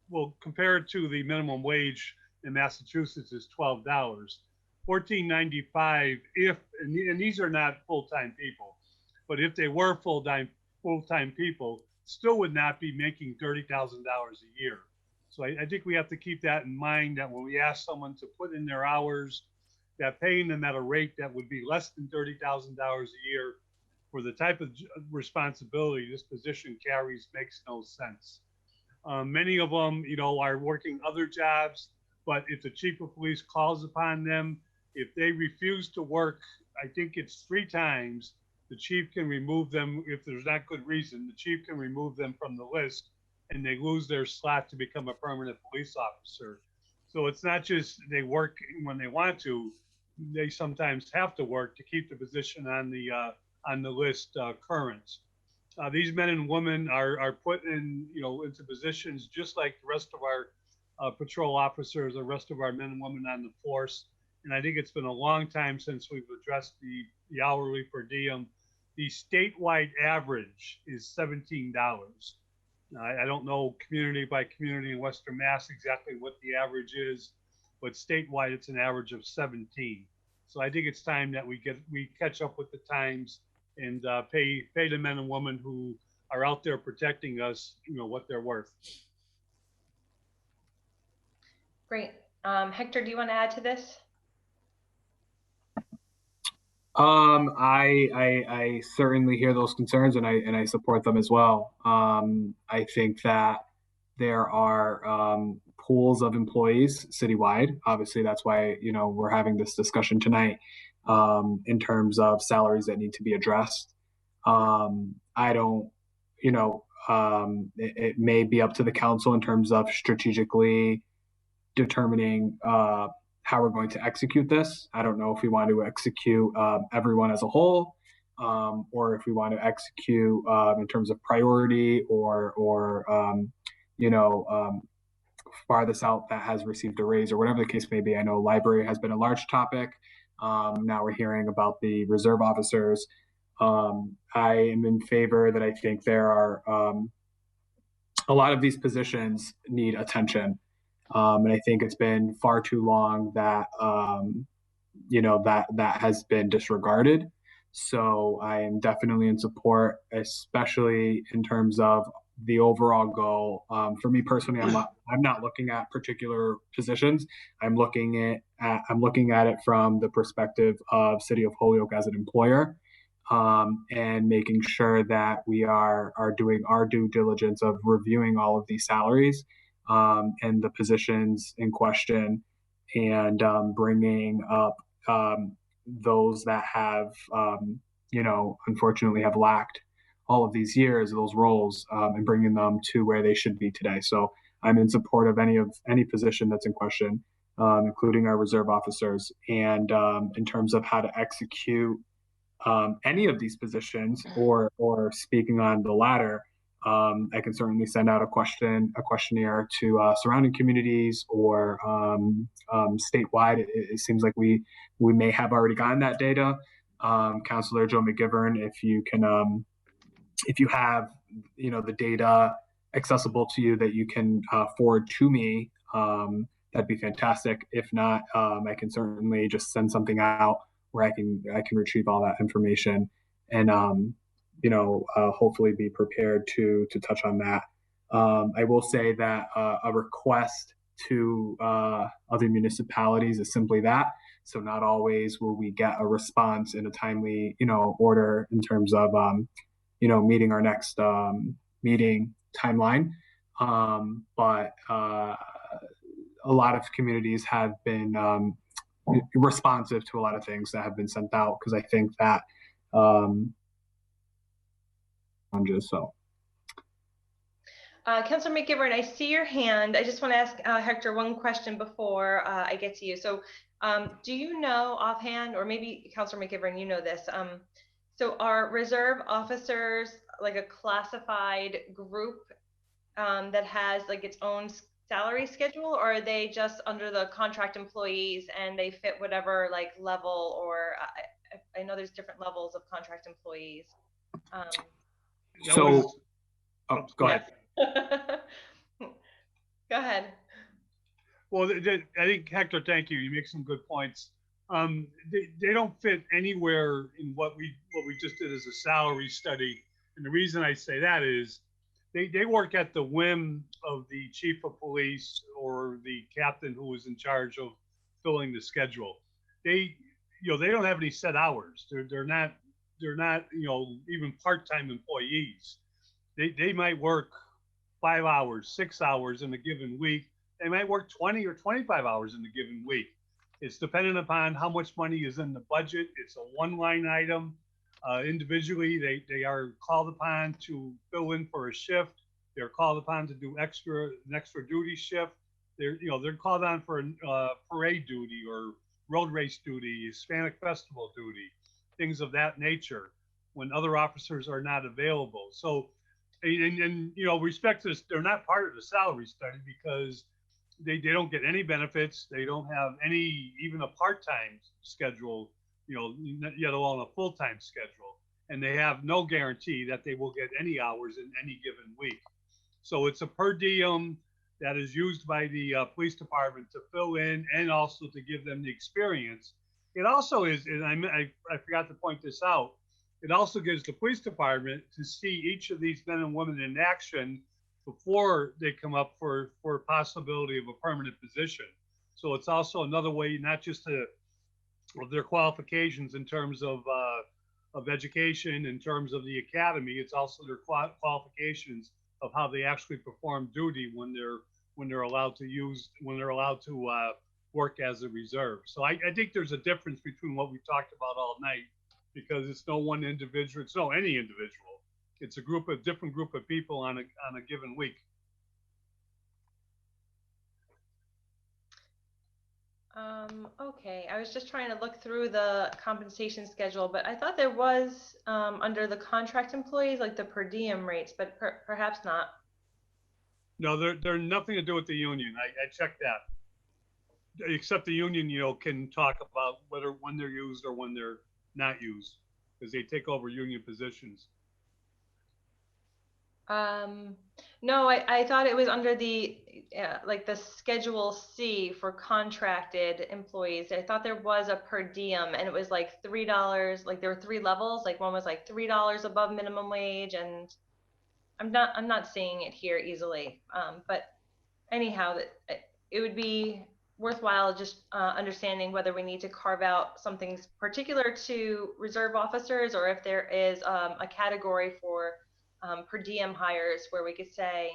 well, compared to the minimum wage in Massachusetts is $12. $14.95 if, and these are not full-time people, but if they were full-time people, still would not be making $30,000 a year. So I think we have to keep that in mind, that when we ask someone to put in their hours, that paying them at a rate that would be less than $30,000 a year for the type of responsibility this position carries makes no sense. Many of them, are working other jobs, but if the chief of police calls upon them, if they refuse to work, I think it's 3 times, the chief can remove them. If there's not good reason, the chief can remove them from the list and they lose their slot to become a permanent police officer. So it's not just they work when they want to, they sometimes have to work to keep the position on the list current. These men and women are put in, into positions just like the rest of our patrol officers, the rest of our men and women on the force. And I think it's been a long time since we've addressed the hourly per diem. The statewide average is $17. I don't know community by community in Western Mass exactly what the average is, but statewide it's an average of 17. So I think it's time that we catch up with the times and pay the men and women who are out there protecting us, what they're worth. Great. Hector, do you want to add to this? I certainly hear those concerns, and I support them as well. I think that there are pools of employees citywide. Obviously, that's why we're having this discussion tonight in terms of salaries that need to be addressed. I don't, it may be up to the council in terms of strategically determining how we're going to execute this. I don't know if we want to execute everyone as a whole, or if we want to execute in terms of priority or farthest out that has received a raise or whatever the case may be. I know library has been a large topic. Now we're hearing about the reserve officers. I am in favor that I think there are a lot of these positions need attention. And I think it's been far too long that, that has been disregarded. So I am definitely in support, especially in terms of the overall goal. For me personally, I'm not looking at particular positions. I'm looking at it from the perspective of City of Holyoke as an employer, and making sure that we are doing our due diligence of reviewing all of these salaries and the positions in question, and bringing up those that have, unfortunately have lacked all of these years, those roles, and bringing them to where they should be today. So I'm in support of any position that's in question, including our reserve officers. And in terms of how to execute any of these positions, or speaking on the latter, I can certainly send out a questionnaire to surrounding communities or statewide. It seems like we may have already gotten that data. Councilor Joe McGivern, if you can, if you have the data accessible to you that you can forward to me, that'd be fantastic. If not, I can certainly just send something out where I can retrieve all that information and hopefully be prepared to touch on that. I will say that a request to other municipalities is simply that. So not always will we get a response in a timely order in terms of meeting our next meeting timeline. But a lot of communities have been responsive to a lot of things that have been sent out, because I think that so. Councilor McGivern, I see your hand. I just want to ask Hector one question before I get to you. So do you know offhand, or maybe Councilor McGivern, you know this, so are reserve officers like a classified group that has like its own salary schedule, or are they just under the contract employees and they fit whatever like level, or I know there's different levels of contract employees. Go ahead. Go ahead. Well, I think, Hector, thank you. You make some good points. They don't fit anywhere in what we just did as a salary study. And the reason I say that is they work at the whim of the chief of police or the captain who is in charge of filling the schedule. They don't have any set hours. They're not even part-time employees. They might work 5 hours, 6 hours in a given week. They might work 20 or 25 hours in a given week. It's dependent upon how much money is in the budget. It's a one-line item. Individually, they are called upon to fill in for a shift. They're called upon to do an extra duty shift. They're called on for parade duty or road race duty, Hispanic festival duty, things of that nature, when other officers are not available. So, and respect to this, they're not part of the salary study because they don't get any benefits. They don't have any, even a part-time schedule, yet alone a full-time schedule. And they have no guarantee that they will get any hours in any given week. So it's a per diem that is used by the police department to fill in and also to give them the experience it also is, and I forgot to point this out, it also gives the police department to see each of these men and women in action before they come up for possibility of a permanent position. So it's also another way, not just to, of their qualifications in terms of education, in terms of the academy, it's also their qualifications of how they actually perform duty when they're allowed to work as a reserve. So I think there's a difference between what we talked about all night, because it's no one individual, it's no any individual. It's a different group of people on a given week. Okay, I was just trying to look through the compensation schedule, but I thought there was under the contract employees, like the per diem rates, but perhaps not. No, they're nothing to do with the union. I checked that. Except the union, can talk about when they're used or when they're not used, because they take over union positions. No, I thought it was under the like the Schedule C for contracted employees. I thought there was a per diem, and it was like $3. Like there were 3 levels. Like one was like $3 above minimum wage, and I'm not seeing it here easily. But anyhow, it would be worthwhile just understanding whether we need to carve out something particular to reserve officers, or if there is a category for per diem hires where we could say,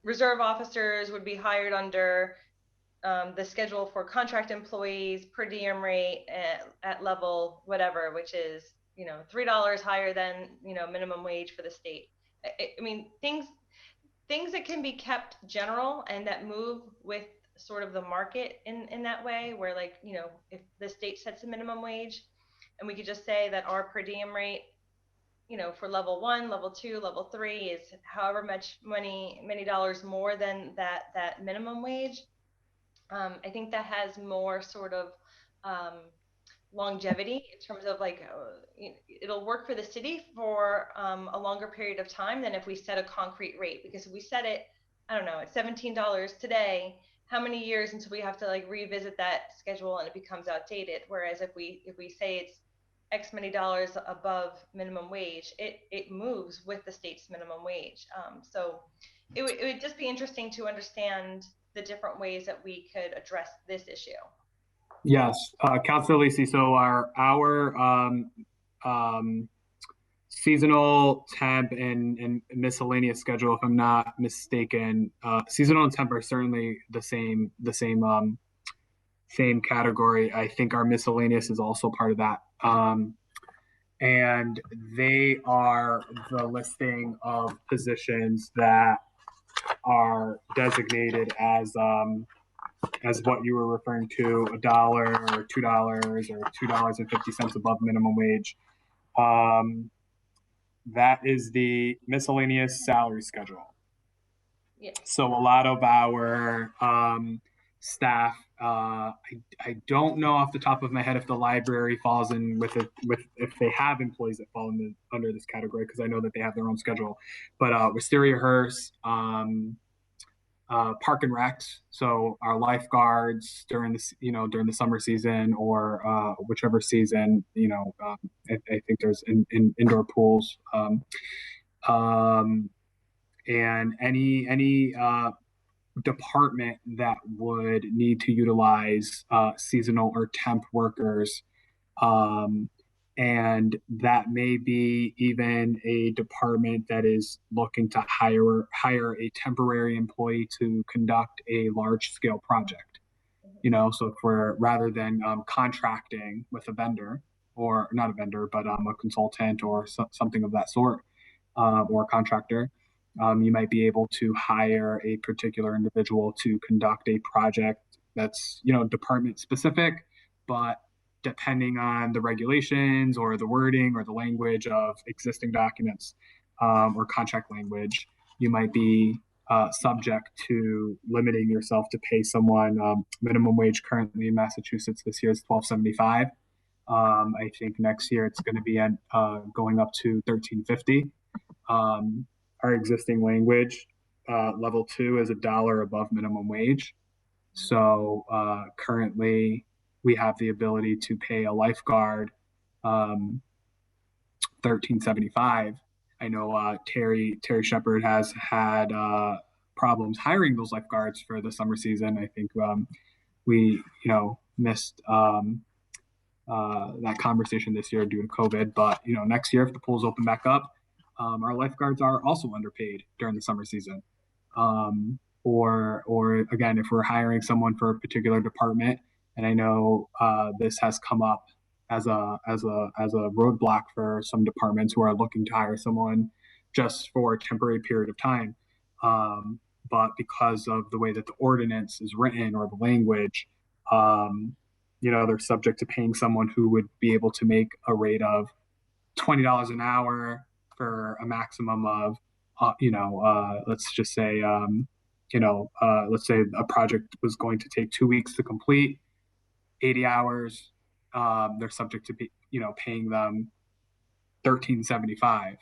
reserve officers would be hired under the schedule for contract employees, per diem rate at level whatever, which is $3 higher than minimum wage for the state. I mean, things that can be kept general and that move with sort of the market in that way, where like if the state sets a minimum wage, and we could just say that our per diem rate for level 1, level 2, level 3 is however much many dollars more than that minimum wage. I think that has more sort of longevity in terms of like it'll work for the city for a longer period of time than if we set a concrete rate, because if we set it, I don't know, at $17 today, how many years until we have to like revisit that schedule and it becomes outdated? Whereas if we say it's X many dollars above minimum wage, it moves with the state's minimum wage. So it would just be interesting to understand the different ways that we could address this issue. Yes, Councilor Lisi. So our seasonal temp and miscellaneous schedule, if I'm not mistaken, seasonal and temp are certainly the same category. I think our miscellaneous is also part of that. And they are the listing of positions that are designated as what you were referring to, $1 or $2 or $2.50 above minimum wage. That is the miscellaneous salary schedule. Yeah. So a lot of our staff, I don't know off the top of my head if the library falls in with if they have employees that fall under this category, because I know that they have their own schedule. But Wisteria Hearst, Park and Recs, so our lifeguards during the summer season or whichever season, I think there's indoor pools, and any department that would need to utilize seasonal or temp workers, and that may be even a department that is looking to hire a temporary employee to conduct a large scale project. So if we're, rather than contracting with a vendor, or not a vendor, but a consultant or something of that sort, or a contractor, you might be able to hire a particular individual to conduct a project that's department specific, but depending on the regulations or the wording or the language of existing documents, or contract language, you might be subject to limiting yourself to pay someone minimum wage. Currently in Massachusetts this year is $12.75. I think next year it's going to be going up to $13.50. Our existing language, level 2, is $1 above minimum wage. So currently we have the ability to pay a lifeguard $13.75. I know Terry Shepard has had problems hiring those lifeguards for the summer season. I think we missed that conversation this year due to COVID. But next year, if the pools open back up, our lifeguards are also underpaid during the summer season. Or again, if we're hiring someone for a particular department, and I know this has come up as a roadblock for some departments who are looking to hire someone just for a temporary period of time. But because of the way that the ordinance is written or the language, they're subject to paying someone who would be able to make a rate of $20 an hour for a maximum of, let's just say, let's say a project was going to take 2 weeks to complete, 80 hours, they're subject to paying them $13.75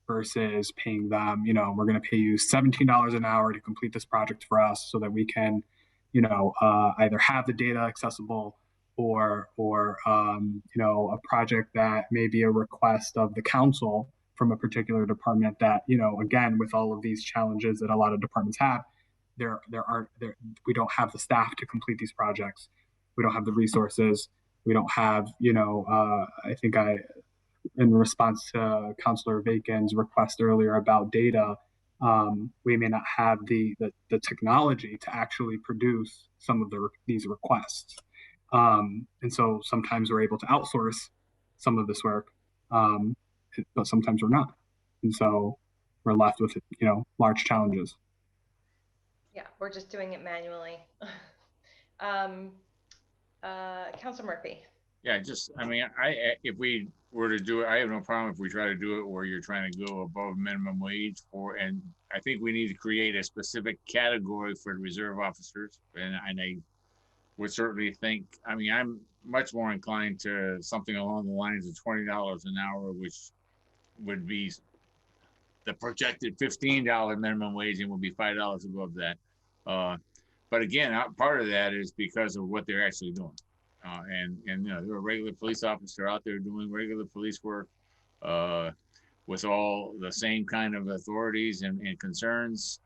versus paying them, we're going to pay you $17 an hour to complete this project for us so that we can, either have the data accessible or a project that may be a request of the council from a particular department that, again, with all of these challenges that a lot of departments have, we don't have the staff to complete these projects. We don't have the resources. We don't have, I think in response to Councilor Bacon's request earlier about data, we may not have the technology to actually produce some of these requests. And so sometimes we're able to outsource some of this work, but sometimes we're not. And so we're left with, large challenges. Yeah, we're just doing it manually. Councilor Murphy. Yeah, if we were to do it, I have no problem if we try to do it where you're trying to go above minimum wage and I think we need to create a specific category for reserve officers. And I would certainly think, I'm much more inclined to something along the lines of $20 an hour, which would be the projected $15 minimum wage and would be $5 above that. But again, part of that is because of what they're actually doing. And they're a regular police officer out there doing regular police work with all the same kind of authorities and concerns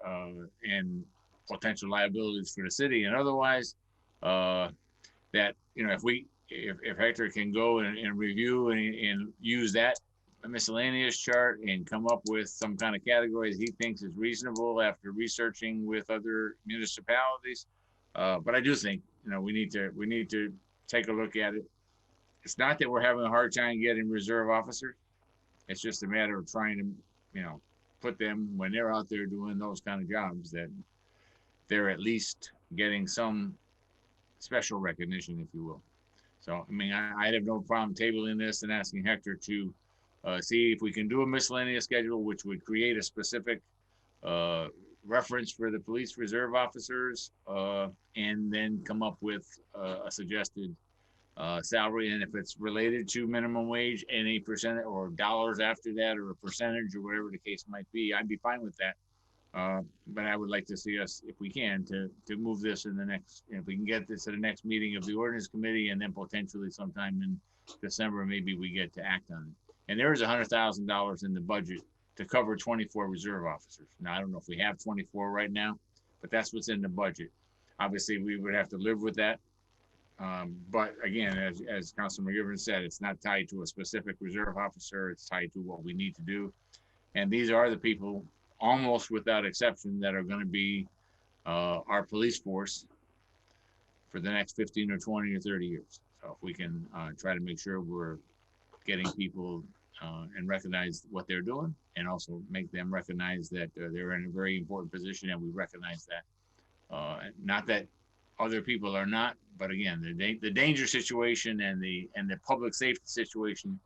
and potential liabilities for the city and otherwise. That if Hector can go and review and use that miscellaneous chart and come up with some kind of categories he thinks is reasonable after researching with other municipalities. But I do think we need to take a look at it. It's not that we're having a hard time getting reserve officers. It's just a matter of trying to put them when they're out there doing those kind of jobs that they're at least getting some special recognition, if you will. So, I have no problem tabling this and asking Hector to see if we can do a miscellaneous schedule, which would create a specific reference for the police reserve officers, and then come up with a suggested salary. And if it's related to minimum wage, any percent or dollars after that, or a percentage or whatever the case might be, I'd be fine with that. But I would like to see us, if we can, to move this in the next, if we can get this at the next meeting of the Ordinance Committee, and then potentially sometime in December, maybe we get to act on it. And there is $100,000 in the budget to cover 24 reserve officers. Now, I don't know if we have 24 right now, but that's what's in the budget. Obviously, we would have to live with that. But again, as Councilman McGivern said, it's not tied to a specific reserve officer. It's tied to what we need to do. And these are the people, almost without exception, that are going to be our police force for the next 15 or 20 or 30 years. So if we can try to make sure we're getting people and recognize what they're doing, and also make them recognize that they're in a very important position, and we recognize that. Not that other people are not, but again, the danger situation and the public safety situation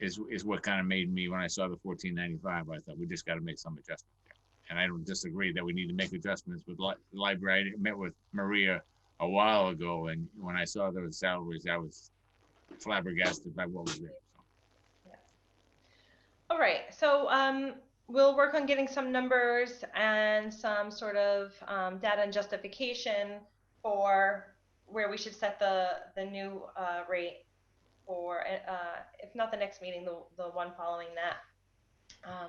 is what kind of made me, when I saw the 1495, I thought we just got to make some adjustments there. And I don't disagree that we need to make adjustments with the library. I met with Maria a while ago, and when I saw those salaries, I was flabbergasted by what was there. Yeah. All right, so we'll work on getting some numbers and some sort of data and justification for where we should set the new rate for, if not the next meeting, the one following that.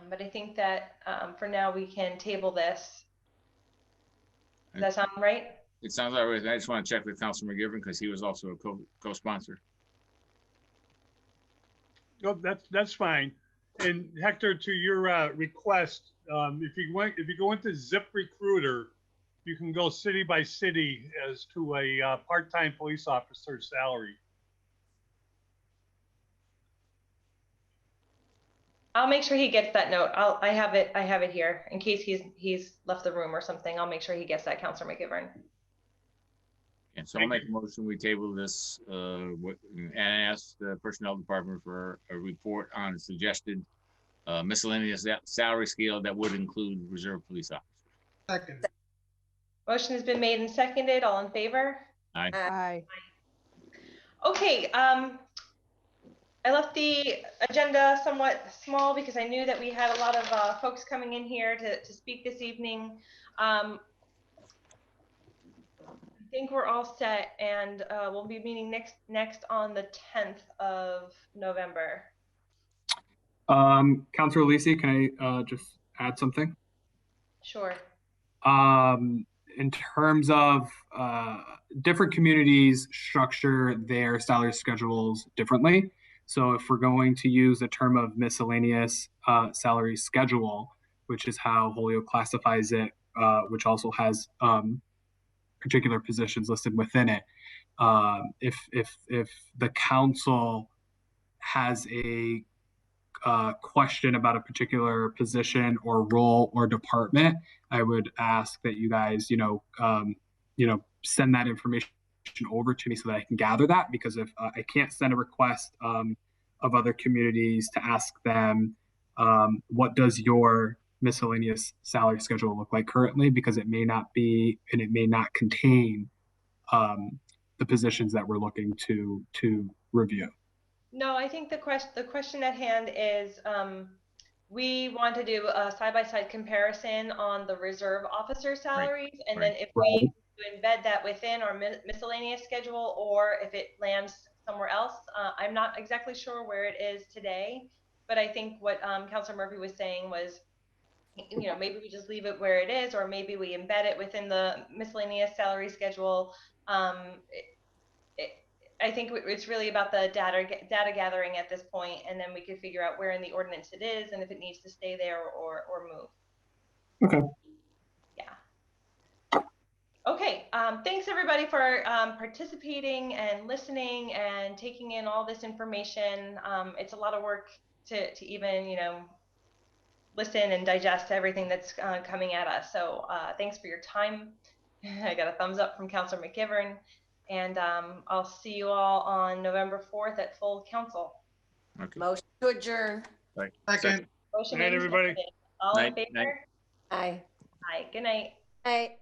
But I think that for now we can table this. Does that sound right? It sounds all right. I just want to check with Councilor McGivern because he was also a co-sponsor. No, that's fine. And Hector, to your request, if you go into ZipRecruiter, you can go city by city as to a part-time police officer salary. I'll make sure he gets that note. I have it here in case he's left the room or something. I'll make sure he gets that, Councilor McGivern. And so I'll make a motion, we table this and ask the Personnel Department for a report on suggested miscellaneous salary scale that would include reserve police officers. Second. Motion has been made and seconded. All in favor? Aye. Aye. Okay, I left the agenda somewhat small because I knew that we had a lot of folks coming in here to speak this evening. I think we're all set, and we'll be meeting next on the 10th of November. Councilor Lisi, can I just add something? Sure. In terms of different communities structure their salary schedules differently. So if we're going to use the term of miscellaneous salary schedule, which is how Holyoke classifies it, which also has particular positions listed within it. If the council has a question about a particular position or role or department, I would ask that you guys, send that information over to me so that I can gather that, because if I can't send a request of other communities to ask them, what does your miscellaneous salary schedule look like currently, because it may not be, and it may not contain the positions that we're looking to review. No, I think the question at hand is we want to do a side-by-side comparison on the reserve officer salaries, right. And then if we embed that within our miscellaneous schedule, or if it lands somewhere else, I'm not exactly sure where it is today, but I think what Councilor Murphy was saying was, maybe we just leave it where it is, or maybe we embed it within the miscellaneous salary schedule. I think it's really about the data gathering at this point, and then we can figure out where in the ordinance it is and if it needs to stay there or move. Okay. Yeah. Okay. Thanks everybody for participating and listening and taking in all this information. It's a lot of work to even, listen and digest everything that's coming at us. So thanks for your time. I got a thumbs up from Councilor McGivern. And I'll see you all on November 4th at full council. Okay. Motion to adjourn. Right. Second. Motion Good night, everybody. All in Night. favor? Aye. Aye. Good night. Aye.